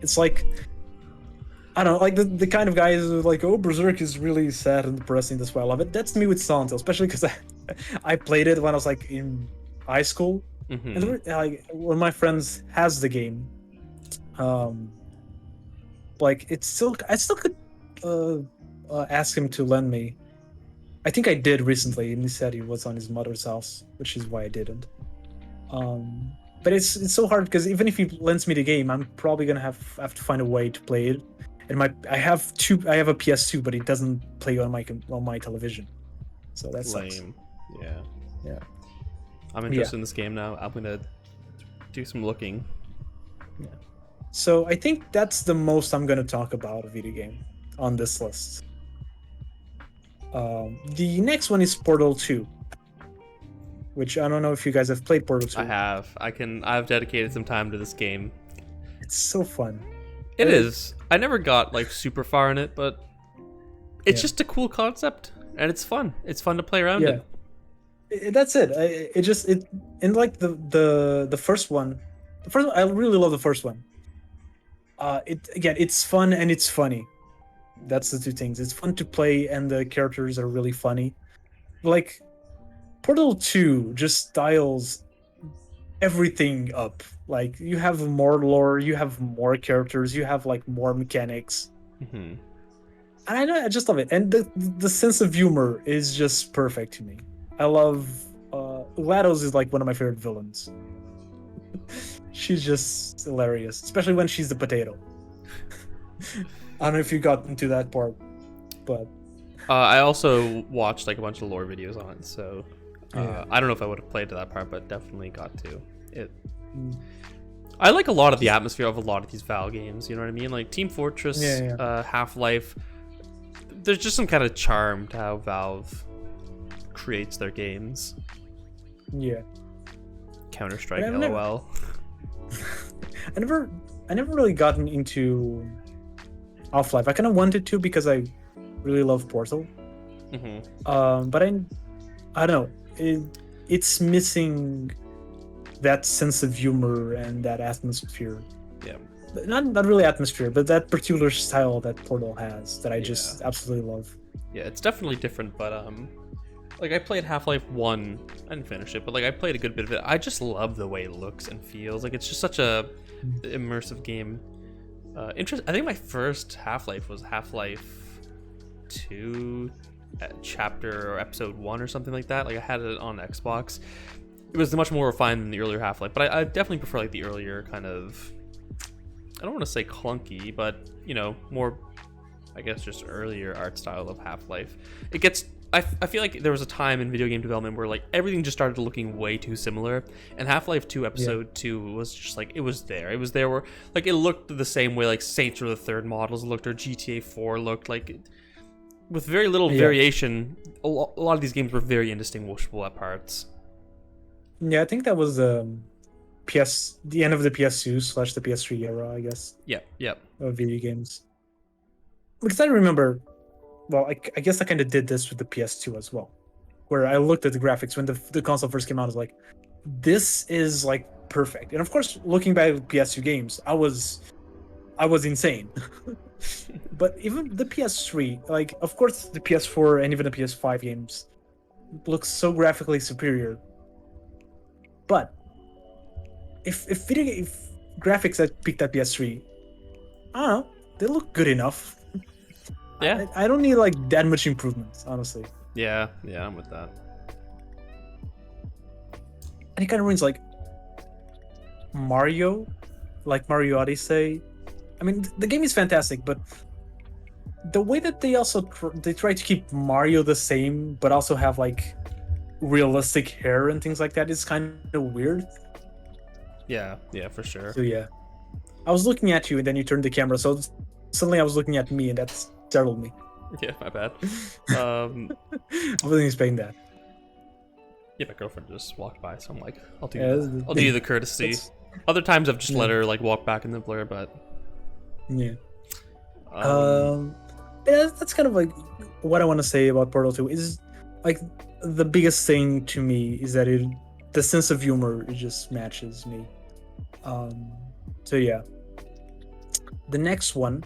B: It's like, I don't know, like the kind of guys who are like, oh, Berserk is really sad and depressing, that's why I love it. That's me with Silent Hill, especially because I played it when I was like in high school. Mm-hmm. And like one of my friends has the game. Like I still could ask him to lend me. I think I did recently, and he said he was on his mother's house, which is why I didn't. But it's so hard because even if he lends me the game, I'm probably gonna have to find a way to play it. And I have a PS2, but it doesn't play on my television. So that's lame. Yeah.
C: I'm interested in this game now. I'm gonna do some looking.
B: Yeah. So I think that's the most I'm gonna talk about a video game on this list. The next one is Portal 2, which I don't know if you guys have played Portal 2.
C: I have. I've dedicated some time to this game.
B: It's so fun.
C: It is. I never got like super far in it, but it's just a cool concept, and it's fun. It's fun to play around in.
B: That's it. In like the first one. The first one, I really love the first one. It's fun and it's funny. That's the two things. It's fun to play, and the characters are really funny. Like, Portal 2 just dials everything up. Like, you have more lore, you have more characters, you have like more mechanics. Mm-hmm. And I just love it. And the sense of humor is just perfect to me. I love GLaDOS is like one of my favorite villains. She's just hilarious, especially when she's the potato. I don't know if you got into that part, but
C: I also watched like a bunch of lore videos on it, so
B: Yeah.
C: I don't know if I would have played to that part, but definitely got to it.
B: Mm.
C: I like a lot of the atmosphere of a lot of these Val games. You know what I mean? Like Team Fortress,
B: Yeah.
C: Half-Life. There's just some kind of charm to how Valve creates their games.
B: yeah.
C: Counter-Strike,
B: But I've never-
C: LOL.
B: I never really gotten into Half-Life. I kind of wanted to because I really love Portal. But I don't know. It's missing that sense of humor and that atmosphere.
C: Yeah.
B: Not really atmosphere, but that particular style that Portal has that I just absolutely love.
C: Yeah, it's definitely different, but like I played Half-Life 1. I didn't finish it, but like I played a good bit of it. I just love the way it looks and feels. Like it's just such a immersive game. I think my first Half-Life was Half-Life 2 chapter or episode 1 or something like that. Like I had it on Xbox. It was much more refined than the earlier Half-Life, but I definitely prefer like the earlier kind of, I don't want to say clunky, but you know, more, I guess, just earlier art style of Half-Life. It gets, I feel like there was a time in video game development where like everything just started looking way too similar, and Half-Life 2 episode 2 was just like, it was there where like it looked the same way like Saints Row the Third models looked or GTA 4 looked, like with very little variation. A lot of these games were very indistinguishable at parts.
B: Yeah, I think that was the end of the PS2 / the PS3 era, I guess.
C: Yep.
B: Of video games. Because I remember, well, I guess I kind of did this with the PS2 as well, where I looked at the graphics when the console first came out. I was like, this is like perfect. And of course, looking back at PS2 games, I was insane. But even the PS3, like, of course, the PS4 and even the PS5 games look so graphically superior. But if graphics that peaked at PS3, I don't know, they look good enough.
C: Yeah.
B: I don't need like that much improvements, honestly.
C: Yeah, I'm with that.
B: And it kind of ruins like Mario Odyssey. I mean, the game is fantastic, but the way that they also they try to keep Mario the same, but also have like realistic hair and things like that is kind of weird.
C: Yeah, for sure.
B: So yeah, I was looking at you and then you turned the camera, so suddenly I was looking at me and that startled me.
C: Yeah, my bad.
B: I wasn't expecting that.
C: Yeah, my girlfriend just walked by, so I'm like, I'll do you the courtesy. Other times I've just let her like walk back in the blur, but
B: yeah. Yeah, that's kind of like what I want to say about Portal 2 is like the biggest thing to me is that the sense of humor, it just matches me. So yeah. The next one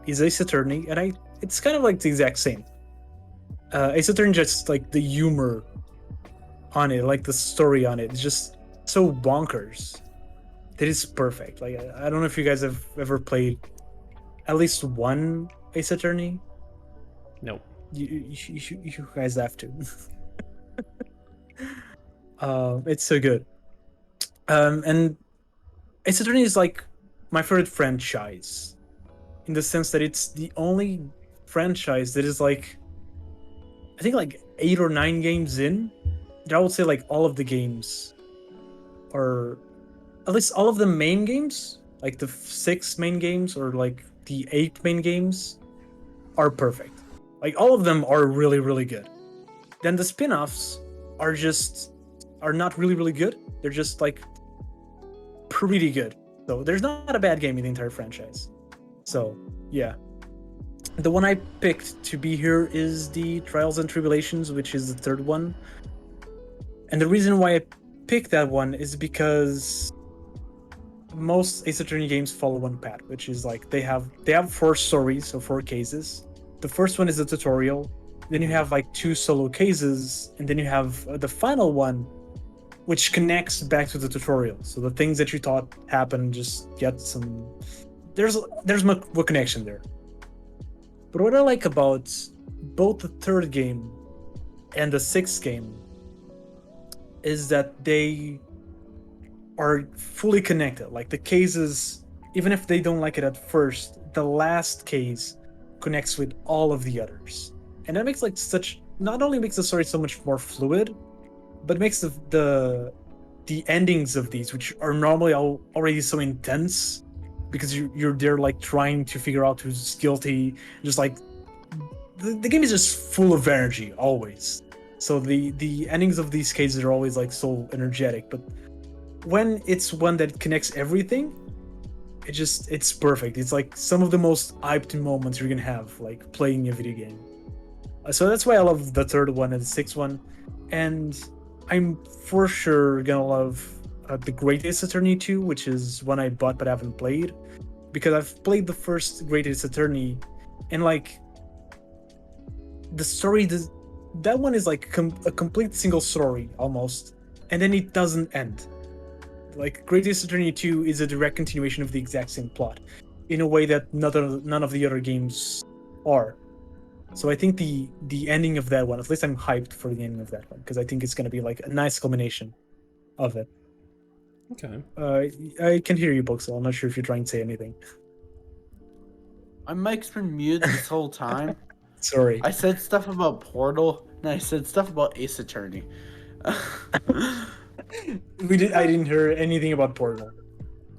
B: is Ace Attorney, and it's kind of like the exact same. Ace Attorney, just like the humor on it, like the story on it, is just so bonkers. That is perfect. Like I don't know if you guys have ever played at least one Ace Attorney.
C: No.
B: You guys have to. It's so good. And Ace Attorney is like my favorite franchise, in the sense that it's the only franchise that is like, I think like 8 or 9 games in. I would say like all of the games, or at least all of the main games, like the 6 main games or like the 8 main games, are perfect. Like all of them are really, really good. Then the spin-offs are not really, really good. They're just like pretty good. So there's not a bad game in the entire franchise. So yeah. The one I picked to be here is the Trials and Tribulations, which is the third one. And the reason why I picked that one is because most Ace Attorney games follow one path, which is like they have 4 stories, so 4 cases. The first one is a tutorial, then you have like 2 solo cases, and then you have the final one, which connects back to the tutorial. So the things that you thought happened just get some. There's more connection there. But what I like about both the third game and the 6th game is that they are fully connected. Like the cases, even if they don't like it at first, the last case connects with all of the others, and that makes like such not only makes the story so much more fluid, but makes the endings of these, which are normally already so intense, because you're there like trying to figure out who's guilty, just like the game is just full of energy always. So the endings of these cases are always like so energetic, but when it's one that connects everything, it's perfect. It's like some of the most hyped moments you're gonna have like playing a video game. So that's why I love the third one and the sixth one, and I'm for sure gonna love the Great Ace Attorney 2, which is one I bought but haven't played, because I've played the first Great Ace Attorney, and like the story, that one is like a complete single story almost, and then it doesn't end. Like Great Ace Attorney 2 is a direct continuation of the exact same plot, in a way that none of the other games are. So I think the ending of that one, at least I'm hyped for the ending of that one, because I think it's going to be like a nice culmination of it.
C: Okay.
B: I can hear you, Boxel. I'm not sure if you're trying to say anything.
A: My mic's been muted this whole time.
B: Sorry.
A: I said stuff about Portal, and I said stuff about Ace Attorney.
B: I didn't hear anything about Portal.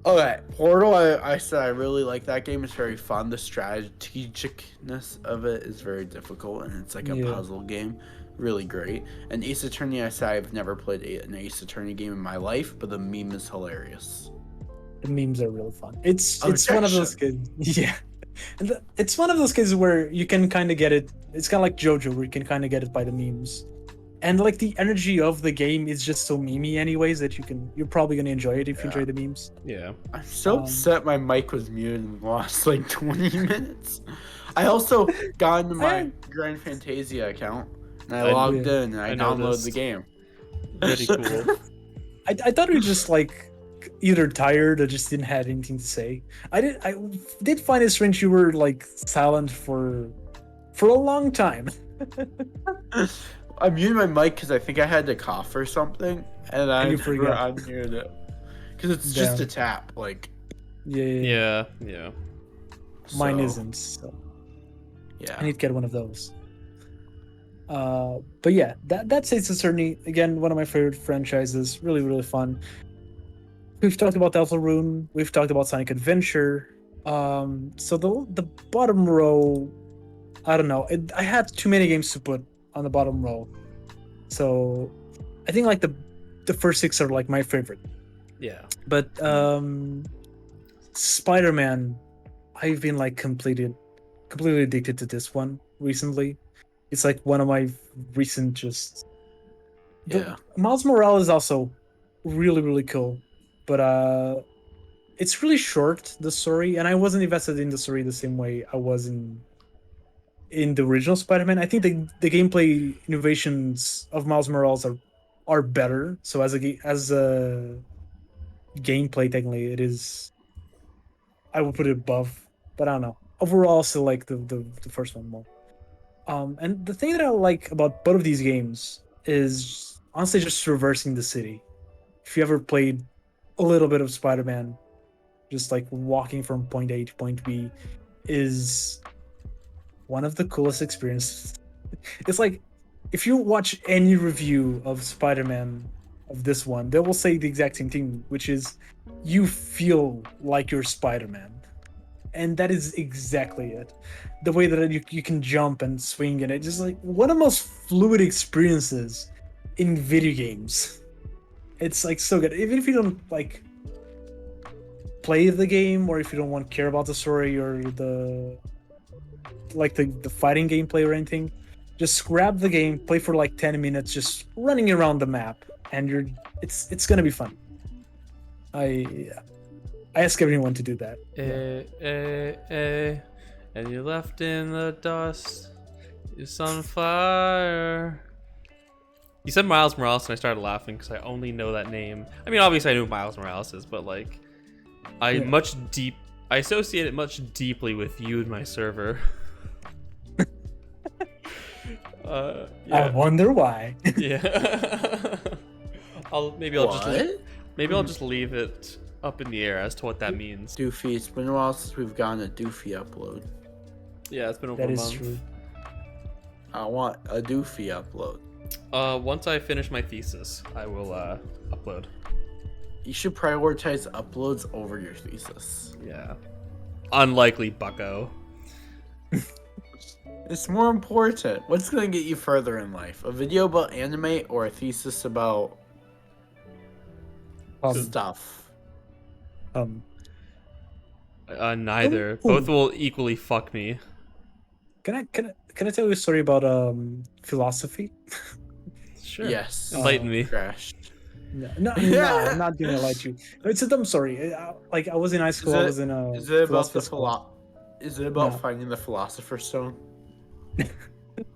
A: Okay, Portal, I said I really like that game. It's very fun. The strategicness of it is very difficult, and it's like a puzzle game. Really great. And Ace Attorney, I said I've never played an Ace Attorney game in my life, but the meme is hilarious.
B: The memes are really fun. It's one of those games. Yeah. And it's one of those cases where you can kind of get it. It's kind of like JoJo, where you can kind of get it by the memes. And like the energy of the game is just so memey anyways that you're probably gonna enjoy it if you enjoy the memes.
C: Yeah.
A: I'm so upset my mic was muted and lost like 20 minutes. I also got into my Grand Fantasia account and I logged in and I downloaded the game.
C: Pretty cool.
B: I thought we were just like either tired or just didn't have anything to say. I did find it strange you were like silent for a long time.
A: I muted my mic because I think I had to cough or something, and I unmuted it because it's just a tap. Like,
C: yeah.
B: Mine isn't. So.
A: Yeah,
B: I need to get one of those. But yeah, that's Ace Attorney. Again, one of my favorite franchises. Really, really fun. We've talked about Deltarune. We've talked about Sonic Adventure. So the bottom row, I don't know. I had too many games to put on the bottom row, so I think like the first 6 are like my favorite.
C: Yeah.
B: But Spider-Man, I've been like completely addicted to this one recently. It's like one of my recent Miles Morales is also really, really cool, but it's really short, the story, and I wasn't invested in the story the same way I was in the original Spider-Man. I think the gameplay innovations of Miles Morales are better. So as a gameplay, technically, it is. I would put it above, but I don't know. Overall, still like the first one more. And the thing that I like about both of these games is honestly just traversing the city. If you ever played a little bit of Spider-Man, just like walking from point A to point B is one of the coolest experiences. It's like if you watch any review of Spider-Man of this one, they will say the exact same thing, which is you feel like you're Spider-Man. And that is exactly it. The way that you can jump and swing, and it's just like one of the most fluid experiences in video games. It's like so good. Even if you don't like play the game, or if you don't want to care about the story or the fighting gameplay or anything, just grab the game, play for like 10 minutes, just running around the map, and it's gonna be fun. I ask everyone to do that.
C: And you left in the dust. It's on fire. You said Miles Morales, and I started laughing because I only know that name. I mean, obviously I knew who Miles Morales is, but like, I associate it much deeply with you and my server.
B: I wonder why.
C: Yeah. I'll Maybe I'll just leave it up in the air as to what that means.
A: Doofy, it's been a while since we've gotten a Doofy upload.
C: Yeah, it's been over
B: That
C: a
B: is
C: month.
B: true.
A: I want a Doofy upload.
C: Once I finish my thesis, I will upload.
A: You should prioritize uploads over your thesis.
C: Yeah. Unlikely, bucko.
A: It's more important. What's gonna get you further in life? A video about anime or a thesis about stuff?
C: Neither.
B: Ooh.
C: Both will equally fuck me.
B: Can I tell you a story about philosophy?
C: Sure.
A: Yes.
C: Enlighten me.
A: Crash.
B: No, I'm not gonna lie to you. It's a dumb story. Like I was in high school. I was in a.
A: Is it about the
B: school.
A: Is it about
B: No.
A: finding the Philosopher's Stone?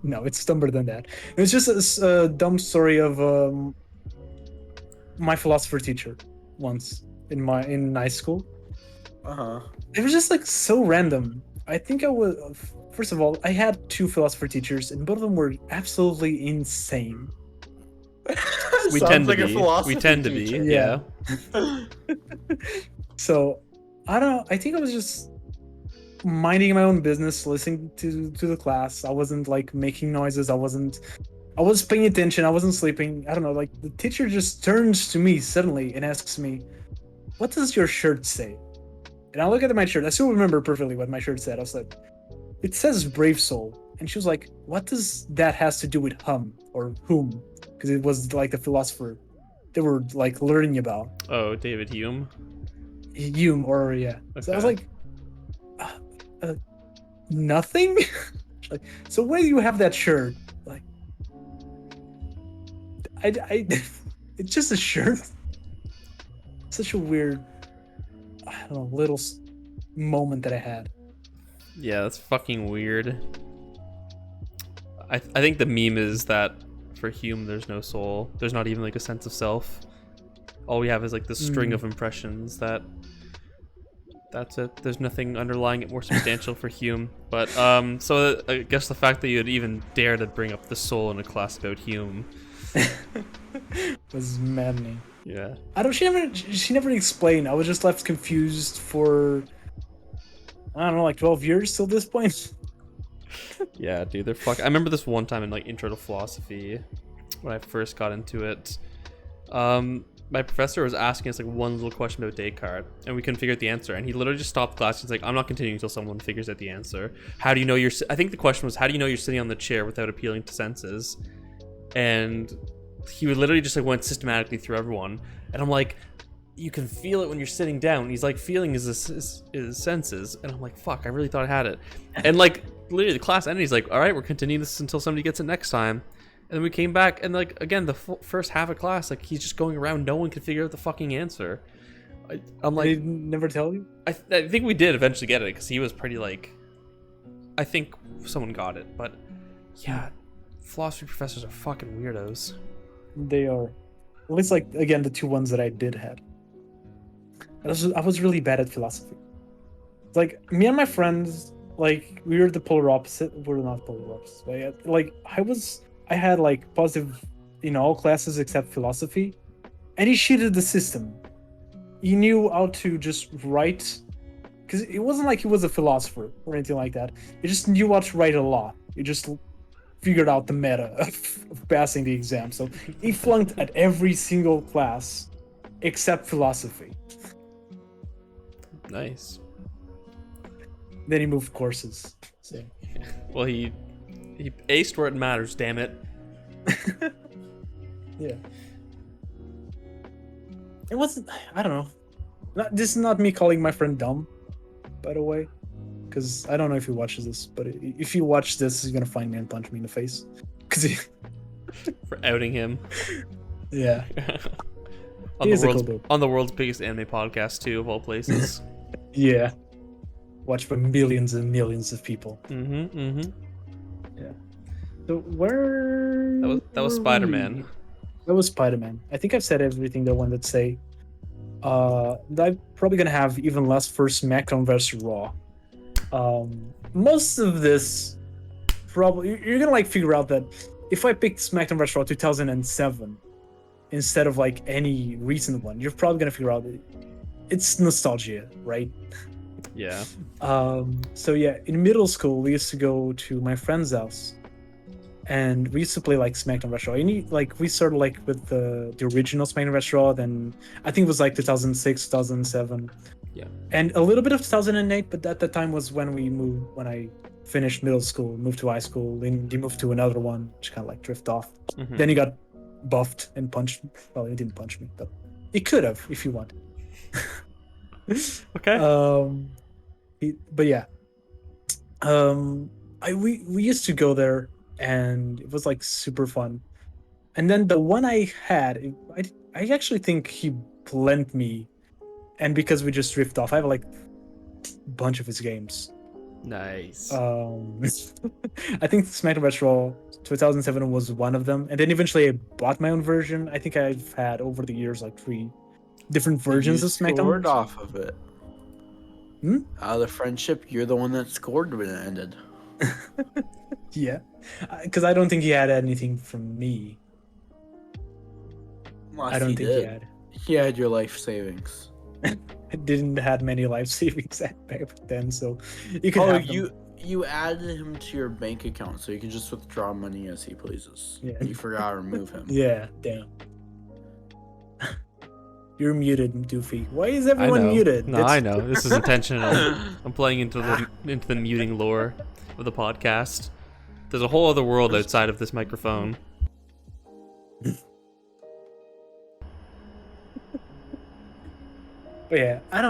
B: No, it's dumber than that. It's just a dumb story of my philosopher teacher once in high school. It was just like so random. I think I was. First of all, I had 2 philosopher teachers, and both of them were absolutely insane.
C: We tend to be. We tend to be.
B: Yeah.
C: Yeah.
B: So I don't know. I think I was just minding my own business, listening to the class. I wasn't like making noises. I was paying attention. I wasn't sleeping. I don't know. Like the teacher just turns to me suddenly and asks me, "What does your shirt say?" And I look at my shirt. I still remember perfectly what my shirt said. I was like, "It says Brave Soul." And she was like, "What does that has to do with hum or whom?" Because it was like the philosopher they were like learning about.
C: Oh, David Hume.
B: Hume, or yeah.
C: Okay.
B: So I was like, nothing. Like, so where do you have that shirt? Like, I it's just a shirt. Such a weird, I don't know, little moment that I had.
C: Yeah, that's fucking weird. I think the meme is that for Hume, there's no soul. There's not even like a sense of self. All we have is like the string of impressions that's it. There's nothing underlying it more substantial for Hume. But so I guess the fact that you'd even dare to bring up the soul in a class about Hume
B: was maddening.
C: Yeah.
B: I don't. She never explained. I was just left confused for I don't know, like 12 years till this point.
C: Yeah, dude, they're fuck. I remember this one time in like Intro to Philosophy when I first got into it. My professor was asking us like one little question about Descartes, and we couldn't figure out the answer. And he literally just stopped the class. He's like, "I'm not continuing until someone figures out the answer. How do you know you're?" I think the question was, "How do you know you're sitting on the chair without appealing to senses?" And he would literally just like went systematically through everyone, and I'm like, "You can feel it when you're sitting down." And he's like, "Feeling is senses," and I'm like, "Fuck, I really thought I had it." And like literally the class ended. He's like, "All right, we're continuing this until somebody gets it next time." And then we came back, and like again, the first half of class, like he's just going around. No one could figure out the fucking answer. I'm like,
B: They never tell you.
C: I think we did eventually get it because he was pretty like. I think someone got it, but yeah, philosophy professors are fucking weirdos.
B: They are. At least like again the 2 ones that I did have. I was really bad at philosophy. Like me and my friends, like we were the polar opposite. We're not polar opposites. But like I had like positive in all classes except philosophy, and he cheated the system. He knew how to just write, because it wasn't like he was a philosopher or anything like that. He just knew how to write a lot. He just figured out the meta of passing the exam. So he flunked at every single class except philosophy.
C: Nice.
B: Then he moved courses. So.
C: He aced where it matters. Damn it.
B: Yeah. It wasn't. I don't know. This is not me calling my friend dumb, by the way, because I don't know if he watches this. But if he watches this, he's gonna find me and punch me in the face. Cause he...
C: For outing him.
B: Yeah.
C: on the world's biggest anime podcast too, of all places.
B: Yeah. Watched by millions and millions of people.
C: Yeah.
B: So where?
C: That was Spider-Man.
B: That was Spider-Man. I think I've said everything that I wanted to say. I'm probably gonna have even less for SmackDown vs. Raw. Most of this, probably you're gonna like figure out that if I picked SmackDown vs. Raw 2007, instead of like any recent one, you're probably gonna figure out it's nostalgia, right?
C: Yeah.
B: So yeah, in middle school we used to go to my friend's house, and we used to play like Smackdown Retro. We started like with the original Smackdown Retro, then I think it was like 2006, 2007.
C: Yeah.
B: And a little bit of 2008, but at the time was when I finished middle school, moved to high school, then he moved to another one, which kind of like drift off.
C: Mhm.
B: Then he got buffed and punched. Well, he didn't punch me, but he could have if you want.
C: Okay.
B: But yeah, we used to go there, and it was like super fun. And then the one I had, I actually think he lent me, and because we just drift off, I have like a bunch of his games.
C: Nice.
B: I think Smackdown Retro 2007 was one of them, and then eventually I bought my own version. I think I've had over the years like 3 different versions
A: You
B: of Smackdown.
A: scored off of it. Out of the friendship, you're the one that scored when it ended.
B: Yeah, because I don't think he had anything from me.
A: Unless
B: I don't
A: he
B: think
A: did.
B: he had.
A: He had your life savings.
B: I didn't had many life savings back then, so you could have them.
A: You added him to your bank account so you can just withdraw money as he pleases.
B: Yeah.
A: You forgot to remove him.
B: Yeah, damn. You're muted, Doofy. Why is
C: I
B: everyone
C: know.
B: muted?
C: No, I know. This is intentional. I'm playing into the muting lore of the podcast. There's a whole other world outside of this microphone.
B: But yeah, I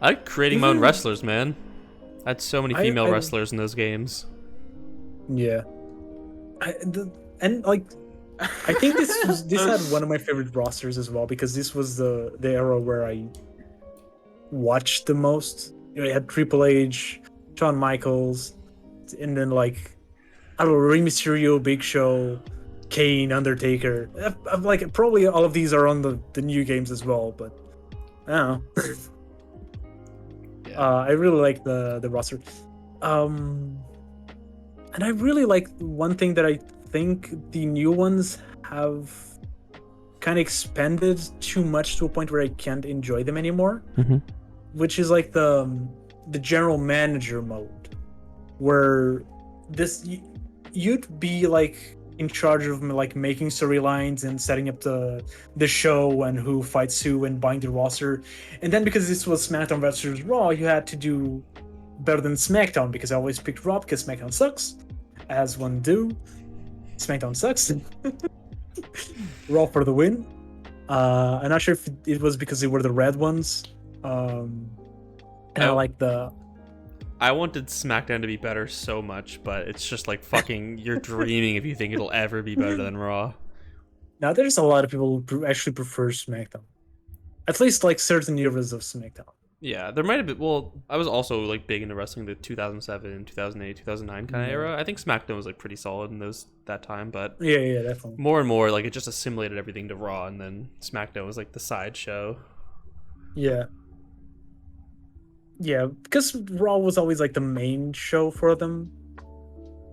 C: like creating my own wrestlers, man. I had so many female
B: I-
C: wrestlers in those games.
B: Yeah. I think this had one of my favorite rosters as well, because this was the era where I watched the most. You know, I had Triple H, Shawn Michaels, and then like I don't know, Rey Mysterio, Big Show, Kane, Undertaker. I'm like probably all of these are on the new games as well, but I don't know.
C: Yeah.
B: I really like the roster. And I really like one thing that I think the new ones have kind of expanded too much to a point where I can't enjoy them anymore.
C: Mhm.
B: Which is like the general manager mode, where you'd be like in charge of like making storylines and setting up the show and who fights who and buying the roster. And then because this was SmackDown versus Raw, you had to do better than SmackDown, because I always picked Raw because SmackDown sucks, as one do. SmackDown sucks. Raw for the win. I'm not sure if it was because they were the red ones. And I like
C: I wanted SmackDown to be better so much, but it's just like fucking you're dreaming if you think it'll ever be better than Raw.
B: Now there's a lot of people who actually prefer SmackDown. At least like certain eras of SmackDown.
C: Yeah, there might have been. Well, I was also like big into wrestling the 2007, 2008, 2009 kind of era. I think SmackDown was like pretty solid in that time, but
B: Yeah, definitely.
C: more and more like it just assimilated everything to Raw, and then SmackDown was like the sideshow.
B: Yeah, because Raw was always like the main show for them,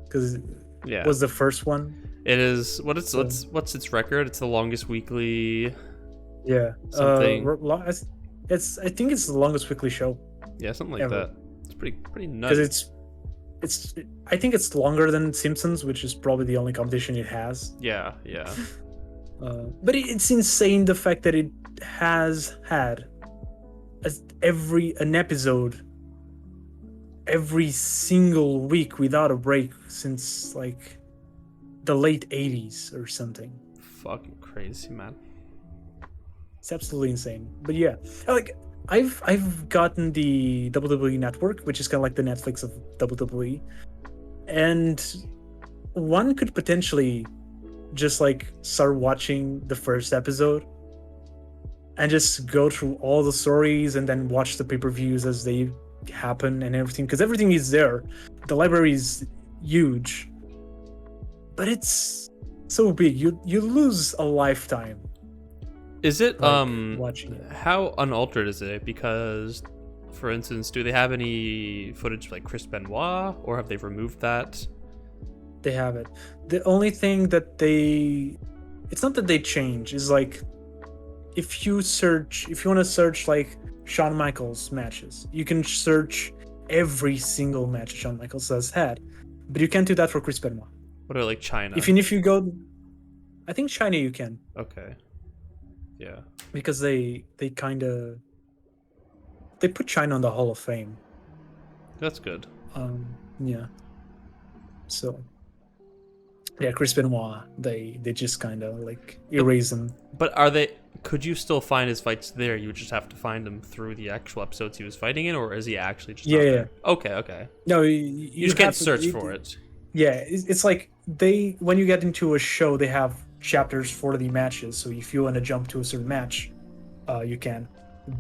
B: because it was the first one.
C: It is. What's its record? It's the longest weekly.
B: Yeah,
C: something.
B: I think it's the longest weekly show.
C: Yeah, something like
B: ever.
C: that. It's pretty nuts.
B: Because I think it's longer than Simpsons, which is probably the only competition it has.
C: Yeah.
B: But it's insane the fact that it has had an episode every single week without a break since like the late 80s or something.
C: Fucking crazy, man.
B: It's absolutely insane. But yeah, like I've gotten the WWE Network, which is kind of like the Netflix of WWE, and one could potentially just like start watching the first episode and just go through all the stories and then watch the pay-per-views as they happen and everything, because everything is there. The library is huge, but it's so big you lose a lifetime.
C: Is it
B: watching it.
C: How unaltered is it? Because, for instance, do they have any footage like Chris Benoit, or have they removed that?
B: They have it. The only thing that they it's not that they change. It's like if you want to search like Shawn Michaels matches, you can search every single match Shawn Michaels has had, but you can't do that for Chris Benoit.
C: What about like China?
B: Even if you go, I think China you can.
C: Okay. Yeah.
B: Because they put China on the Hall of Fame.
C: That's good.
B: Yeah. So yeah, Chris Benoit, they just kind of like erase him.
C: But could you still find his fights there? You would just have to find him through the actual episodes he was fighting in, or is he actually just not there? Okay.
B: No,
C: you just can't search for it.
B: Yeah, it's like when you get into a show, they have chapters for the matches. So if you want to jump to a certain match, you can.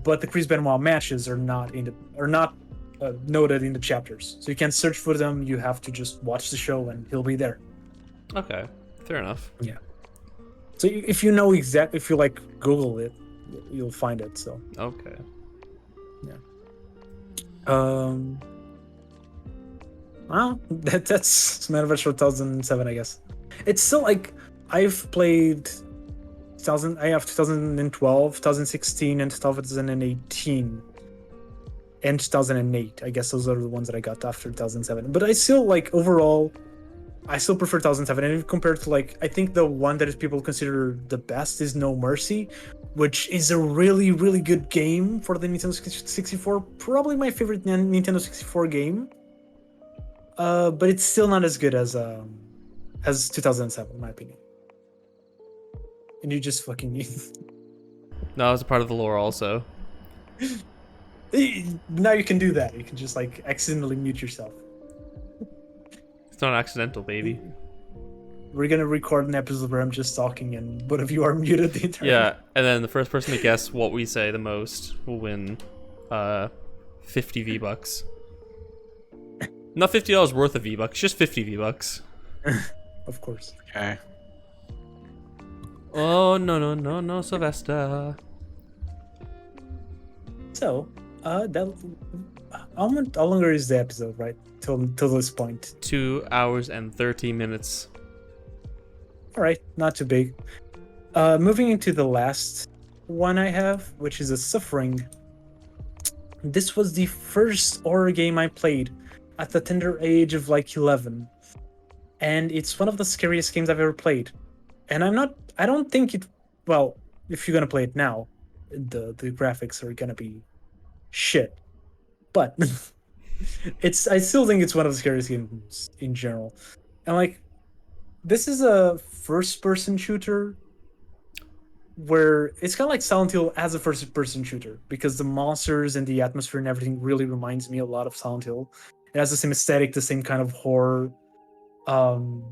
B: But the Chris Benoit matches are not noted in the chapters, so you can't search for them. You have to just watch the show, and he'll be there.
C: Okay, fair enough.
B: Yeah. So if you know exactly, if you like Google it, you'll find it. So.
C: Okay.
B: Yeah. Well, that's Smash Bros. 2007, I guess. It's still like I've played. I have 2012, 2016, and 2018, and 2008. I guess those are the ones that I got after 2007. But I still like overall. I still prefer 2007, and compared to like, I think the one that people consider the best is No Mercy, which is a really, really good game for the Nintendo 64. Probably my favorite Nintendo 64 game. But it's still not as good as 2007, in my opinion. And you just fucking
C: No, I was a part of the lore also.
B: Now you can do that. You can just like accidentally mute yourself.
C: It's not accidental, baby.
B: We're gonna record an episode where I'm just talking and both of you are muted the entire
C: Yeah, and then the first person to guess what we say the most will win 50 V-Bucks. Not $50 worth of V-Bucks, just 50 V-Bucks.
B: Of course.
A: Okay.
C: Oh, no, Sylvester.
B: So, how longer is the episode, right? Till this point.
C: 2 hours and 30 minutes.
B: All right, not too big. Moving into the last one I have, which is a Suffering. This was the first horror game I played at the tender age of like 11, and it's one of the scariest games I've ever played. And I don't think it. Well, if you're gonna play it now, the graphics are gonna be shit. But I still think it's one of the scariest games in general. And like, this is a first-person shooter where it's kind of like Silent Hill as a first-person shooter, because the monsters and the atmosphere and everything really reminds me a lot of Silent Hill. It has the same aesthetic, the same kind of horror, and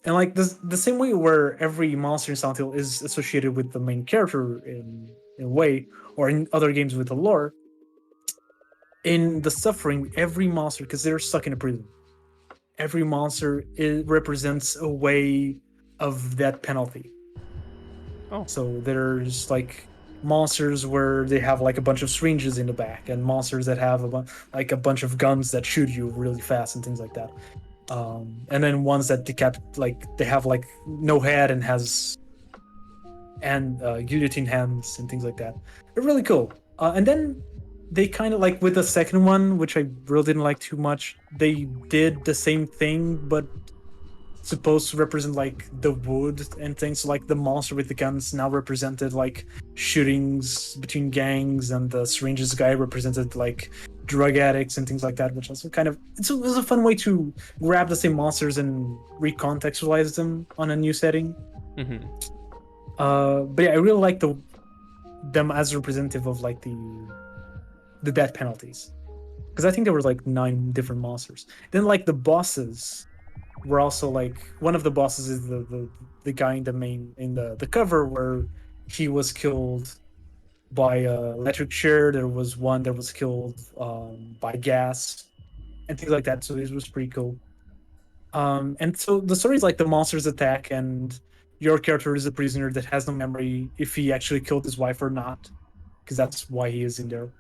B: like the same way where every monster in Silent Hill is associated with the main character in a way, or in other games with the lore. In the Suffering, every monster, because they're stuck in a prison, every monster represents a way of that penalty.
C: Oh.
B: So there's like monsters where they have like a bunch of syringes in the back, and monsters that have a bunch of guns that shoot you really fast and things like that. And then ones that they have like no head and guillotine hands and things like that. They're really cool. And then they kind of like with the second one, which I really didn't like too much, they did the same thing, but supposed to represent like the wood and things. So, like the monster with the guns now represented like shootings between gangs, and the syringes guy represented like drug addicts and things like that, which also kind of it was a fun way to grab the same monsters and recontextualize them on a new setting.
C: Mm-hmm.
B: But yeah, I really like them as representative of like the death penalties, because I think there were like 9 different monsters. Then like the bosses were also like, one of the bosses is the guy in the cover where he was killed by electric chair. There was one that was killed by gas and things like that. So this was pretty cool. And so the story is like the monsters attack, and your character is a prisoner that has no memory if he actually killed his wife or not, because that's why he is in there.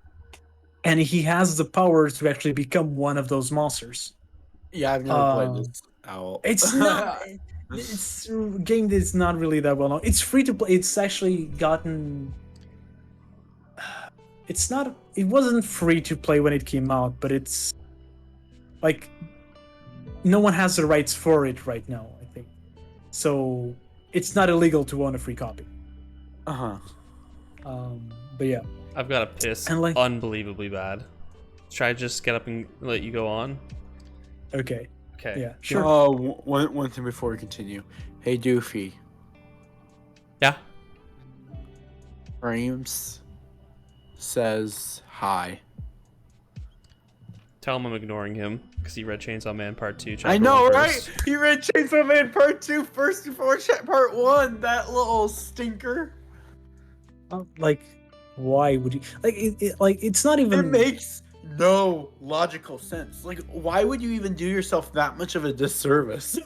B: And he has the power to actually become one of those monsters.
A: Yeah, I've never played this.
B: It's not. it's a game that's not really that well known. It's free to play. It's actually gotten. It's not. It wasn't free to play when it came out, but it's like no one has the rights for it right now. I think so. It's not illegal to own a free copy.
A: Uh-huh.
B: But yeah.
C: I've got a piss
B: And, like-
C: unbelievably bad. Should I just get up and let you go on?
B: Okay.
C: Okay.
B: Yeah. Sure.
A: One thing before we continue. Hey, Doofy.
C: Yeah.
A: Kreams says hi.
C: Tell him I'm ignoring him because he read Chainsaw Man Part 2.
A: I
C: Chapter
A: know,
C: 1
A: right?
C: first.
A: He read Chainsaw Man Part 2 first before Part 1. That little stinker.
B: Like, why would you like? It's not
A: It
B: even.
A: makes no logical sense. Like, why would you even do yourself that much of a disservice?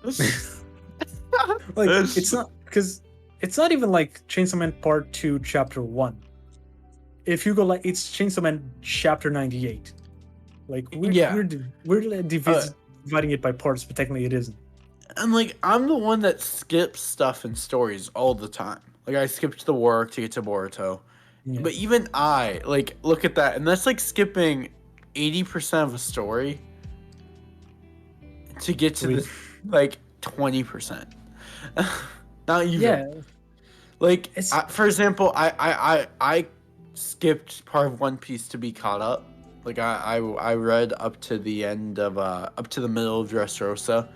B: Like, it's not because it's not even like Chainsaw Man Part 2, Chapter 1. If you go like, it's Chainsaw Man Chapter 98. Like, we're dividing it by parts, but technically it isn't.
A: And like, I'm the one that skips stuff in stories all the time. Like, I skipped the war to get to Boruto.
B: Yeah.
A: But even I, like, look at that, and that's like skipping 80% of a story to get to the, like, 20%. Not even.
B: Yeah.
A: Like,
B: It's-
A: for example, I skipped part of One Piece to be caught up. Like, I read up to the end of up to the middle of Dressrosa,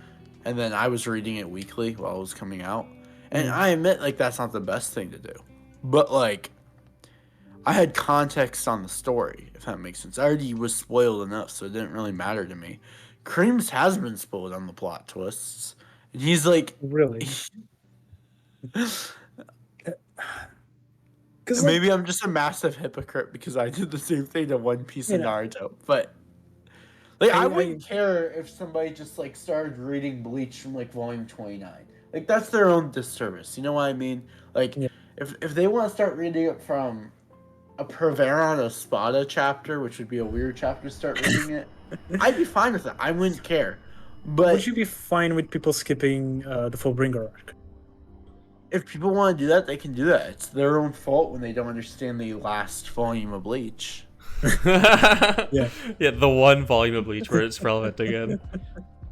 A: and then I was reading it weekly while it was coming out. And I admit, like, that's not the best thing to do, but like, I had context on the story, if that makes sense. I already was spoiled enough, so it didn't really matter to me. Kreams has been spoiled on the plot twists, and he's like,
B: Really. Because
A: maybe I'm just a massive hypocrite because I did the same thing to One Piece and Naruto, but like, I wouldn't care if somebody just like started reading Bleach from like volume 29. Like, that's their own disservice. You know what I mean? Like, if they want to start reading it from a Perveron Espada chapter, which would be a weird chapter to start reading it, I'd be fine with it. I wouldn't care. But
B: would you be fine with people skipping the Fullbringer arc?
A: if people want to do that, they can do that. It's their own fault when they don't understand the last volume of Bleach.
C: Yeah, the one volume of Bleach where it's relevant again.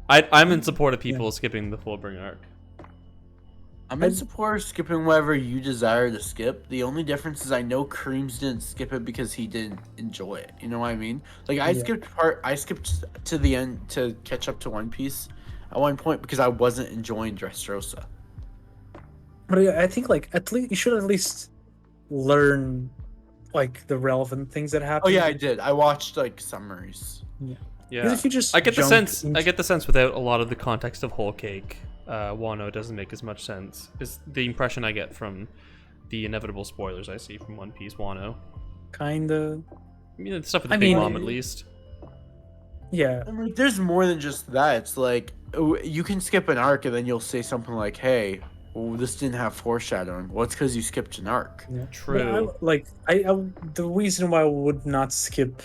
C: I'm in support of people skipping the Fullbringer arc.
A: I'm in support of skipping whatever you desire to skip. The only difference is I know Kreams didn't skip it because he didn't enjoy it. You know what I mean? Like, I skipped to the end to catch up to One Piece at one point because I wasn't enjoying Dressrosa.
B: But I think, like, at least you should at least learn, like, the relevant things that happen.
A: Oh yeah, I did. I watched like summaries.
C: Yeah,
B: if you just
C: I get the
B: jump
C: sense.
B: into-
C: I get the sense without a lot of the context of Whole Cake, Wano doesn't make as much sense. Is the impression I get from the inevitable spoilers I see from One Piece Wano.
B: Kinda.
C: I mean, the stuff with the Big Mom at least.
B: Yeah.
A: And like, there's more than just that. It's like, you can skip an arc and then you'll say something like, "Hey, well, this didn't have foreshadowing." Well, it's because you skipped an arc.
B: Yeah.
C: True.
B: The reason why I would not skip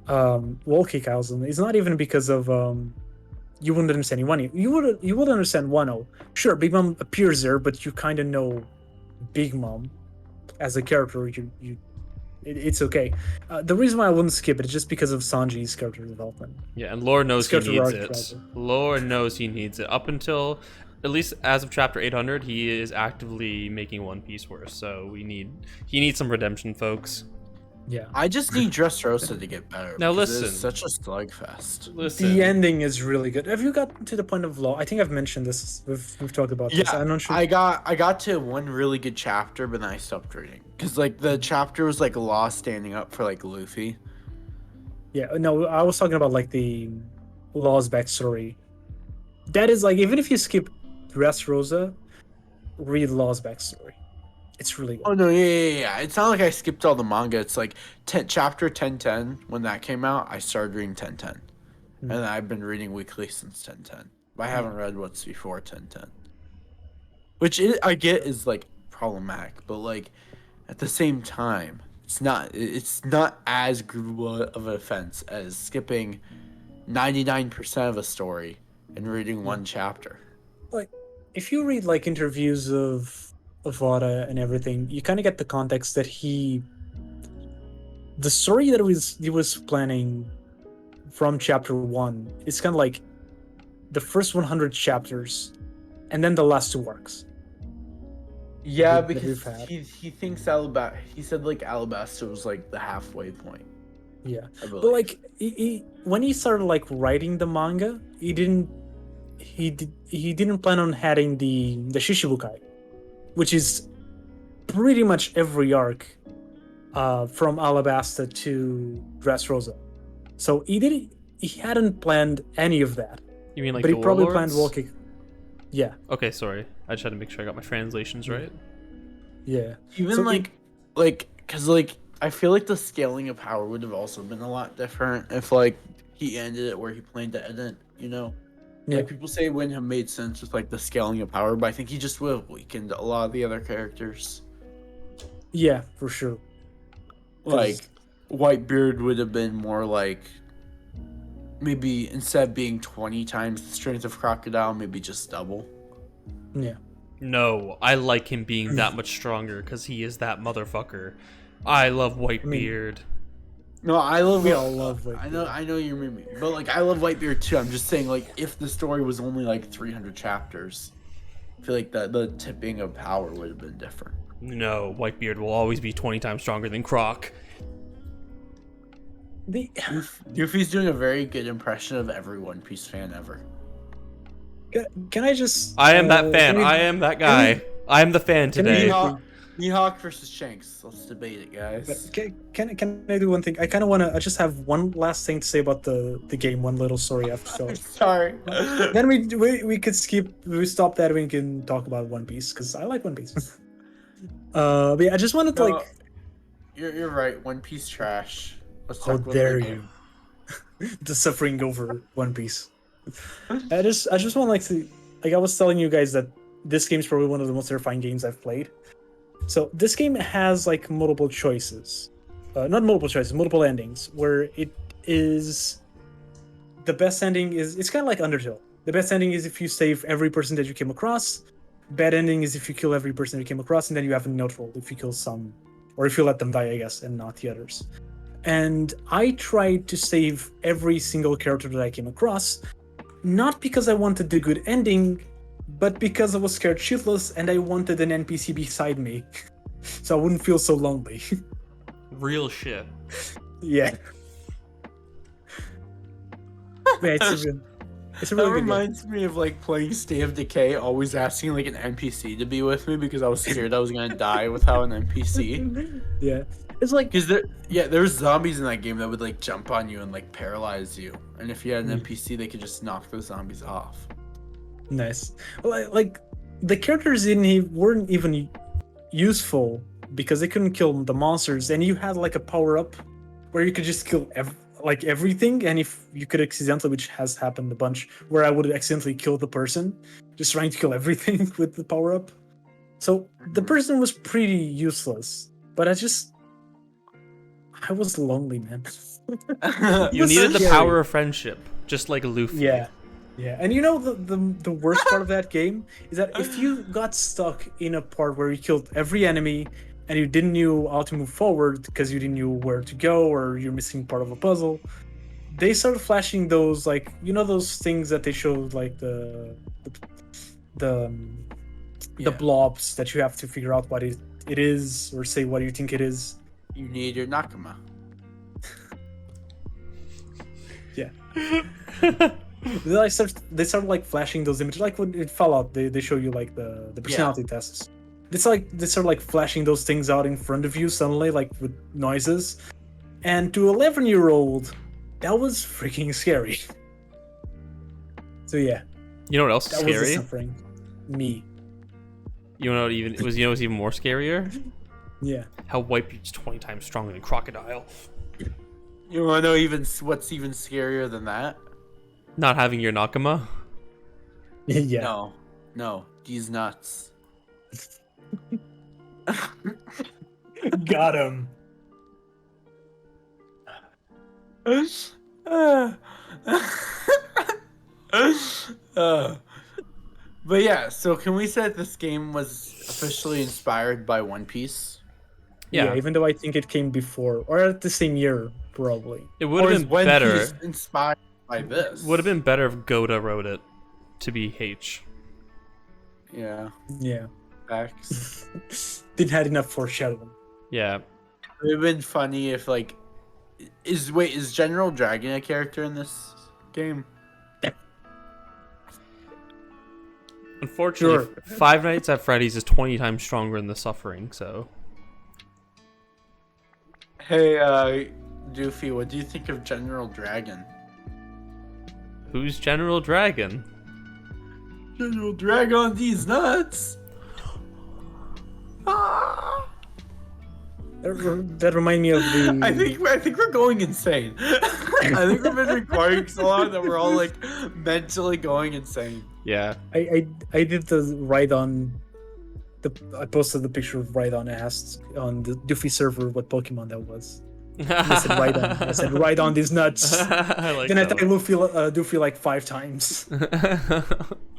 B: Wall Kick Thousand is not even because of you wouldn't understand Wano. You would understand Wano. Sure, Big Mom appears there, but you kind of know Big Mom as a character. It's okay. The reason why I wouldn't skip it is just because of Sanji's character development.
C: Yeah, and Lord knows he
B: Character
C: needs
B: arc,
C: it.
B: rather.
C: Lord knows he needs it. Up until, at least as of chapter 800, he is actively making One Piece worse. So he needs some redemption, folks.
B: Yeah.
A: I just need Dressrosa to get better.
C: Now
A: because
C: listen.
A: It's such a slugfest.
C: Listen.
B: The ending is really good. Have you gotten to the point of law? I think I've mentioned this. We've talked about this.
A: Yeah,
B: I'm not sure.
A: I got to one really good chapter, but then I stopped reading because like the chapter was like Law standing up for like Luffy.
B: Yeah, no, I was talking about like the Law's backstory. That is like, even if you skip Dressrosa, read Law's backstory. It's really good.
A: Oh no, yeah. It's not like I skipped all the manga. It's like chapter 1010 when that came out. I started reading 1010, and I've been reading weekly since 1010. But I haven't read what's before 1010, which I get is like problematic, but like at the same time, it's not as gruel of an offense as skipping 99% of a story and reading one chapter.
B: like if you read like interviews of Vada and everything, you kind of get the context that the story that he was planning from chapter 1 is kind of like the first 100 chapters and then the last 2 arcs.
A: Yeah,
B: that
A: because
B: we've had.
A: he thinks Alabasta. He said like Alabasta was like the halfway point.
B: Yeah,
A: I
B: but
A: believe.
B: like when he started like writing the manga, he didn't plan on having the Shishibukai, which is pretty much every arc from Alabasta to Dressrosa. So he hadn't planned any of that.
C: You mean like
B: but
C: the
B: he probably
C: Warlords?
B: planned walking. Yeah.
C: Okay, sorry. I just had to make sure I got my translations right.
B: Yeah.
A: Even
B: So
A: because like I feel like the scaling of power would have also been a lot different if like he ended it where he planned to end it. You know,
B: Yeah.
A: like people say it wouldn't have made sense with like the scaling of power, but I think he just would have weakened a lot of the other characters.
B: Yeah, for sure.
A: Like Whitebeard would have been more like maybe instead of being 20 times the strength of Crocodile, maybe just double.
B: Yeah.
C: No, I like him being that much stronger because he is that motherfucker. I love Whitebeard.
A: No, I love.
B: We all love Whitebeard.
A: I know you mean, but like I love Whitebeard too. I'm just saying, like if the story was only like 300 chapters, I feel like the tipping of power would have been different.
C: No, Whitebeard will always be 20 times stronger than Croc.
A: Doofy's doing a very good impression of every One Piece fan ever.
B: Can I just?
C: I am that fan. I am that guy. I am the fan today.
A: Mihawk versus Shanks. Let's debate it, guys.
B: Can I do one thing? I kind of want to. I just have one last thing to say about the game. One little story I have to tell.
A: Sorry.
B: Then we could skip. We stop that. We can talk about One Piece because I like One Piece. But yeah, I just wanted to like.
A: You're right. One Piece trash. Let's
B: How
A: talk about
B: dare
A: the
B: you?
A: game.
B: The suffering over One Piece. I just want to I was telling you guys that this game is probably one of the most terrifying games I've played. So this game has like multiple choices, not multiple choices, multiple endings. Where it is the best ending is it's kind of like Undertale. The best ending is if you save every person that you came across. Bad ending is if you kill every person you came across, and then you have a neutral if you kill some, or if you let them die, I guess, and not the others. And I tried to save every single character that I came across, not because I wanted the good ending, but because I was scared shitless and I wanted an NPC beside me, so I wouldn't feel so lonely.
C: Real shit.
B: Yeah. Yeah, it's a really
A: That
B: good game.
A: reminds me of like playing State of Decay, always asking like an NPC to be with me because I was scared I was gonna die without an NPC.
B: Yeah. It's like
A: Because there's zombies in that game that would like jump on you and like paralyze you, and if you had an NPC, they could just knock those zombies off.
B: nice. Like the characters weren't even useful because they couldn't kill the monsters, and you had like a power up where you could just kill everything, and if you could accidentally, which has happened a bunch, where I would accidentally kill the person just trying to kill everything with the power up. So the person was pretty useless, but I was lonely, man.
C: You needed the power of friendship, just like Luffy.
B: Yeah. And you know the worst part of that game is that if you got stuck in a part where you killed every enemy and you didn't know how to move forward because you didn't know where to go or you're missing part of a puzzle, they started flashing those like those things that they showed like the blobs that you have to figure out what it is or say what you think it is.
A: You need your Nakama.
B: Yeah. They started like flashing those images, like when in Fallout they show you like the personality tests. It's like they start like flashing those things out in front of you suddenly, like with noises. And to 11-year-old, that was freaking scary. So yeah.
C: You know what else is
B: That
C: scary?
B: was the suffering. Me.
C: You know what's even more scarier?
B: Yeah.
C: How Whitebeard's 20 times stronger than Crocodile.
A: You want to know what's even scarier than that?
C: Not having your Nakama?
B: Yeah.
A: No, he's nuts.
B: Got him.
A: But yeah, so can we say that this game was officially inspired by One Piece?
C: Yeah.
B: Even though I think it came before or at the same year, probably.
C: It would
A: Or
C: have
A: is
C: been
A: One
C: better.
A: Piece inspired by this?
C: Would have been better if Goda wrote it to be H.
A: Yeah.
B: Yeah.
A: Facts.
B: Didn't have enough foreshadowing.
C: Yeah.
A: It would have been funny if like, is General Dragon a character in this game?
C: Unfortunately,
B: Sure.
C: Five Nights at Freddy's is 20 times stronger in the suffering, so.
A: Hey, Doofy, what do you think of General Dragon?
C: Who's General Dragon?
A: General Dragon, these nuts! Ah!
B: That remind me of the.
A: I think we're going insane. I think we've been recording so long that we're all like mentally going insane.
C: Yeah.
B: I did the Rhydon. I posted the picture of Rhydon. I asked on the Doofy server what Pokemon that was. I said Rhydon. I said Rhydon these nuts.
C: I like
B: Then I
C: that
B: tagged Doofy like 5 times.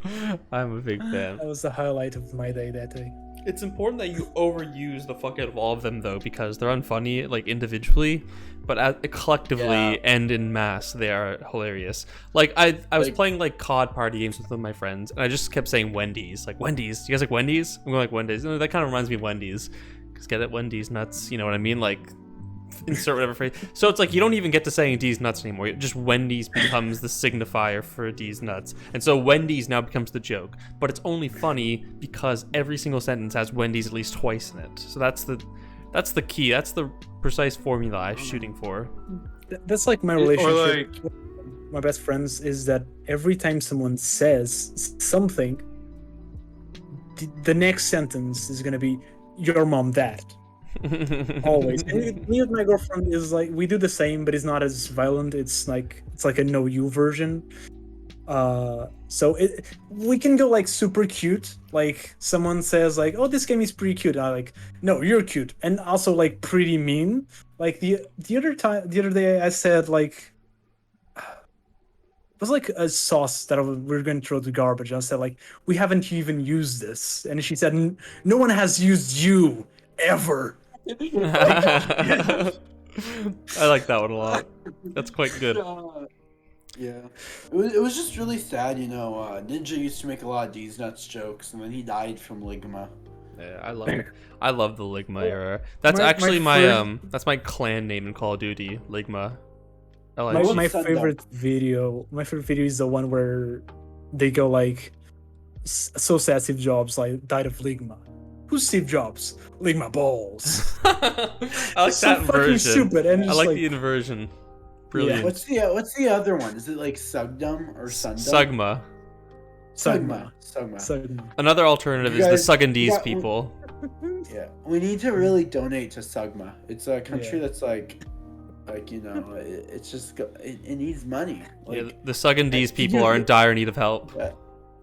C: one. I'm a big fan.
B: That was the highlight of my day that day.
C: It's important that you overuse the fuck out of all of them though, because they're unfunny like individually, but collectively and in mass they are hilarious. Like I was playing like COD party games with my friends, and I just kept saying Wendy's. Like Wendy's, you guys like Wendy's? I'm going like Wendy's. That kind of reminds me of Wendy's, because get it, Wendy's nuts. You know what I mean? Like insert whatever phrase. So it's like you don't even get to saying D's nuts anymore. Just Wendy's becomes the signifier for D's nuts, and so Wendy's now becomes the joke. But it's only funny because every single sentence has Wendy's at least twice in it. So that's the key. That's the precise formula I'm shooting for.
B: That's like my relationship with my best friends, is that every time someone says something, the next sentence is gonna be your mom that. Always. And me with my girlfriend is like, we do the same, but it's not as violent. It's like a no you version. So we can go like super cute. Like someone says like, oh, this game is pretty cute, and I'm like, no, you're cute. And also like pretty mean. Like the other day I said like, it was like a sauce that we're going to throw to garbage. I said like, we haven't even used this, and she said, no one has used you ever.
C: I like that one a lot. That's quite good.
A: Yeah, it was just really sad, you know. Ninja used to make a lot of D's nuts jokes, and then he died from Ligma.
C: Yeah, I love the Ligma era. That's actually my that's my clan name in Call of Duty, Ligma.
B: My favorite video is the one where they go like, so sad Steve Jobs like died of Ligma. Who's Steve Jobs? Ligma balls.
C: I like
B: it's
C: that
B: so fucking
C: version.
B: Stupid, and
C: I like the inversion. Brilliant.
A: Yeah. What's the other one? Is it like Sugdum or Sundum?
B: Sugma.
C: Another alternative is the Sugandese people.
A: Yeah, we need to really donate to Sugma. It's a country that's like you know, it's just it needs money. Like,
C: yeah, the Sugandese people are in dire need of help.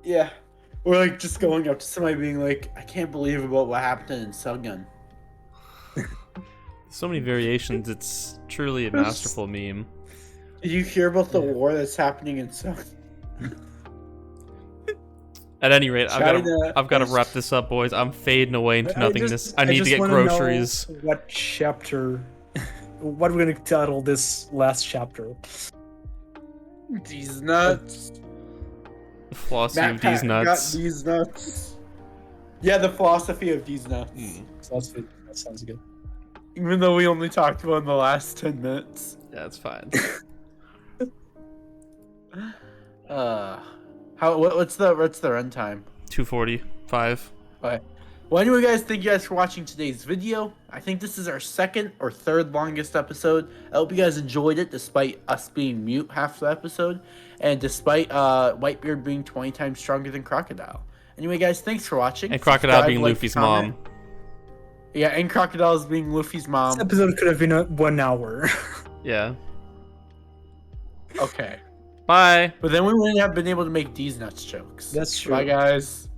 A: Yeah. Or like just going up to somebody being like, I can't believe about what happened in Sugun.
C: So many variations. It's truly a masterful meme.
A: Did you hear about the war that's happening in Sugun?
C: At any rate, I've got to wrap this up, boys. I'm fading away into nothingness. I need to get groceries.
B: What chapter? What we're gonna title this last chapter?
A: These nuts.
C: The philosophy of these nuts.
A: These nuts. Yeah, the philosophy of these nuts.
B: That sounds good.
A: Even though we only talked about it in the last 10 minutes.
C: Yeah, that's fine.
A: What's the runtime?
C: 2:45.
A: Alright. Well, anyway, guys, thank you guys for watching today's video. I think this is our second or third longest episode. I hope you guys enjoyed it, despite us being mute half the episode, and despite Whitebeard being 20 times stronger than Crocodile. Anyway, guys, thanks for watching.
C: And Crocodile being Luffy's mom.
A: Yeah, and Crocodile's being Luffy's mom.
B: This episode could have been 1 hour.
C: Yeah.
A: Okay.
C: Bye.
A: But then we wouldn't have been able to make these nuts jokes.
B: That's true.
A: Bye, guys.